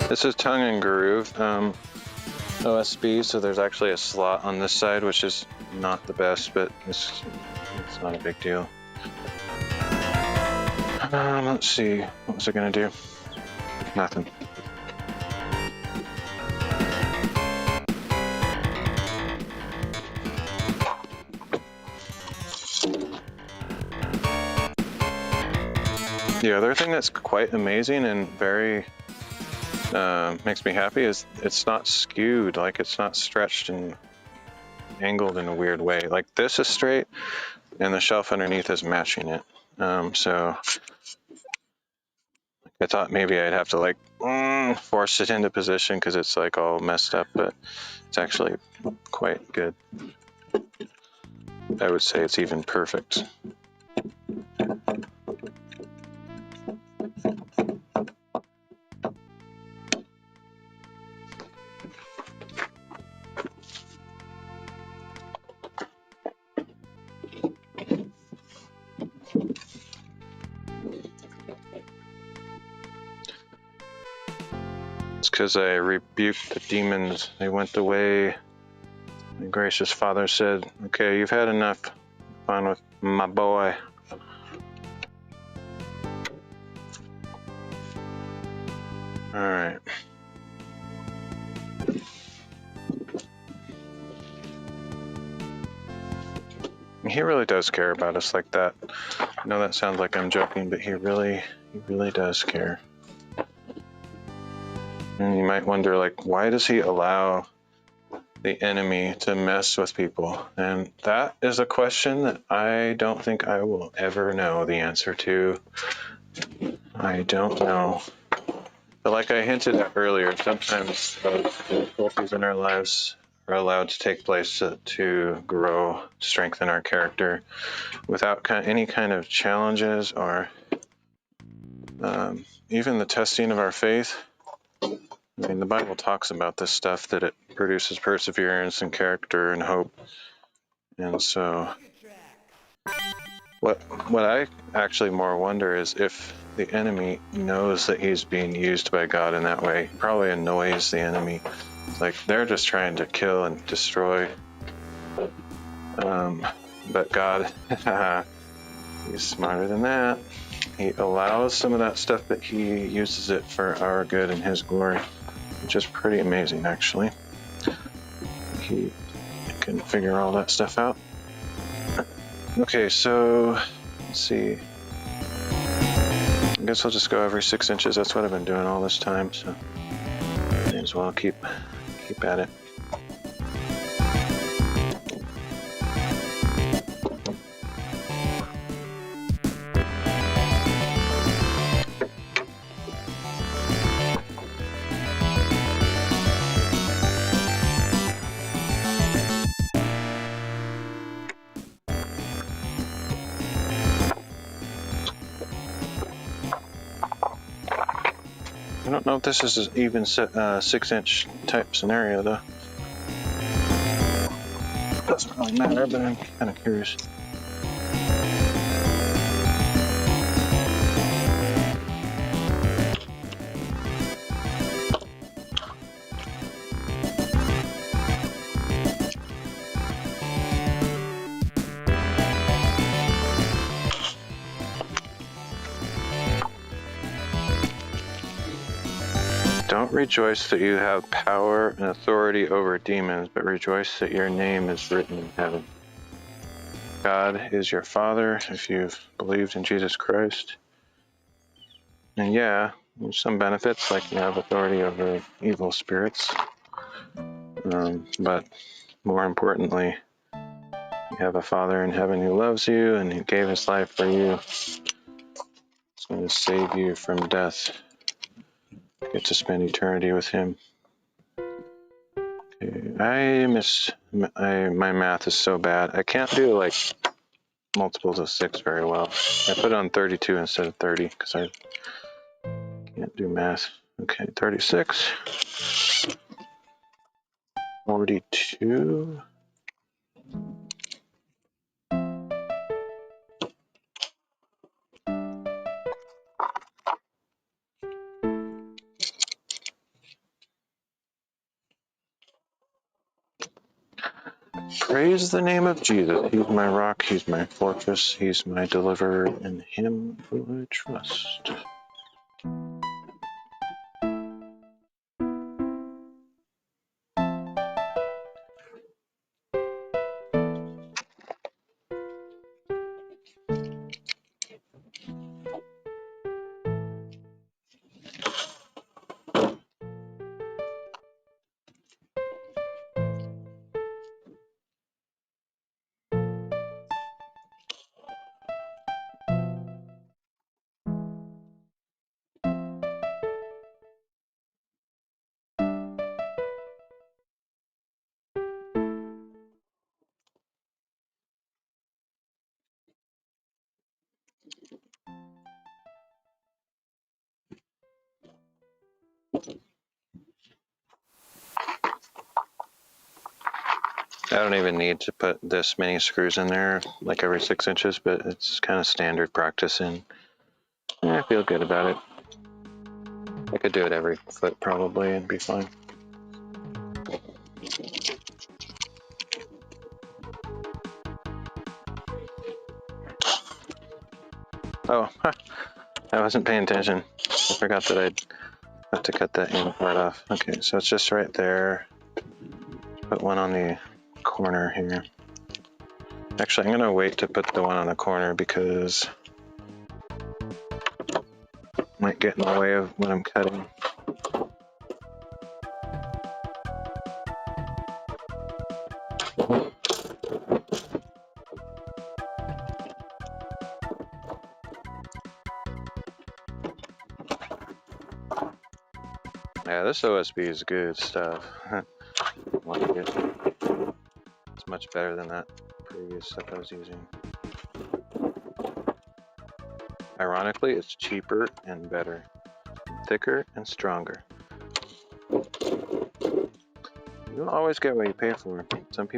This is tongue and groove OSB, so there's actually a slot on this side, which is not the best, but it's not a big deal. Let's see, what was I gonna do? Nothing. The other thing that's quite amazing and very makes me happy is it's not skewed, like it's not stretched and angled in a weird way. Like this is straight and the shelf underneath is matching it. So I thought maybe I'd have to like force it into position because it's like all messed up, but it's actually quite good. I would say it's even perfect. Because I rebuked the demons. They went away. My gracious Father said, okay, you've had enough fun with my boy. Alright. He really does care about us like that. I know that sounds like I'm joking, but he really does care. And you might wonder, like, why does he allow the enemy to mess with people? And that is a question that I don't think I will ever know the answer to. I don't know. But like I hinted at earlier, sometimes difficulties in our lives are allowed to take place to grow, strengthen our character without any kind of challenges or even the testing of our faith. I mean, the Bible talks about this stuff, that it produces perseverance and character and hope. And so what I actually more wonder is if the enemy knows that he's being used by God in that way. It probably annoys the enemy. Like they're just trying to kill and destroy. But God, he's smarter than that. He allows some of that stuff, but he uses it for our good and his glory. Which is pretty amazing, actually. He can figure all that stuff out. Okay, so let's see. I guess I'll just go every 6 inches. That's what I've been doing all this time, so may as well keep at it. I don't know if this is an even 6-inch type scenario though. Doesn't really matter, but I'm kind of curious. Don't rejoice that you have power and authority over demons, but rejoice that your name is written in heaven. God is your Father if you've believed in Jesus Christ. And yeah, there's some benefits, like you have authority over evil spirits. But more importantly, you have a Father in heaven who loves you and who gave his life for you. He's going to save you from death. You get to spend eternity with him. Okay, my math is so bad. I can't do like multiples of 6 very well. I put it on 32 instead of 30 because I can't do math. Okay, 36. 42. Praise the name of Jesus. He's my rock, he's my fortress, he's my deliverer, in him will I trust. I don't even need to put this many screws in there, like every 6 inches, but it's kind of standard practice, and I feel good about it. I could do it every foot probably and be fine. Oh, I wasn't paying attention. I forgot that I'd have to cut that end part off. Okay, so it's just right there. Put one on the corner here. Actually, I'm going to wait to put the one on the corner because it might get in the way of what I'm cutting. Yeah, this OSB is good stuff. I like it. It's much better than that previous stuff I was using. Ironically, it's cheaper and better, thicker and stronger. You don't always get what you pay for. Some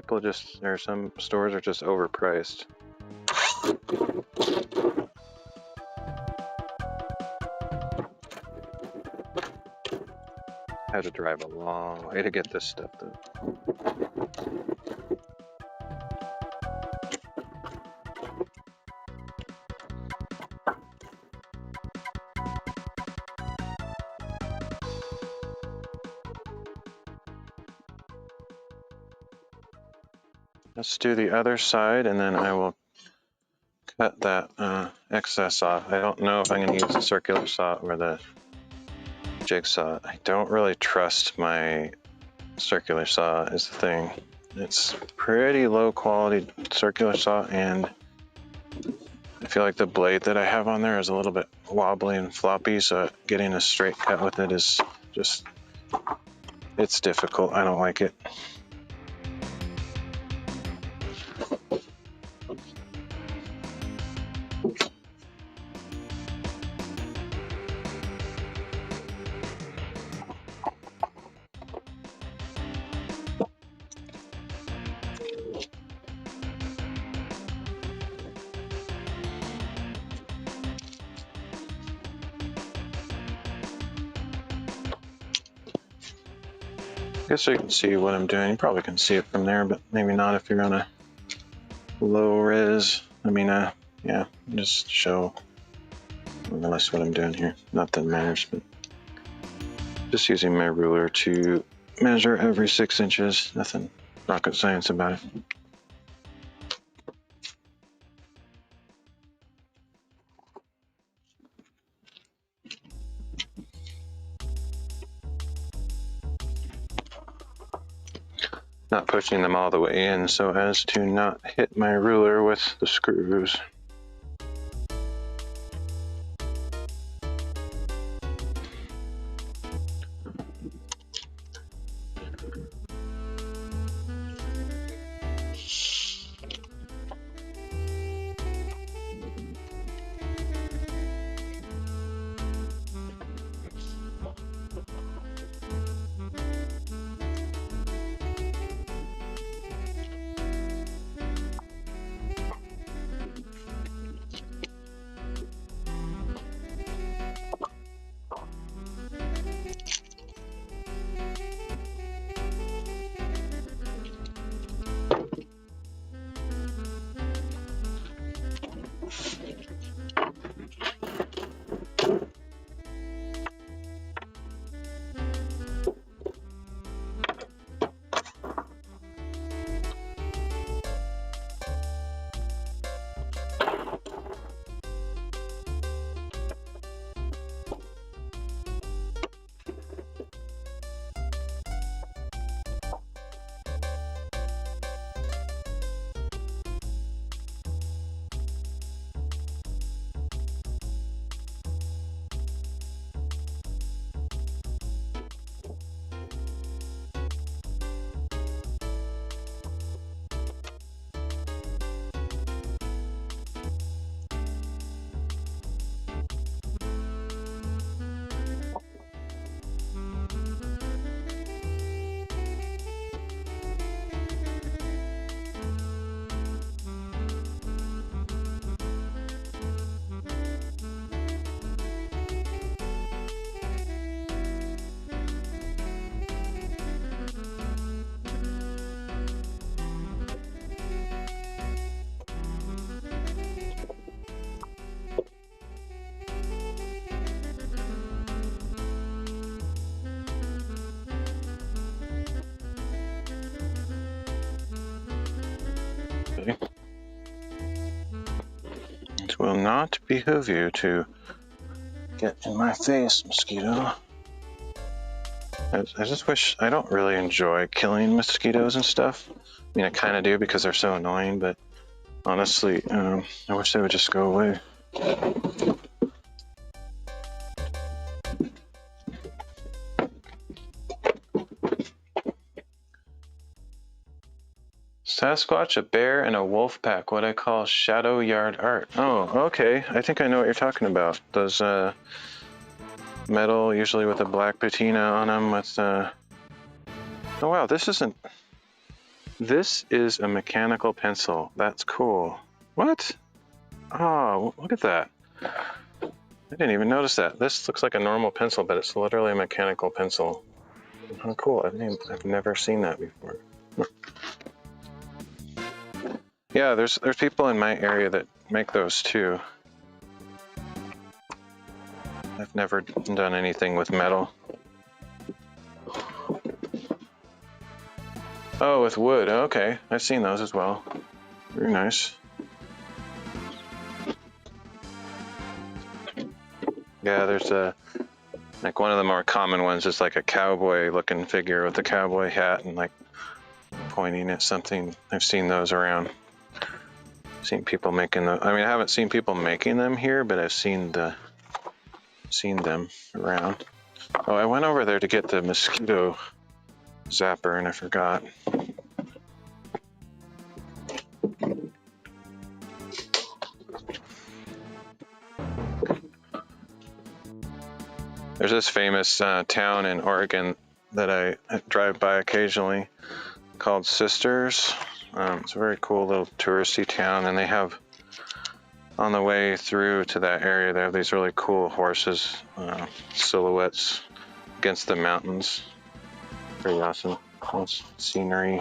stores are just overpriced. I had to drive a long way to get this stuff though. Let's do the other side and then I will cut that excess off. I don't know if I'm going to use the circular saw or the jigsaw. I don't really trust my circular saw is the thing. It's pretty low quality circular saw, and I feel like the blade that I have on there is a little bit wobbly and floppy, so getting a straight cut with it is just, it's difficult. I don't like it. I guess you can see what I'm doing. You probably can see it from there, but maybe not if you're on a low res. I mean, yeah, just show more or less what I'm doing here. Not that it matters, but just using my ruler to measure every 6 inches. Nothing rocket science about it. Not pushing them all the way in so as to not hit my ruler with the screws. It will not behoove you to get in my face, mosquito. I just wish, I don't really enjoy killing mosquitoes and stuff. I mean, I kind of do because they're so annoying, but honestly, I wish they would just go away. Sasquatch, a bear, and a wolf pack. What I call shadow yard art. Oh, okay. I think I know what you're talking about. Those metal, usually with a black patina on them. With oh wow, this isn't. This is a mechanical pencil. That's cool. What? Oh, look at that. I didn't even notice that. This looks like a normal pencil, but it's literally a mechanical pencil. Oh, cool. I've never seen that before. Yeah, there's people in my area that make those too. I've never done anything with metal. Oh, with wood. Okay, I've seen those as well. Very nice. Yeah, there's like one of the more common ones is like a cowboy looking figure with a cowboy hat and like pointing at something. I've seen those around. Seen people making them. I mean, I haven't seen people making them here, but I've seen them around. Oh, I went over there to get the mosquito zapper and I forgot. There's this famous town in Oregon that I drive by occasionally called Sisters. It's a very cool little touristy town, and they have, on the way through to that area, they have these really cool horses, silhouettes against the mountains. Pretty awesome. Nice scenery.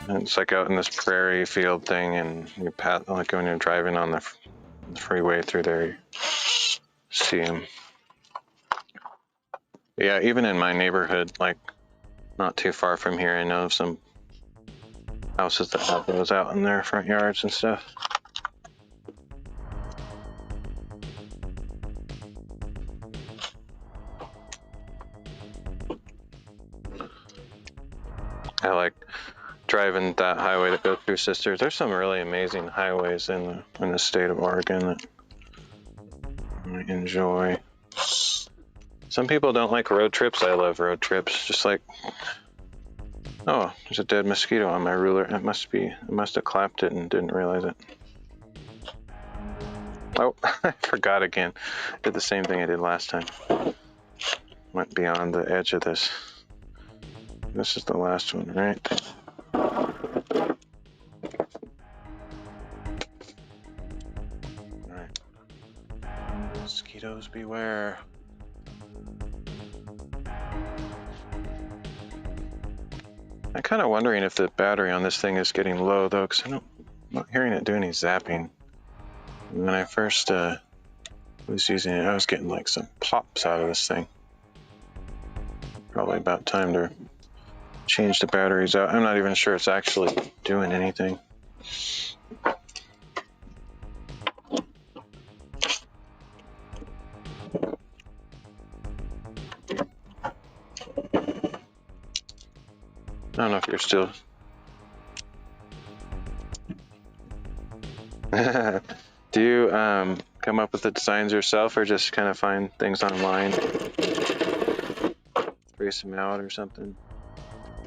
And it's like out in this prairie field thing, and you like when you're driving on the freeway through there, you see them. Yeah, even in my neighborhood, like not too far from here, I know of some houses that have those out in their front yards and stuff. I like driving that highway that goes through Sisters. There's some really amazing highways in the state of Oregon that I enjoy. Some people don't like road trips. I love road trips. Just like, oh, there's a dead mosquito on my ruler. I must have clapped it and didn't realize it. Oh, I forgot again. Did the same thing I did last time. Went beyond the edge of this. This is the last one, right? Alright. Mosquitoes beware. I'm kind of wondering if the battery on this thing is getting low, though, because I'm not hearing it do any zapping. When I first was using it, I was getting like some pops out of this thing. Probably about time to change the batteries out. I'm not even sure it's actually doing anything. I don't know if you're still... Do you come up with the designs yourself or just kind of find things online? Trace them out or something?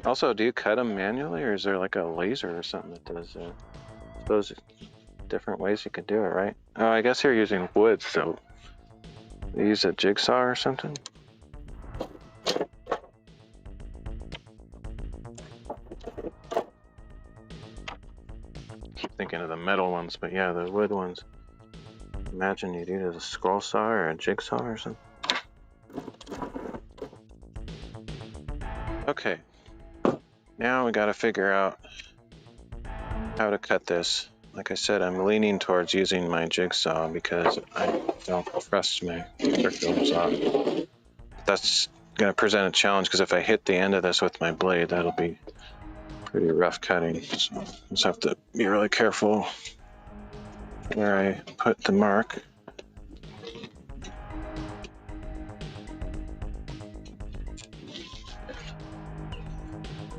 Also, do you cut them manually or is there like a laser or something that does I suppose different ways you could do it, right? Oh, I guess you're using wood, so you use a jigsaw or something? Thinking of the metal ones, but yeah, the wood ones. Imagine you'd use a scroll saw or a jigsaw or something. Okay, now we gotta figure out how to cut this. Like I said, I'm leaning towards using my jigsaw because I don't trust my circular saw. That's gonna present a challenge because if I hit the end of this with my blade, that'll be pretty rough cutting, so I just have to be really careful where I put the mark.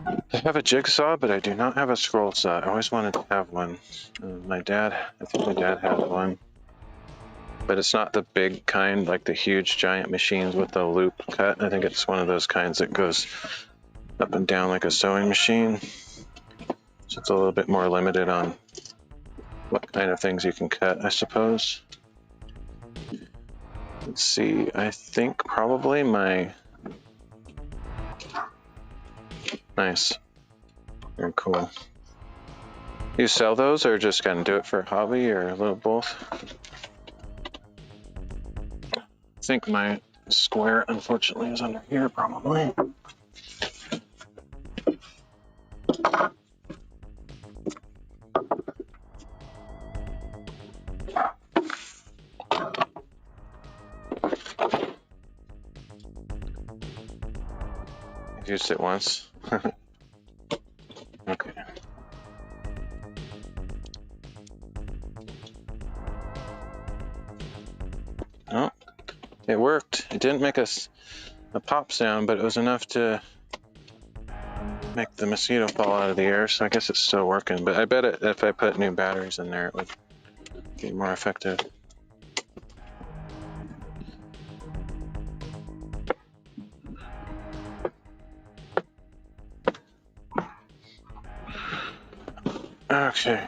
I have a jigsaw, but I do not have a scroll saw. I always wanted to have one. I think my dad had one, but it's not the big kind, like the huge giant machines with the loop cut. I think it's one of those kinds that goes up and down like a sewing machine. So it's a little bit more limited on what kind of things you can cut, I suppose. Let's see, I think probably my... Nice. Very cool. You sell those or just kind of do it for a hobby or a little both? I think my square, unfortunately, is under here probably. I've used it once. Okay. Oh, It worked. It didn't make a pop sound, but it was enough to make the mosquito fall out of the air, so I guess it's still working. But I bet if I put new batteries in there, it would be more effective. Okay.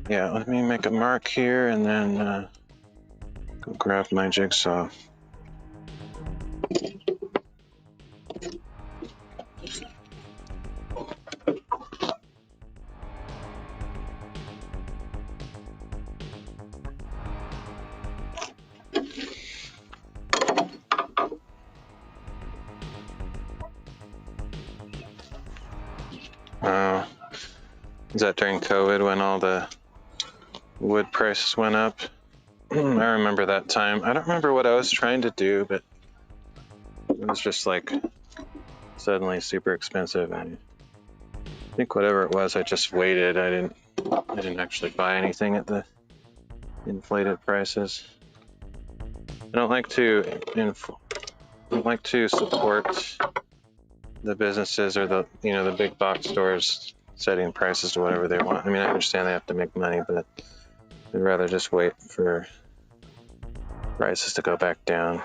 Yeah, let me make a mark here and then go grab my jigsaw. Is that during COVID when all the wood prices went up? I remember that time. I don't remember what I was trying to do, but it was just like suddenly super expensive. And I think whatever it was, I just waited. I didn't actually buy anything at the inflated prices. I don't like to support the businesses or the big box stores setting prices to whatever they want. I mean, I understand they have to make money, but I'd rather just wait for prices to go back down.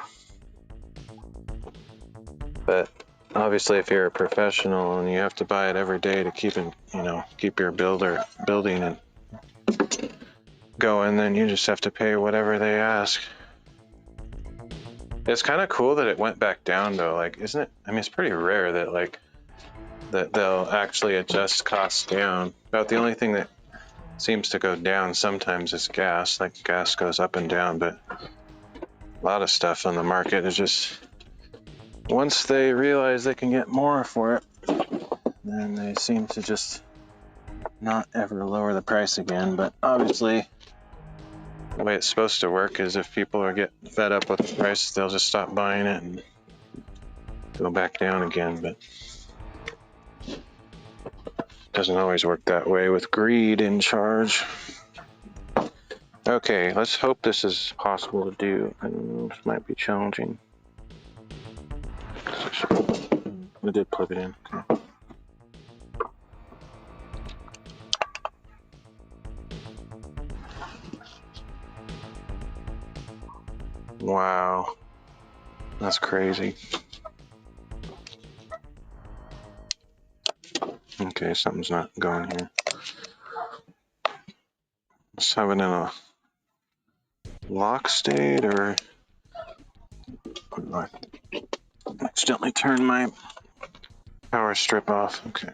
But obviously, if you're a professional and you have to buy it every day to keep your building and going, then you just have to pay whatever they ask. It's kind of cool that it went back down, though. Like, isn't it? I mean, it's pretty rare that they'll actually adjust costs down. About the only thing that seems to go down sometimes is gas. Like, gas goes up and down, but a lot of stuff on the market is just, once they realize they can get more for it, then they seem to just not ever lower the price again. But obviously, the way it's supposed to work is if people are getting fed up with the price, they'll just stop buying it and go back down again. But it doesn't always work that way with greed in charge. Okay, let's hope this is possible to do. I don't know, this might be challenging. I did plug it in. Okay. Wow, that's crazy. Okay, something's not going here. Let's have it in a lock state, or I accidentally turn my power strip off. Okay.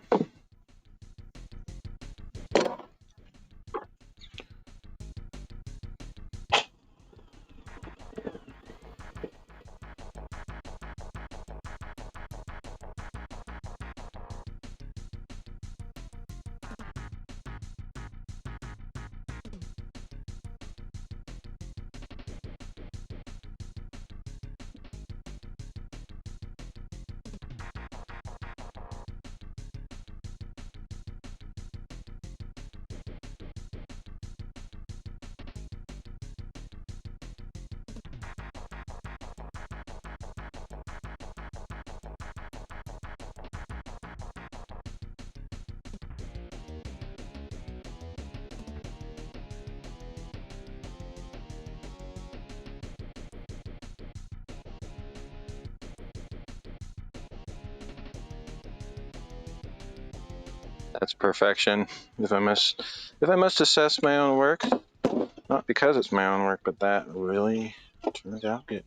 That's perfection. If I must assess my own work, not because it's my own work, but that really turned out good.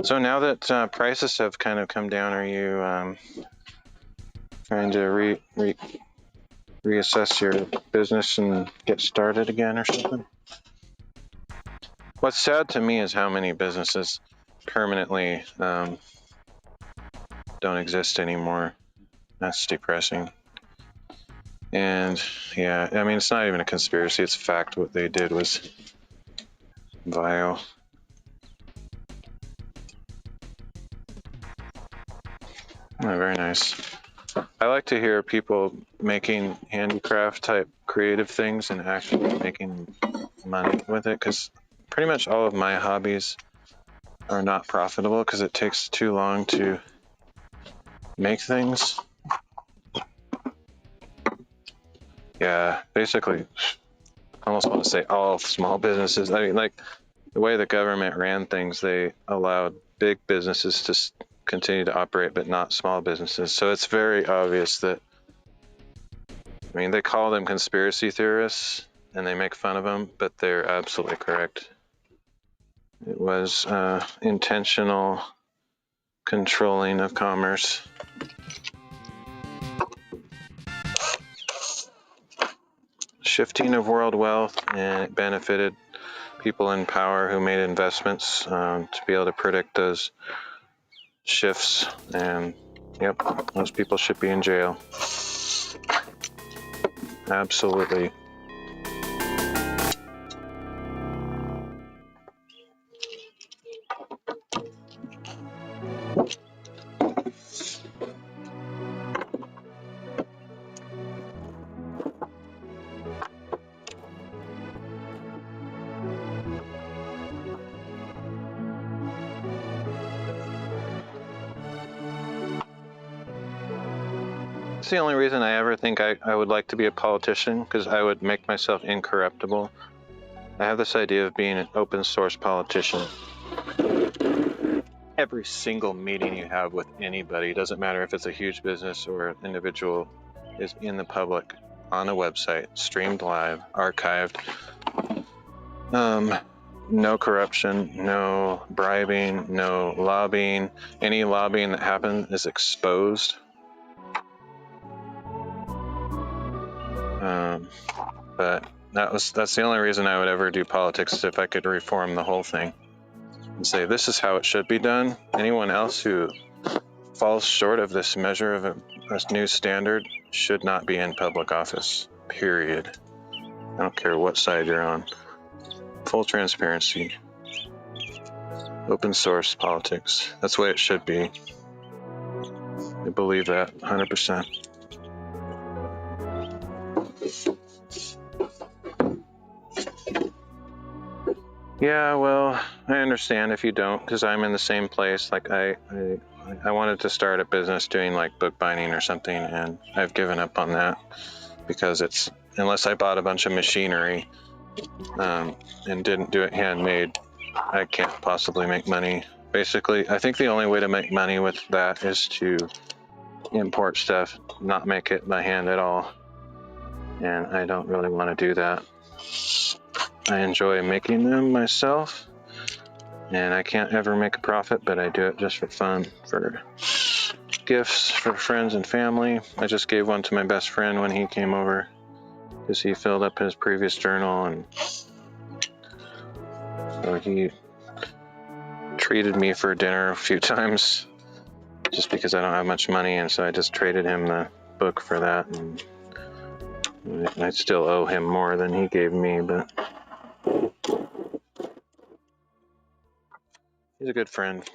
So now that prices have kind of come down, are you trying to reassess your business and get started again or something? What's sad to me is how many businesses permanently don't exist anymore. That's depressing. And yeah, I mean, it's not even a conspiracy, it's a fact. What they did was vile. Oh, very nice. I like to hear people making handicraft type creative things and actually making money with it, because pretty much all of my hobbies are not profitable because it takes too long to make things. Yeah, basically, I almost want to say all small businesses. I mean, like the way the government ran things, they allowed big businesses to continue to operate, but not small businesses. So it's very obvious that, I mean, they call them conspiracy theorists and they make fun of them, but they're absolutely correct. It was intentional controlling of commerce. Shifting of world wealth, and it benefited people in power who made investments to be able to predict those shifts. And yep, those people should be in jail. Absolutely. It's the only reason I ever think I would like to be a politician, because I would make myself incorruptible. I have this idea of being an open source politician. Every single meeting you have with anybody, doesn't matter if it's a huge business or an individual, is in the public, on a website, streamed live, archived. No corruption, no bribing, no lobbying. Any lobbying that happens is exposed. But that's the only reason I would ever do politics, is if I could reform the whole thing and say this is how it should be done. Anyone else who falls short of this measure of a new standard should not be in public office, period. I don't care what side you're on. Full transparency. Open source politics. That's the way it should be. I believe that 100%. Yeah, well, I understand if you don't, because I'm in the same place. Like I wanted to start a business doing like bookbinding or something, and I've given up on that because it's, unless I bought a bunch of machinery and didn't do it handmade, I can't possibly make money. Basically, I think the only way to make money with that is to import stuff, not make it by hand at all. And I don't really want to do that. I enjoy making them myself, and I can't ever make a profit, but I do it just for fun, for gifts for friends and family. I just gave one to my best friend when he came over, because he filled up his previous journal, and so he treated me for dinner a few times just because I don't have much money, and so I just traded him the book for that, and I still owe him more than he gave me, but he's a good friend.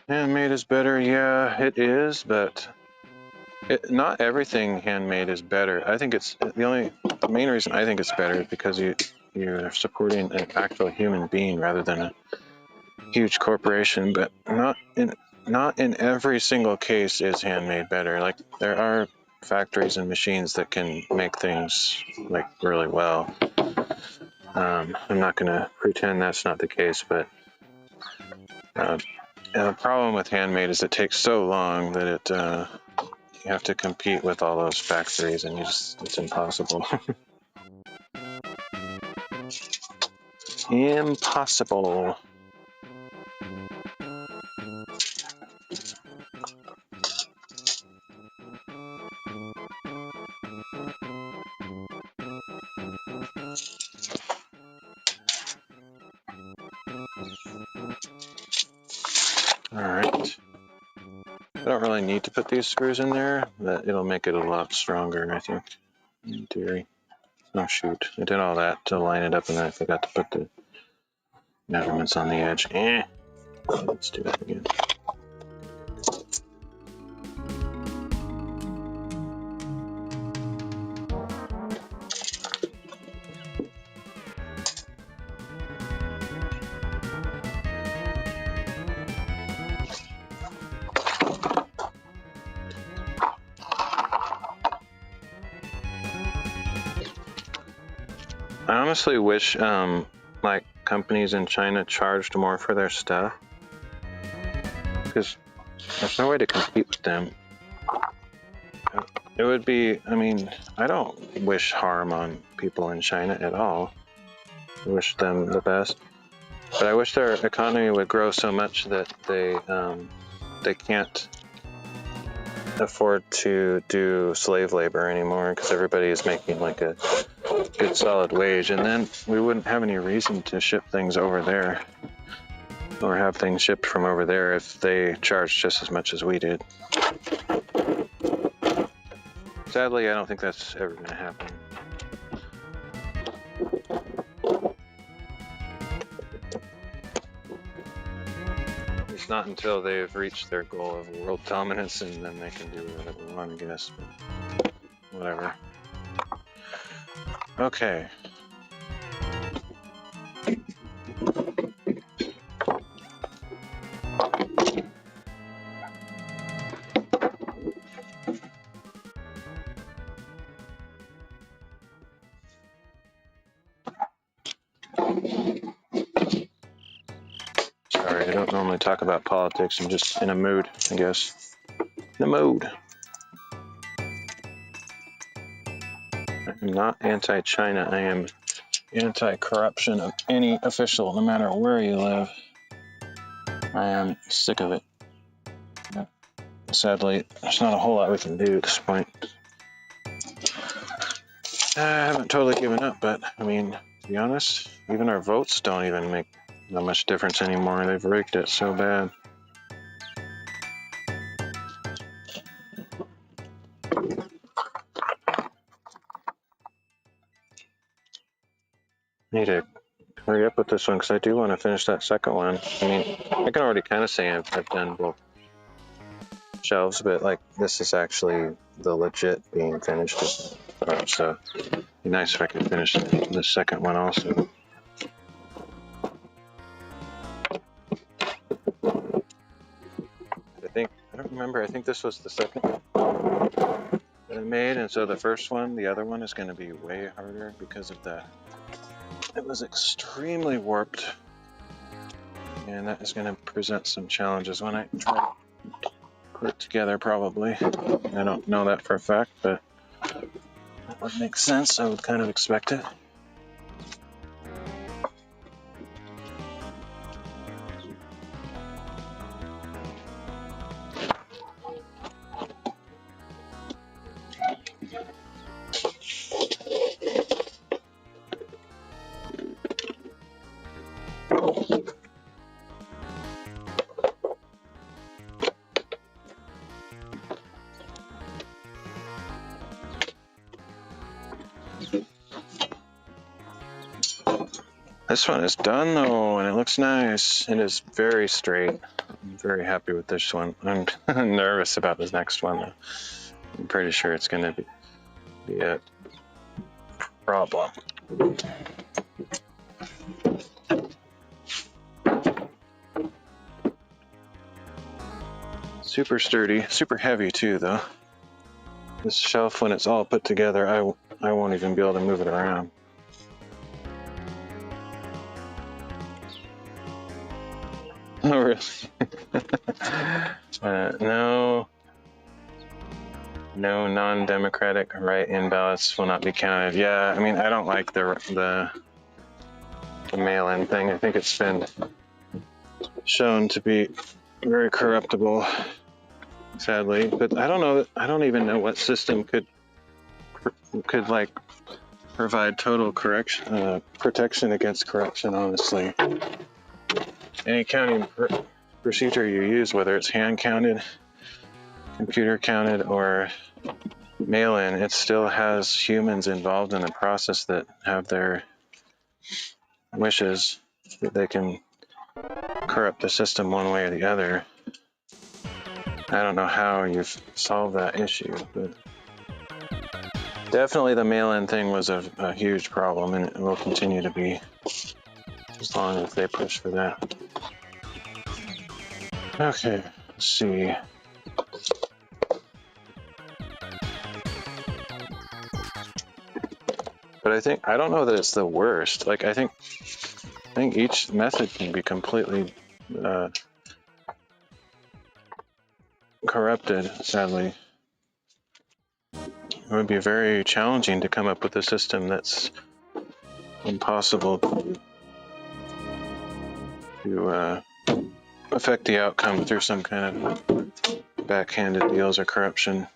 Handmade is better, yeah, it is, but not everything handmade is better. I think it's the main reason I think it's better is because you're supporting an actual human being rather than a huge corporation. But not in every single case is handmade better. Like there are factories and machines that can make things like really well. I'm not going to pretend that's not the case, but the problem with handmade is it takes so long that you have to compete with all those factories, and it's impossible. Impossible. Alright. I don't really need to put these screws in there, but it'll make it a lot stronger, I think, in theory. Oh shoot, I did all that to line it up and then I forgot to put the measurements on the edge. Let's do that again. I honestly wish like companies in China charged more for their stuff, because there's no way to compete with them. It would be, I mean, I don't wish harm on people in China at all. I wish them the best, but I wish their economy would grow so much that they can't afford to do slave labor anymore, because everybody is making like a good solid wage, and then we wouldn't have any reason to ship things over there or have things shipped from over there if they charged just as much as we did. Sadly, I don't think that's ever going to happen. It's not until they've reached their goal of world dominance, and then they can do whatever they want, I guess. But whatever. Okay. Sorry, I don't normally talk about politics. I'm just in a mood, I guess. In a mood. I'm not anti-China. I am anti-corruption of any official, no matter where you live. I am sick of it. Sadly, there's not a whole lot we can do at this point. I haven't totally given up, but I mean, to be honest, even our votes don't even make that much difference anymore. They've rigged it so bad. Need to hurry up with this one because I do want to finish that second one. I mean, I can already kind of say I've done both shelves, but like this is actually the legit being finished. So it'd be nice if I could finish the second one also. I don't remember, I think this was the second one that I made, and so the first one, the other one is going to be way harder because of it was extremely warped, and that is going to present some challenges when I try to put it together, probably. I don't know that for a fact, but that would make sense. I would kind of expect it. This one is done though, and it looks nice. It is very straight. I'm very happy with this one. I'm nervous about this next one though. I'm pretty sure it's going to be a problem. Super sturdy, super heavy too though. This shelf, when it's all put together, I won't even be able to move it around. Oh, really? No non-democratic write-in ballots will not be counted. Yeah, I mean, I don't like the mail-in thing. I think it's been shown to be very corruptible, sadly. But I don't know. I don't even know what system could like provide total protection against corruption. Honestly. Any counting procedure you use, whether it's hand counted, computer counted, or mail-in, it still has humans involved in the process that have their wishes that they can corrupt the system one way or the other. I don't know how you've solved that issue, but definitely the mail-in thing was a huge problem, and it will continue to be as long as they push for that. Okay, let's see. But I don't know that it's the worst. Like I think each method can be completely corrupted, sadly. It would be very challenging to come up with a system that's impossible to affect the outcome through some kind of backhanded deals or corruption.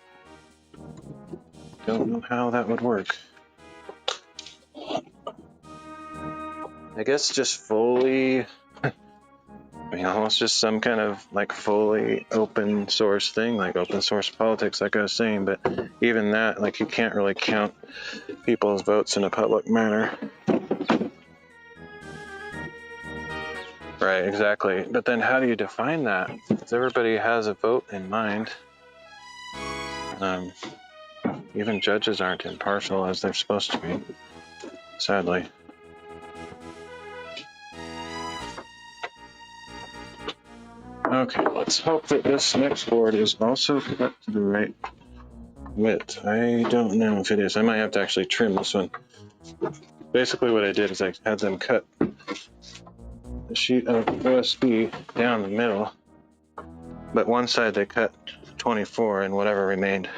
Don't know how that would work. I guess just fully, almost just some kind of like fully open source thing, like open source politics, like I was saying, but even that, like you can't really count people's votes in a public manner. Right, exactly. But then how do you define that? Because everybody has a vote in mind. Even judges aren't impartial as they're supposed to be, sadly. Okay, let's hope that this next board is also cut to the right width. I don't know if it is. I might have to actually trim this one. Basically what I did is I had them cut the sheet of OSB down the middle, but one side they cut 24 and whatever remained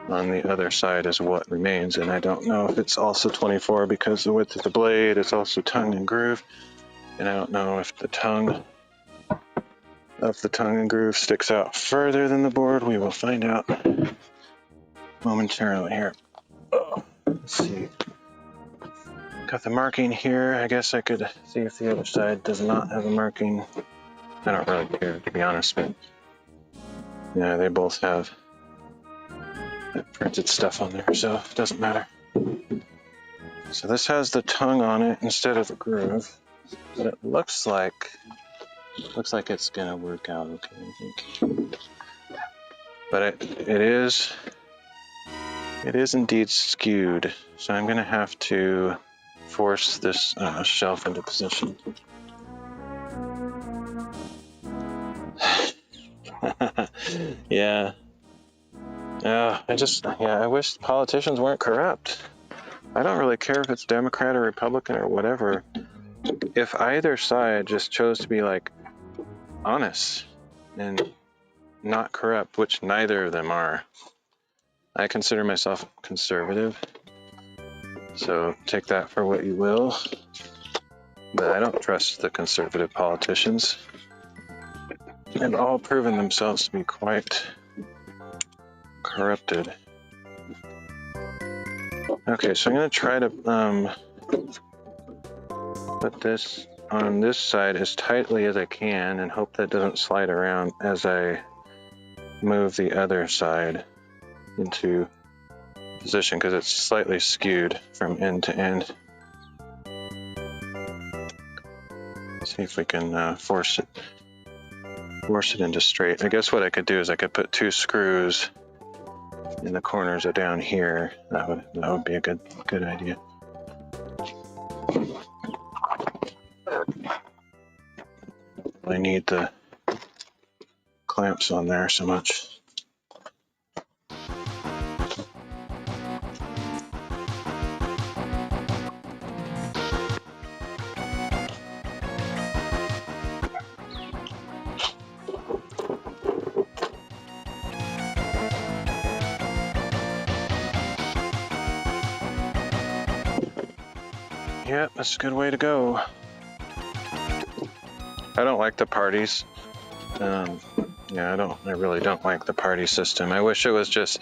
on the other side is what remains, and I don't know if it's also 24 because the width of the blade is also tongue and groove, and I don't know if the tongue and groove sticks out further than the board. We will find out momentarily here. Let's see. Got the marking here. I guess I could see if the other side does not have a marking. I don't really care, to be honest, but yeah, they both have that printed stuff on there, so it doesn't matter. So this has the tongue on it instead of the groove, but it looks like it's gonna work out okay, I think. But it is indeed skewed, so I'm gonna have to force this shelf into position. Yeah. I wish politicians weren't corrupt. I don't really care if it's Democrat or Republican or whatever. If either side just chose to be like honest and not corrupt, which neither of them are. I consider myself conservative, so take that for what you will. But I don't trust the conservative politicians. They've all proven themselves to be quite corrupted. Okay, so I'm going to try to put this on this side as tightly as I can and hope that doesn't slide around as I move the other side into position because it's slightly skewed from end to end. See if we can force it into straight. I guess what I could do is I could put 2 screws in the corners of down here. That would be a good idea. I need the clamps on there so much. Yep, that's a good way to go. I don't like the parties. I really don't like the party system. I wish it was just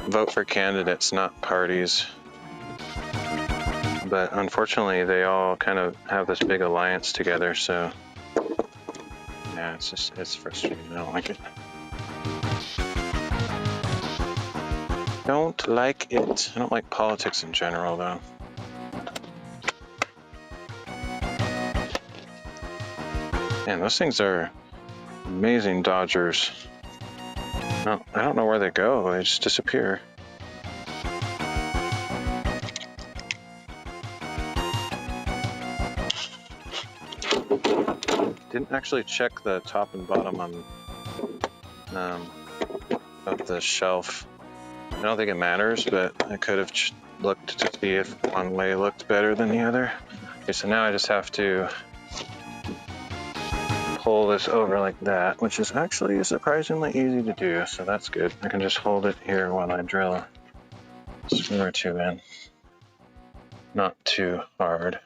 vote for candidates, not parties. But unfortunately, they all kind of have this big alliance together, so yeah, it's frustrating. I don't like it. don't like it. I don't like politics in general, though. Man, those things are amazing dodgers. No, I don't know where they go. They just disappear. Didn't actually check the top and bottom on of the shelf. I don't think it matters, but I could have looked to see if one way looked better than the other. Okay, so now I just have to pull this over like that, which is actually surprisingly easy to do, so that's good. I can just hold it here while I drill a screw or two in. Not too hard.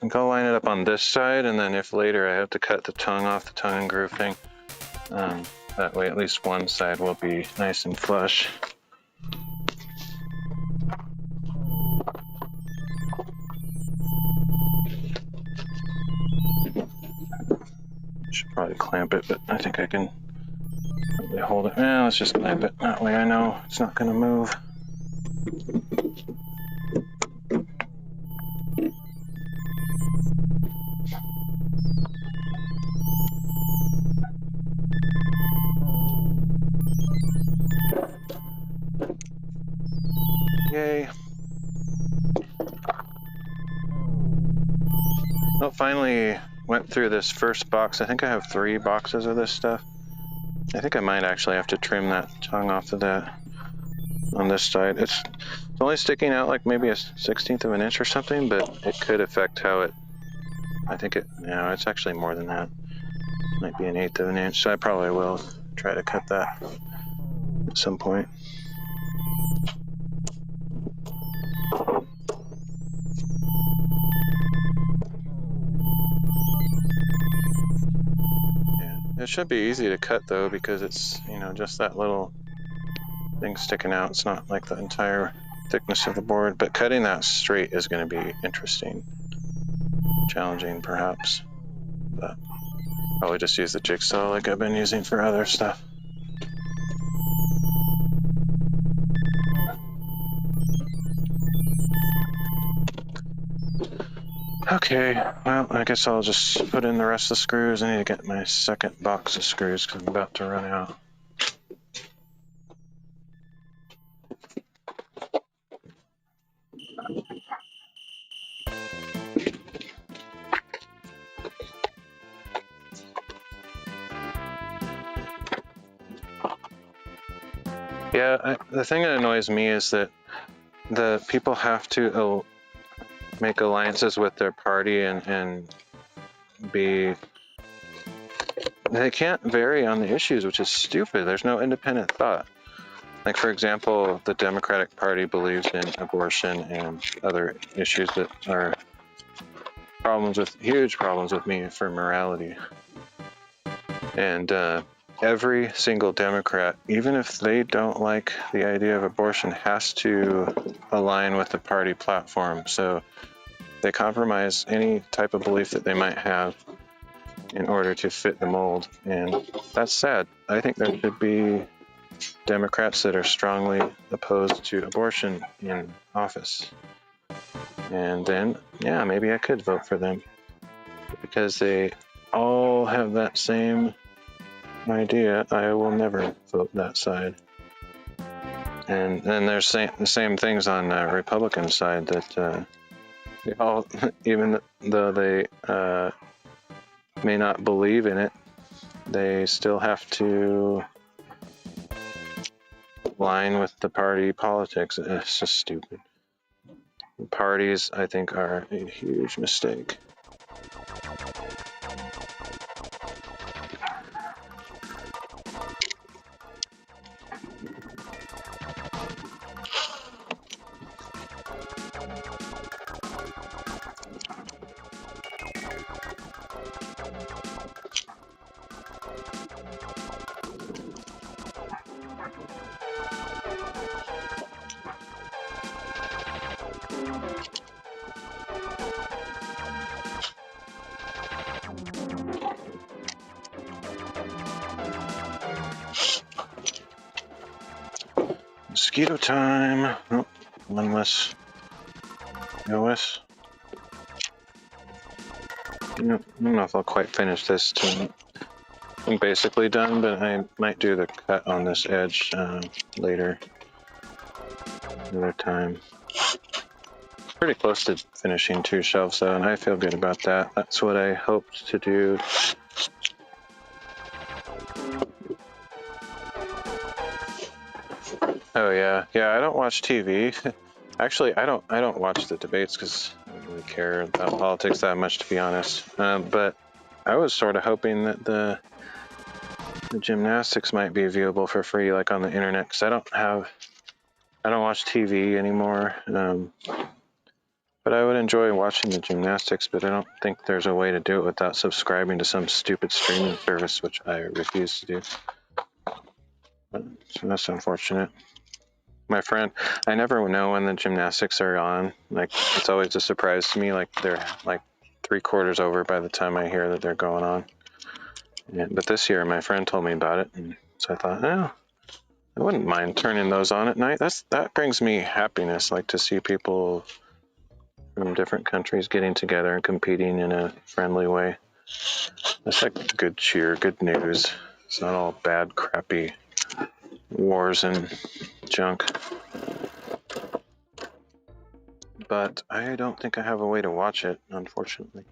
I'm gonna line it up on this side, and then if later I have to cut the tongue off the tongue and groove thing, that way at least one side will be nice and flush. Should probably clamp it, but I think I can probably hold it. Yeah, let's just clamp it. That way I know it's not gonna move. Yay. Well, finally went through this first box. I think I have 3 boxes of this stuff. I think I might actually have to trim that tongue off of that on this side. It's only sticking out like maybe a 1/16 of an inch or something, but it could affect how it, I think it, no, it's actually more than that. Might be an 1/8 of an inch, so I probably will try to cut that at some point. It should be easy to cut though, because it's, you know, just that little thing sticking out. It's not like the entire thickness of the board, but cutting that straight is going to be interesting. Challenging perhaps, but probably just use the jigsaw like I've been using for other stuff. Okay, well, I guess I'll just put in the rest of the screws. I need to get my second box of screws because I'm about to run out. Yeah, the thing that annoys me is that the people have to make alliances with their party and be, they can't vary on the issues, which is stupid. There's no independent thought. Like, for example, the Democratic Party believes in abortion and other issues that are huge problems with me for morality. And every single Democrat, even if they don't like the idea of abortion, has to align with the party platform. So they compromise any type of belief that they might have in order to fit the mold. And that's sad. I think there should be Democrats that are strongly opposed to abortion in office. And then, yeah, maybe I could vote for them. Because they all have that same idea, I will never vote that side. And then there's the same things on the Republican side that they all, even though they may not believe in it, they still have to align with the party politics. It's just stupid. Parties, I think, are a huge mistake. Mosquito time. Oh, one less OS. I don't know if I'll quite finish this tonight. I'm basically done, but I might do the cut on this edge later. Another time. Pretty close to finishing 2 shelves though, and I feel good about that. That's what I hoped to do. Oh yeah, I don't watch TV. Actually, I don't watch the debates because I don't really care about politics that much, to be honest. But I was sort of hoping that the gymnastics might be viewable for free, like on the internet, because I don't watch TV anymore. But I would enjoy watching the gymnastics, but I don't think there's a way to do it without subscribing to some stupid streaming service, which I refuse to do. So that's unfortunate. My friend, I never know when the gymnastics are on. Like, it's always a surprise to me. Like, they're like 3/4 over by the time I hear that they're going on. Yeah, but this year, my friend told me about it, and so I thought, oh, I wouldn't mind turning those on at night. That brings me happiness, like to see people from different countries getting together and competing in a friendly way. That's like good cheer, good news. It's not all bad, crappy wars and junk. But I don't think I have a way to watch it, unfortunately.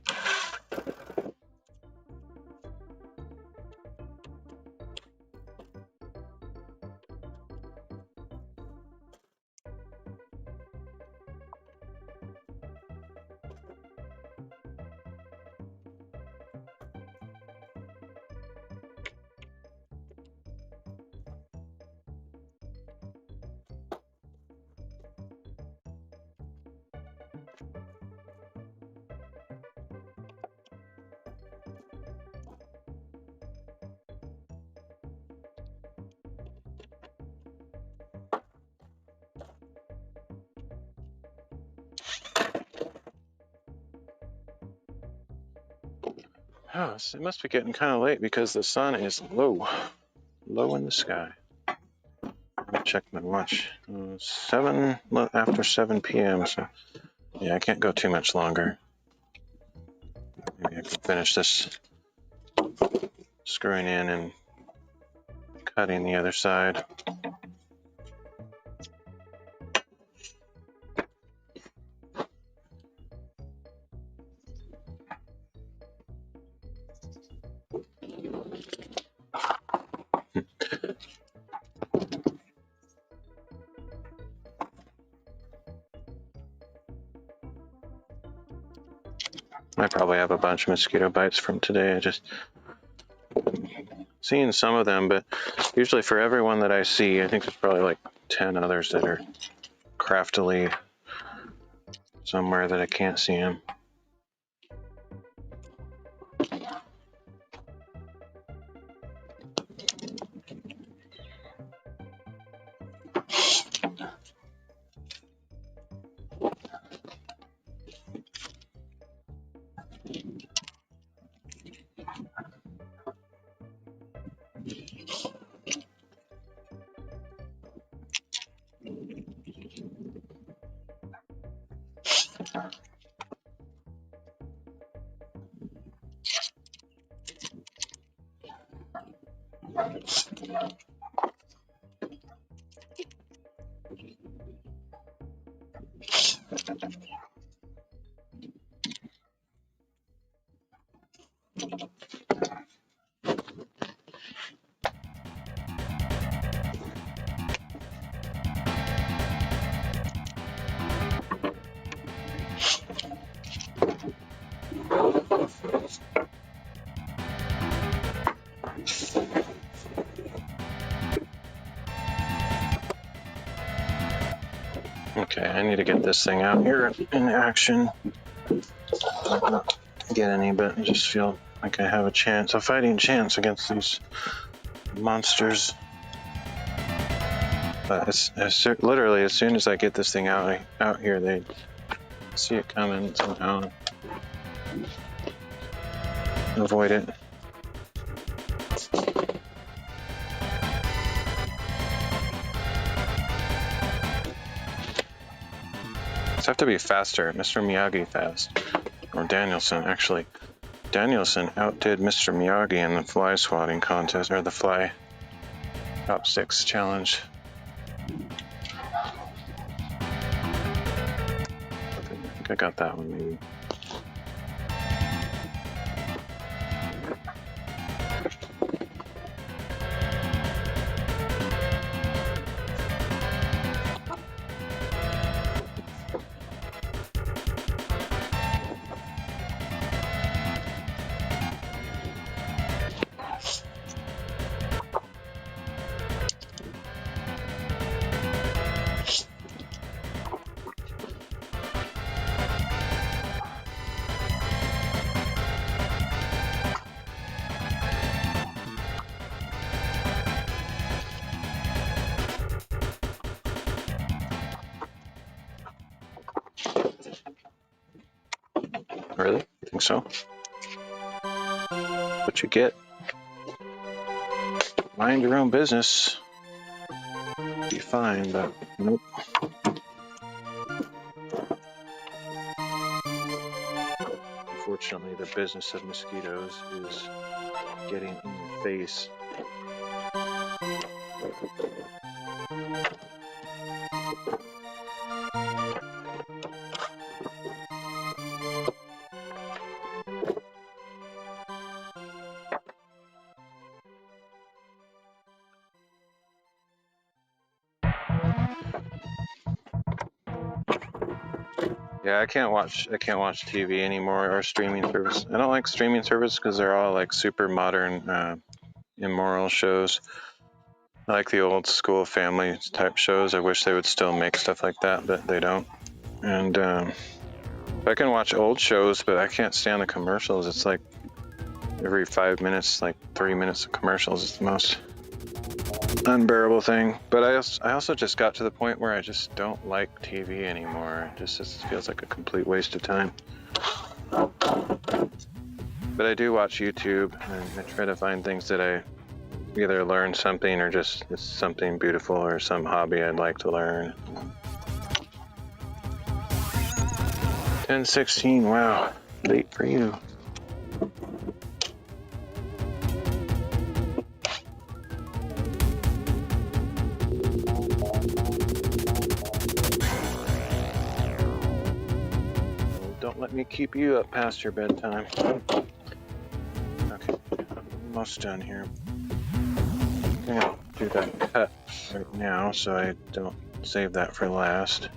Oh, it must be getting kind of late because the sun is low in the sky. Let me check my watch. 7 after 7 p.m. So yeah, I can't go too much longer. Maybe I can finish this screwing in and cutting the other side. I probably have a bunch of mosquito bites from today. I just seen some of them, but usually for every one that I see, I think there's probably like 10 others that are craftily somewhere that I can't see them. Okay, I need to get this thing out here in action. I don't get any, but I just feel like I have a fighting chance against these monsters. But it's literally as soon as I get this thing out here, they see it coming somehow. Avoid it. have to be faster. Mr. Miyagi fast. Or Danielson, actually. Danielson outdid Mr. Miyagi in the fly swatting contest, or the fly top 6 challenge. I think I got that one maybe. Really? You think so? What you get? Mind your own business. Be fine, but nope. Unfortunately, the business of mosquitoes is getting in your face. Yeah, I can't watch TV anymore or streaming service. I don't like streaming service because they're all like super modern, immoral shows. I like the old school family type shows. I wish they would still make stuff like that, but they don't. And I can watch old shows, but I can't stand the commercials. It's like every 5 minutes, like 3 minutes of commercials. It's the most unbearable thing. But I also just got to the point where I just don't like TV anymore. It just feels like a complete waste of time. But I do watch YouTube, and I try to find things that I either learn something or just it's something beautiful or some hobby I'd like to learn. 10:16, wow, late for you. Don't let me keep you up past your bedtime. Okay, almost done here. I'm gonna do that cut right now so I don't save that for last.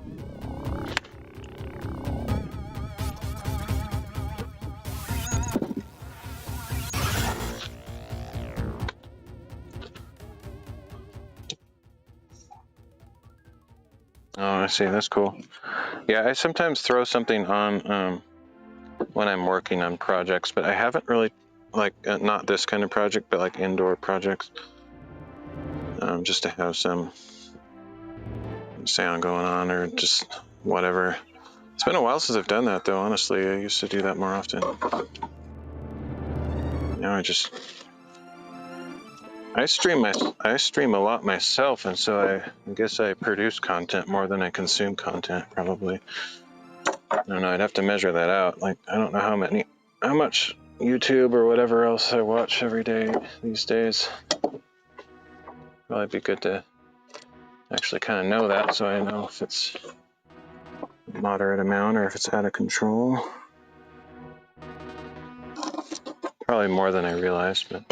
Oh, I see. That's cool. Yeah, I sometimes throw something on when I'm working on projects, but I haven't really, like, not this kind of project, but like indoor projects, just to have some sound going on or just whatever. It's been a while since I've done that, though, honestly. I used to do that more often. Now I stream a lot myself, and so I guess I produce content more than I consume content, probably. I don't know, I'd have to measure that out. Like, I don't know how much YouTube or whatever else I watch every day these days. Probably be good to actually kind of know that, so I know if it's a moderate amount or if it's out of control. Probably more than I realized, but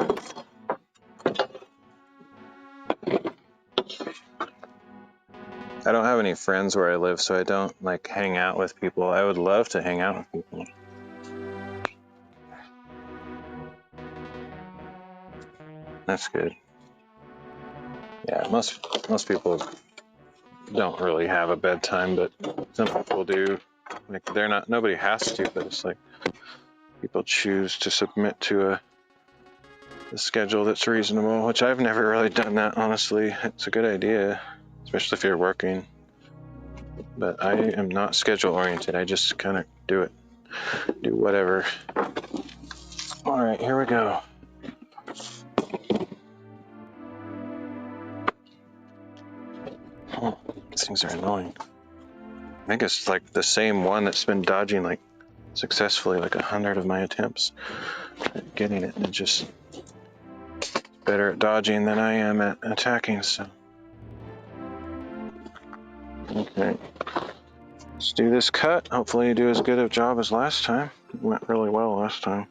I don't have any friends where I live, so I don't like hang out with people. I would love to hang out with people. That's good. Yeah, most people don't really have a bedtime, but some people do. Like nobody has to, but it's like people choose to submit to a schedule that's reasonable, which I've never really done that, honestly. It's a good idea, especially if you're working. But I am not schedule oriented. I just kind of do whatever. All right, here we go. Oh, these things are annoying. think it's like the same one that's been dodging like successfully like 100 of my attempts at getting it, and just better at dodging than I am at attacking. So okay, let's do this cut. Hopefully you do as good a job as last time. It went really well last time.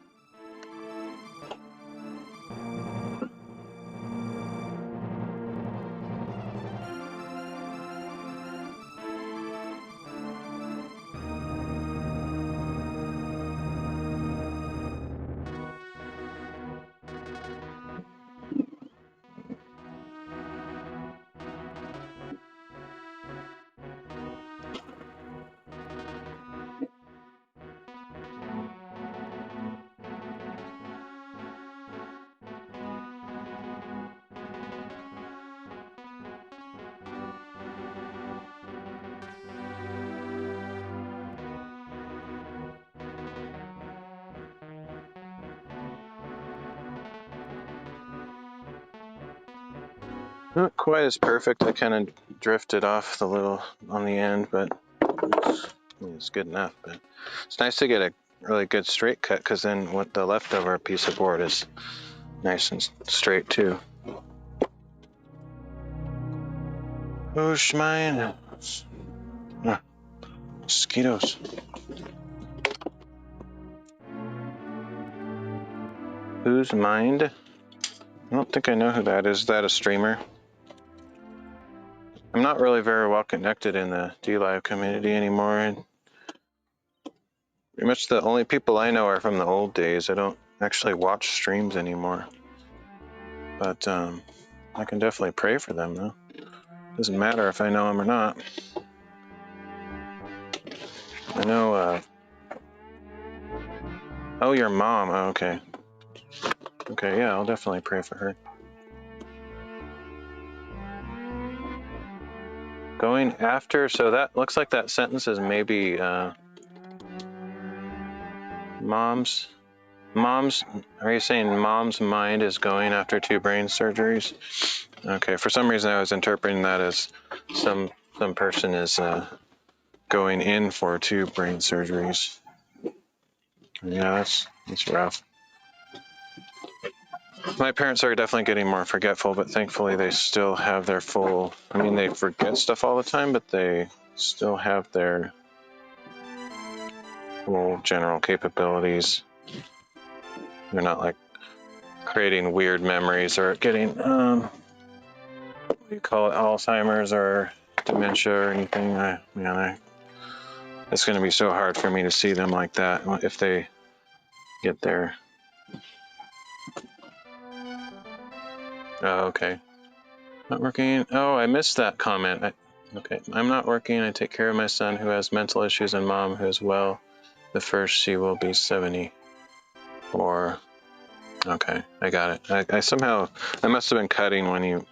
Not quite as perfect. I kind of drifted off the little on the end, but it's good enough. But it's nice to get a really good straight cut, because then what the leftover piece of board is nice and straight too. Who's mine? Mosquitoes. Who's Mind? I don't think I know who that is. Is that a streamer? I'm not really very well connected in the DLive community anymore. And pretty much the only people I know are from the old days. I don't actually watch streams anymore. But I can definitely pray for them though. Doesn't matter if I know them or not. I know, oh, your mom. Oh, okay. Okay, yeah, I'll definitely pray for her. Going after, so that looks like that sentence is maybe mom's, are you saying mom's mind is going after 2 brain surgeries? Okay, for some reason I was interpreting that as some person is going in for 2 brain surgeries. Yeah, that's rough. My parents are definitely getting more forgetful, but thankfully they still have their full, I mean, they forget stuff all the time, but they still have their full general capabilities. They're not like creating weird memories or getting, what do you call it, Alzheimer's or dementia or anything. It's going to be so hard for me to see them like that if they get there. Oh, okay. Not working. Oh, I missed that comment. Okay, I'm not working. I take care of my son who has mental issues and mom who is well. The first she will be 74. Okay, I got it. I must have been cutting when you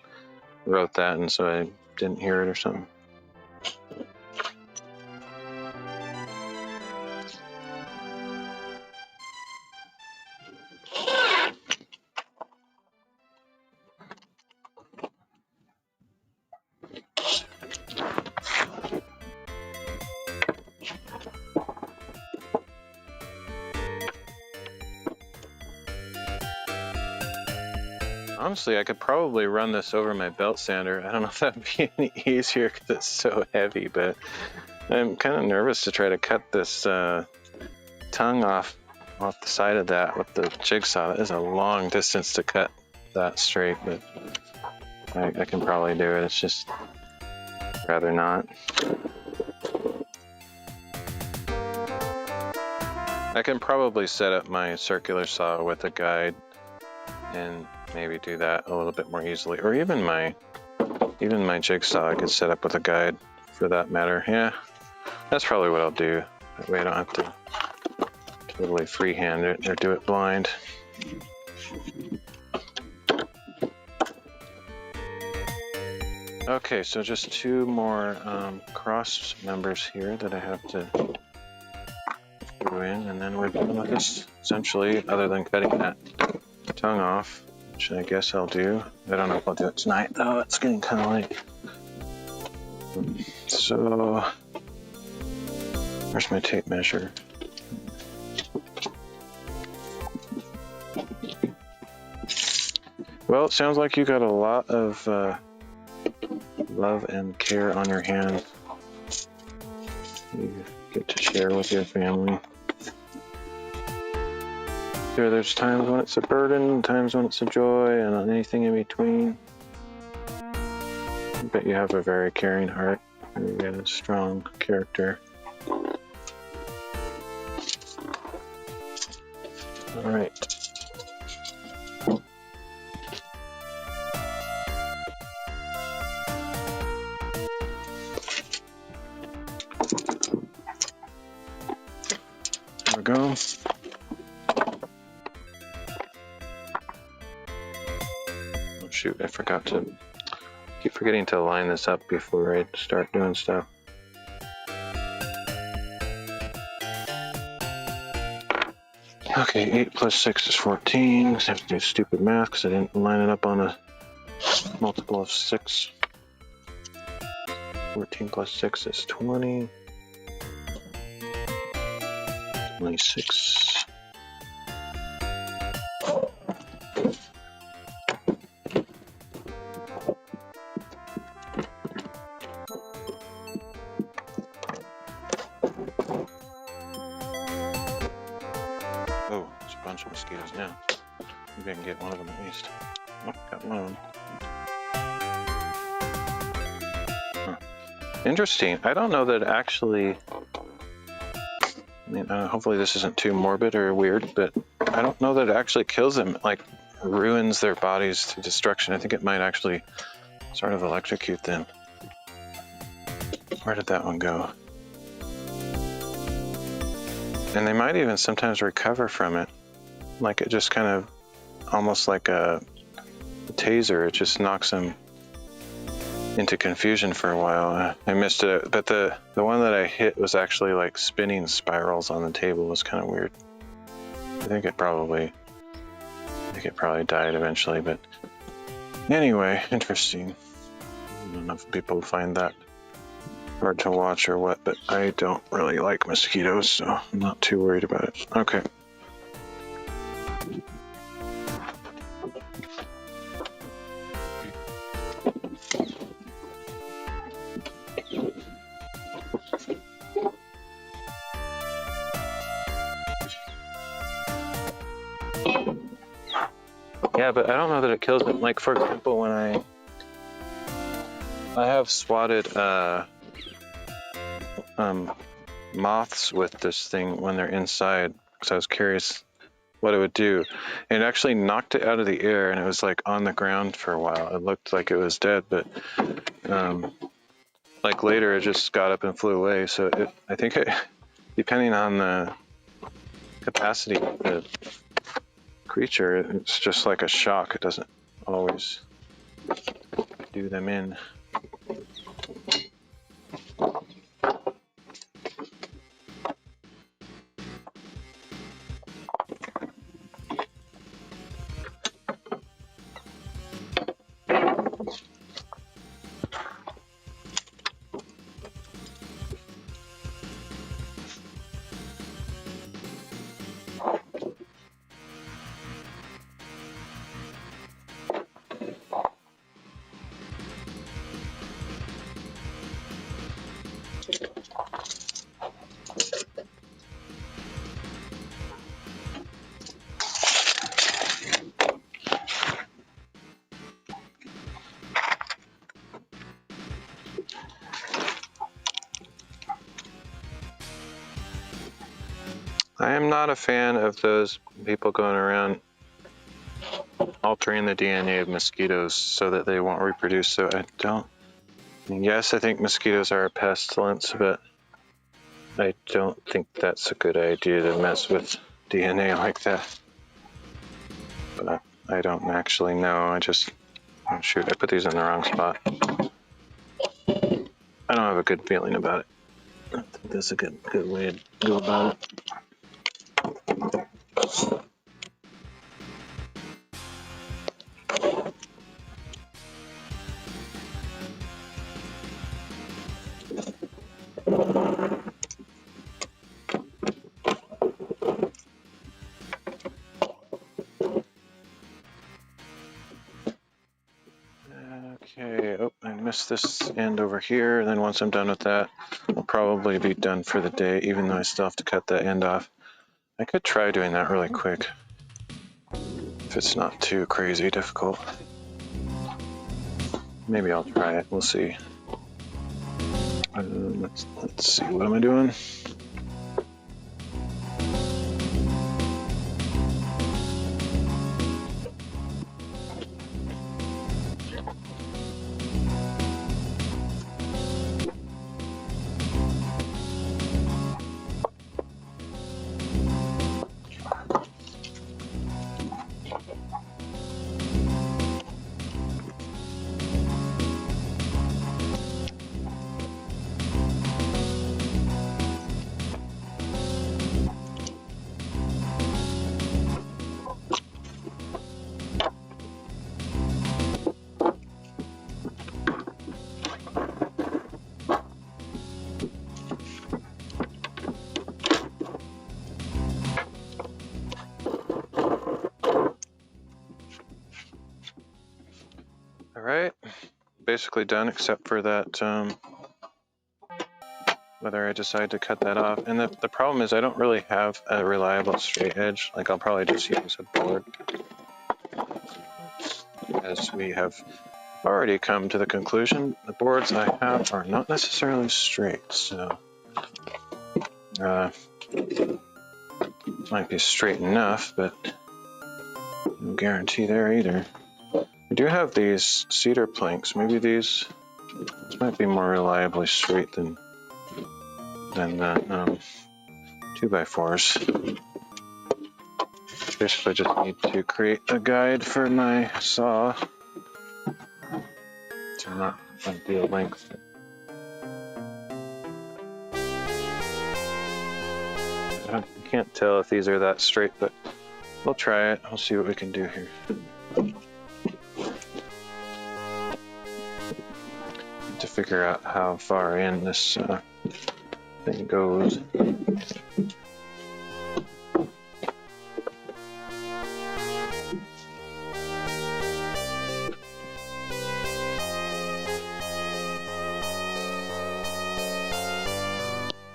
wrote that, and so I didn't hear it or something. Honestly, I could probably run this over my belt sander. I don't know if that'd be any easier because it's so heavy, but I'm kind of nervous to try to cut this tongue off the side of that with the jigsaw. That is a long distance to cut that straight, but I can probably do it. It's just rather not. I can probably set up my circular saw with a guide and maybe do that a little bit more easily, or even my jigsaw I could set up with a guide for that matter. Yeah, that's probably what I'll do. That way I don't have to totally freehand it or do it blind. Okay, so just 2 more cross members here that I have to go in, and then we're done with this essentially, other than cutting that tongue off, which I guess I'll do. I don't know if I'll do it tonight though. It's getting kind of late. So Where's my tape measure? Well, it sounds like you got a lot of love and care on your hands. You get to share with your family. Sure, there's times when it's a burden, times when it's a joy, and anything in between. I bet you have a very caring heart. You got a strong character. All right. There we go. Oh shoot, I forgot to keep forgetting to line this up before I start doing stuff. Okay, 8 plus 6 is 14. I have to do stupid math because I didn't line it up on a multiple of 6. 14 plus 6 is 20. 26. Oh, there's a bunch of mosquitoes now. Maybe I can get one of them at least. Oh, got one of them. Huh. Interesting. I don't know that it actually... I mean, hopefully this isn't too morbid or weird, but I don't know that it actually kills them, like ruins their bodies to destruction. I think it might actually sort of electrocute them. Where did that one go? And they might even sometimes recover from it. Like it just kind of, almost like a taser, it just knocks them into confusion for a while. I missed it, but the one that I hit was actually like spinning spirals on the table. It was kind of weird. I think it probably died eventually, but anyway, interesting. I don't know if people find that hard to watch or what, but I don't really like mosquitoes, so I'm not too worried about it. Okay. Yeah, but I don't know that it kills them. Like, for example, when I have swatted moths with this thing when they're inside, because I was curious what it would do. And it actually knocked it out of the air, and it was like on the ground for a while. It looked like it was dead, but like later it just got up and flew away. So I think depending on the capacity of the creature, it's just like a shock. It doesn't always do them in. I am not a fan of those people going around altering the DNA of mosquitoes so that they won't reproduce. So yes, I think mosquitoes are a pestilence, but I don't think that's a good idea to mess with DNA like that. But I don't actually know. Oh shoot, I put these in the wrong spot. I don't have a good feeling about it. I think that's a good way to go about it. gonna miss this end over here, and then once I'm done with that, I'll probably be done for the day, even though I still have to cut that end off. I could try doing that really quick, if it's not too crazy difficult. Maybe I'll try it, we'll see. Let's see, what am I doing? Alright, basically done except for that, whether I decide to cut that off. And the problem is I don't really have a reliable straight edge. Like, I'll probably just use a board. As we have already come to the conclusion, the boards I have are not necessarily straight, so might be straight enough, but no guarantee there either. I do have these cedar planks. Maybe these might be more reliably straight than the 2x4s. Basically just need to create a guide for my saw to not ideal length. I can't tell if these are that straight, but we'll try it. We'll see what we can do here. To figure out how far in this thing goes.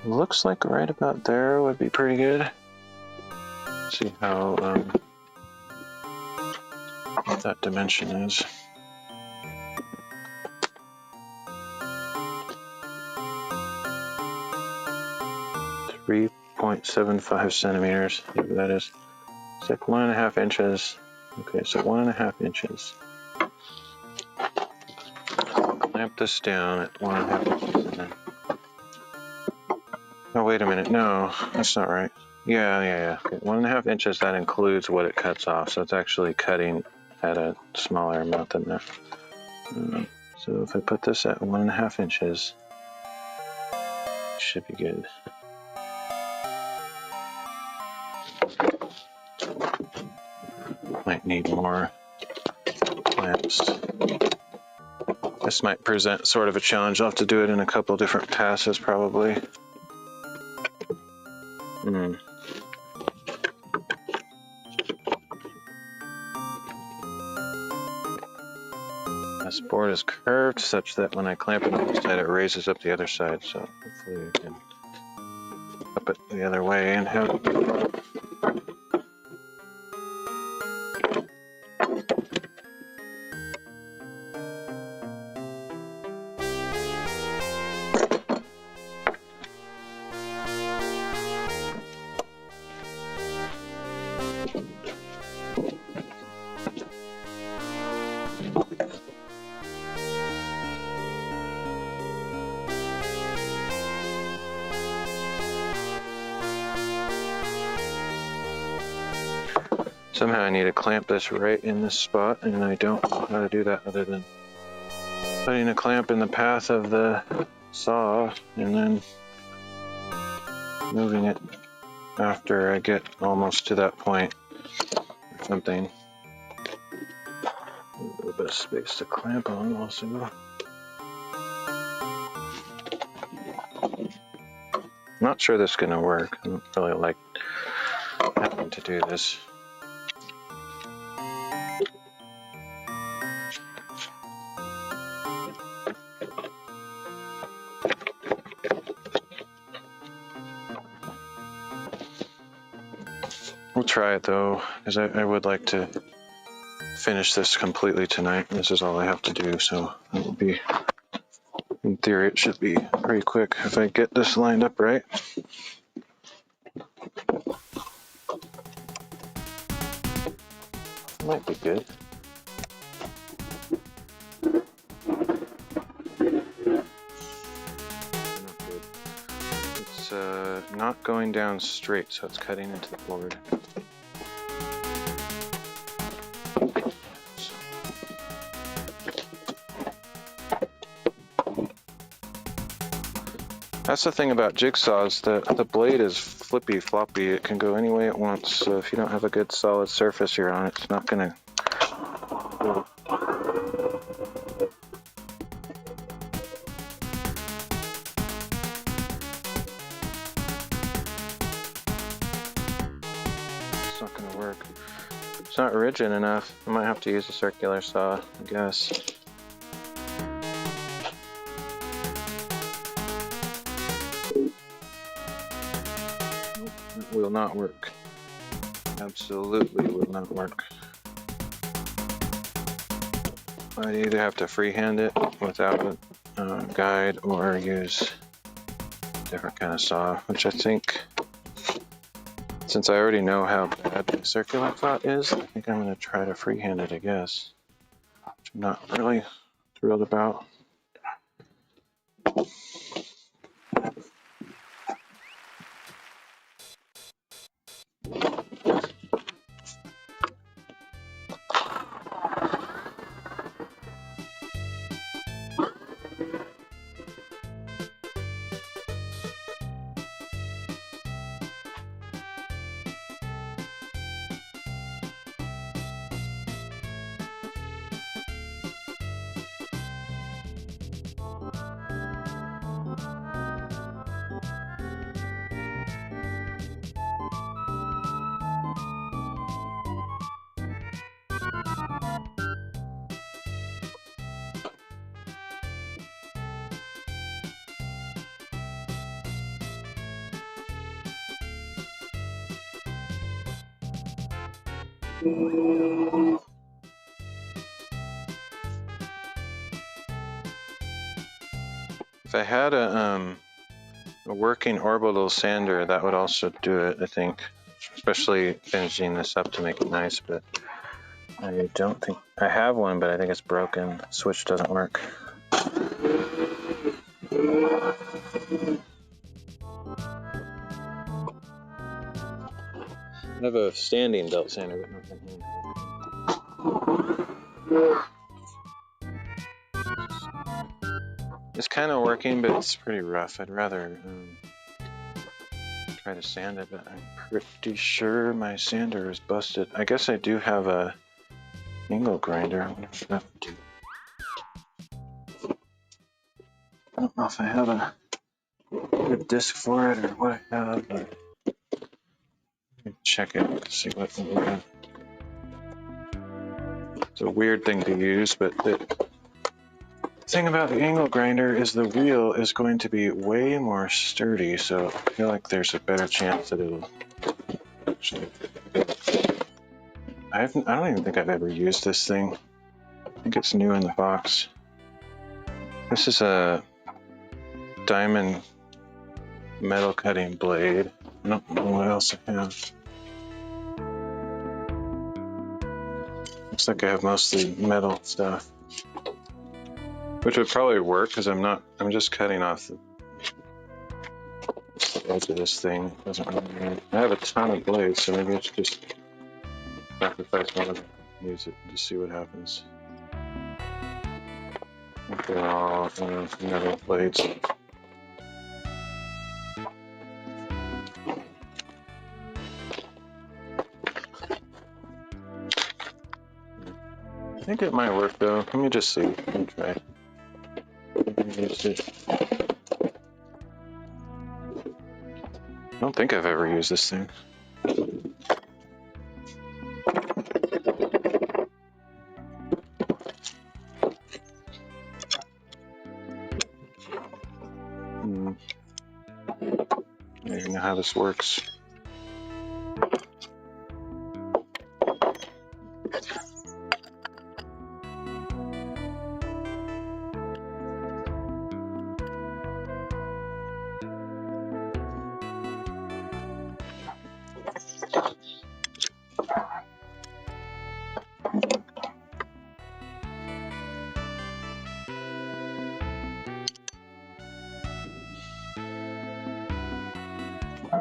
Looks like right about there would be pretty good. See how what that dimension is. 3.75 centimeters, whatever that is. It's like 1.5 inches. Okay, so 1.5 inches. Clamp this down at 1.5 inches and then... Oh, wait a minute. No, that's not right. Yeah. Okay. 1.5 inches, that includes what it cuts off. So it's actually cutting at a smaller amount than that. So if I put this at 1.5 inches, it should be good. Might need more clamps. This might present sort of a challenge. I'll have to do it in a couple different passes probably. This board is curved such that when I clamp it on this side, it raises up the other side. So hopefully I can up it the other way and have it. Somehow I need to clamp this right in this spot, and I don't know how to do that other than putting a clamp in the path of the saw and then moving it after I get almost to that point or something. A little bit of space to clamp on also. Not sure this is going to work. I don't really like having to do this. We'll try it though, because I would like to finish this completely tonight. This is all I have to do, so it will be, in theory, it should be pretty quick if I get this lined up right. Might be good. Not good. It's not going down straight, so it's cutting into the board. That's the thing about jigsaws, the blade is flippy floppy. It can go any way it wants, so if you don't have a good solid surface you're on, it's not gonna. It's not gonna work. It's not rigid enough. I might have to use a circular saw, I guess. It will not work. Absolutely will not work. I either have to freehand it without a guide or use a different kind of saw, which I think, since I already know how bad the circular saw is, I think I'm going to try to freehand it, I guess. Which I'm not really thrilled about. If I had a working orbital sander, that would also do it, I think. Especially finishing this up to make it nice, but I don't think I have one, but I think it's broken. The switch doesn't work. I have a standing belt sander, but not the hand. It's kind of working, but it's pretty rough. I'd rather try to sand it, but I'm pretty sure my sander is busted. I guess I do have a angle grinder. I wonder if that would do. I don't know if I have a good disc for it or what I have, but let me check it to see what we have. It's a weird thing to use, but the thing about the angle grinder is the wheel is going to be way more sturdy, so I feel like there's a better chance that it'll actually. I don't even think I've ever used this thing. I think it's new in the box. This is a diamond metal cutting blade. I don't know what else I have. Looks like I have mostly metal stuff, which would probably work because I'm just cutting off the edge of this thing. It doesn't really matter. I have a ton of blades, so maybe I should just sacrifice one of them and use it to see what happens. I think they're all metal blades. I think it might work though. Let me just see. Let me try. I don't think I've ever used this thing. I don't even know how this works.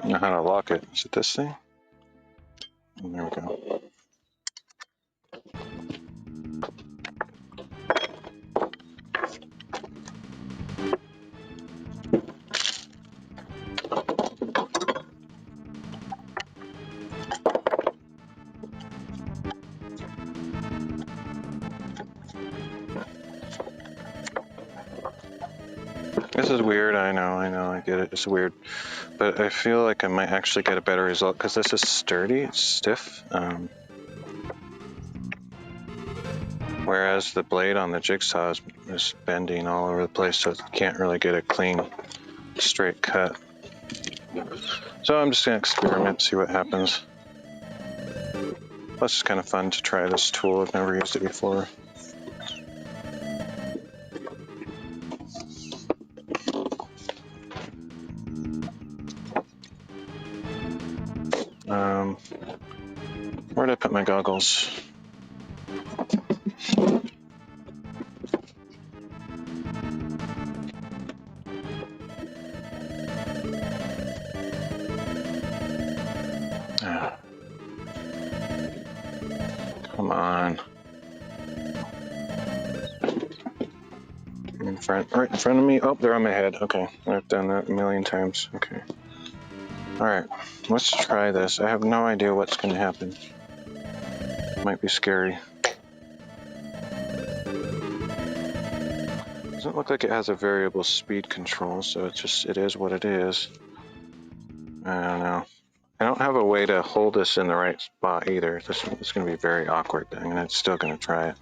don't know how to lock it. Is it this thing? There we go. This is weird, I know, I get it, it's weird. But I feel like I might actually get a better result because this is sturdy, it's stiff. Whereas the blade on the jigsaw is bending all over the place, so you can't really get a clean, straight cut. So I'm just gonna experiment, see what happens. Plus it's kind of fun to try this tool, I've never used it before. Where did I put my goggles? Come on. Right in front of me. Oh, they're on my head. Okay, I've done that a million times. Okay. All right, let's try this. I have no idea what's going to happen. Might be scary. Doesn't look like it has a variable speed control, so it is what it is. I don't know. I don't have a way to hold this in the right spot either. This is going to be very awkward, and I'm still going to try it.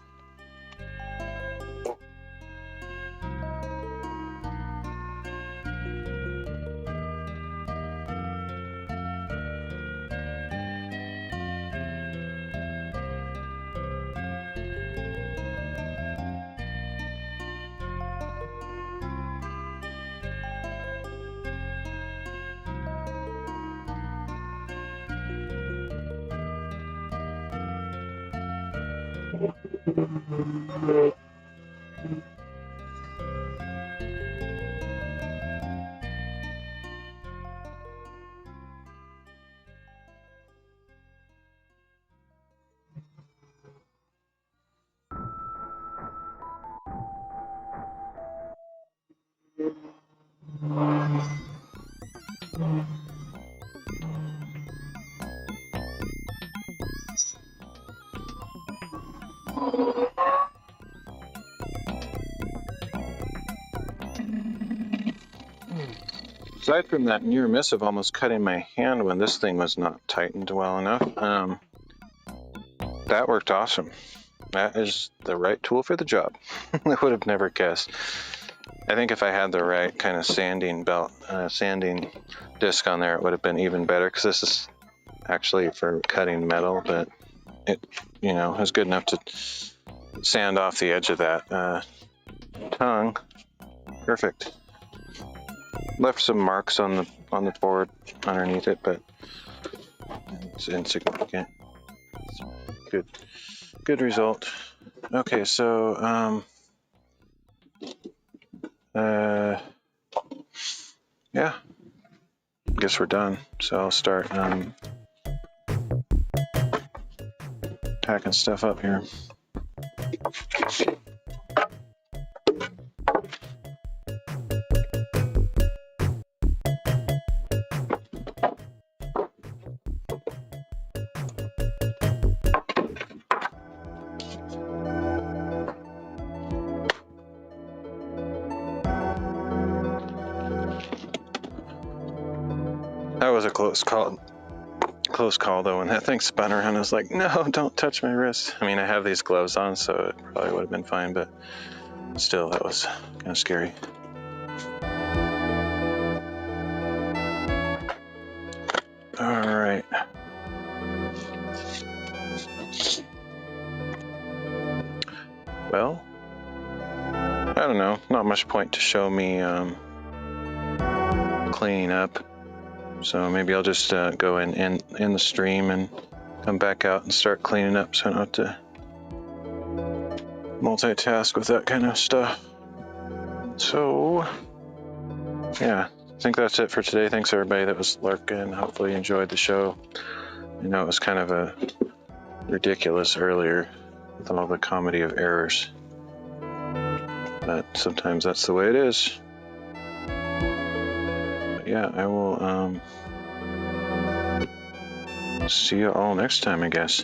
Aside from that near miss of almost cutting my hand when this thing was not tightened well enough, that worked awesome. That is the right tool for the job. I would have never guessed. I think if I had the right kind of sanding disc on there, it would have been even better, because this is actually for cutting metal, but it, is good enough to sand off the edge of that tongue. Perfect. Left some marks on the board underneath it, but it's insignificant. Good result. Okay, so yeah, guess we're done. So I'll start packing stuff up here. That was a close call though. When that thing spun around, I was like, no, don't touch my wrist. I mean, I have these gloves on, so it probably would have been fine, but still, that was kind of scary. All right. Well, I don't know. Not much point to show me cleaning up. So maybe I'll just go in the stream and come back out and start cleaning up, so I don't have to multitask with that kind of stuff. So, yeah, think that's it for today. Thanks everybody that was lurking. Hopefully you enjoyed the show. I know it was kind of a ridiculous earlier with all the comedy of errors, but sometimes that's the way it is. But yeah, I will see you all next time, I guess.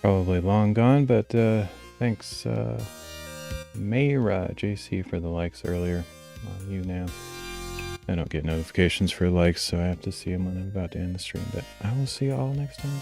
Probably long gone, but thanks, Mayra JC, for the likes earlier. On you now. I don't get notifications for likes, so I have to see them when I'm about to end the stream, but I will see you all next time.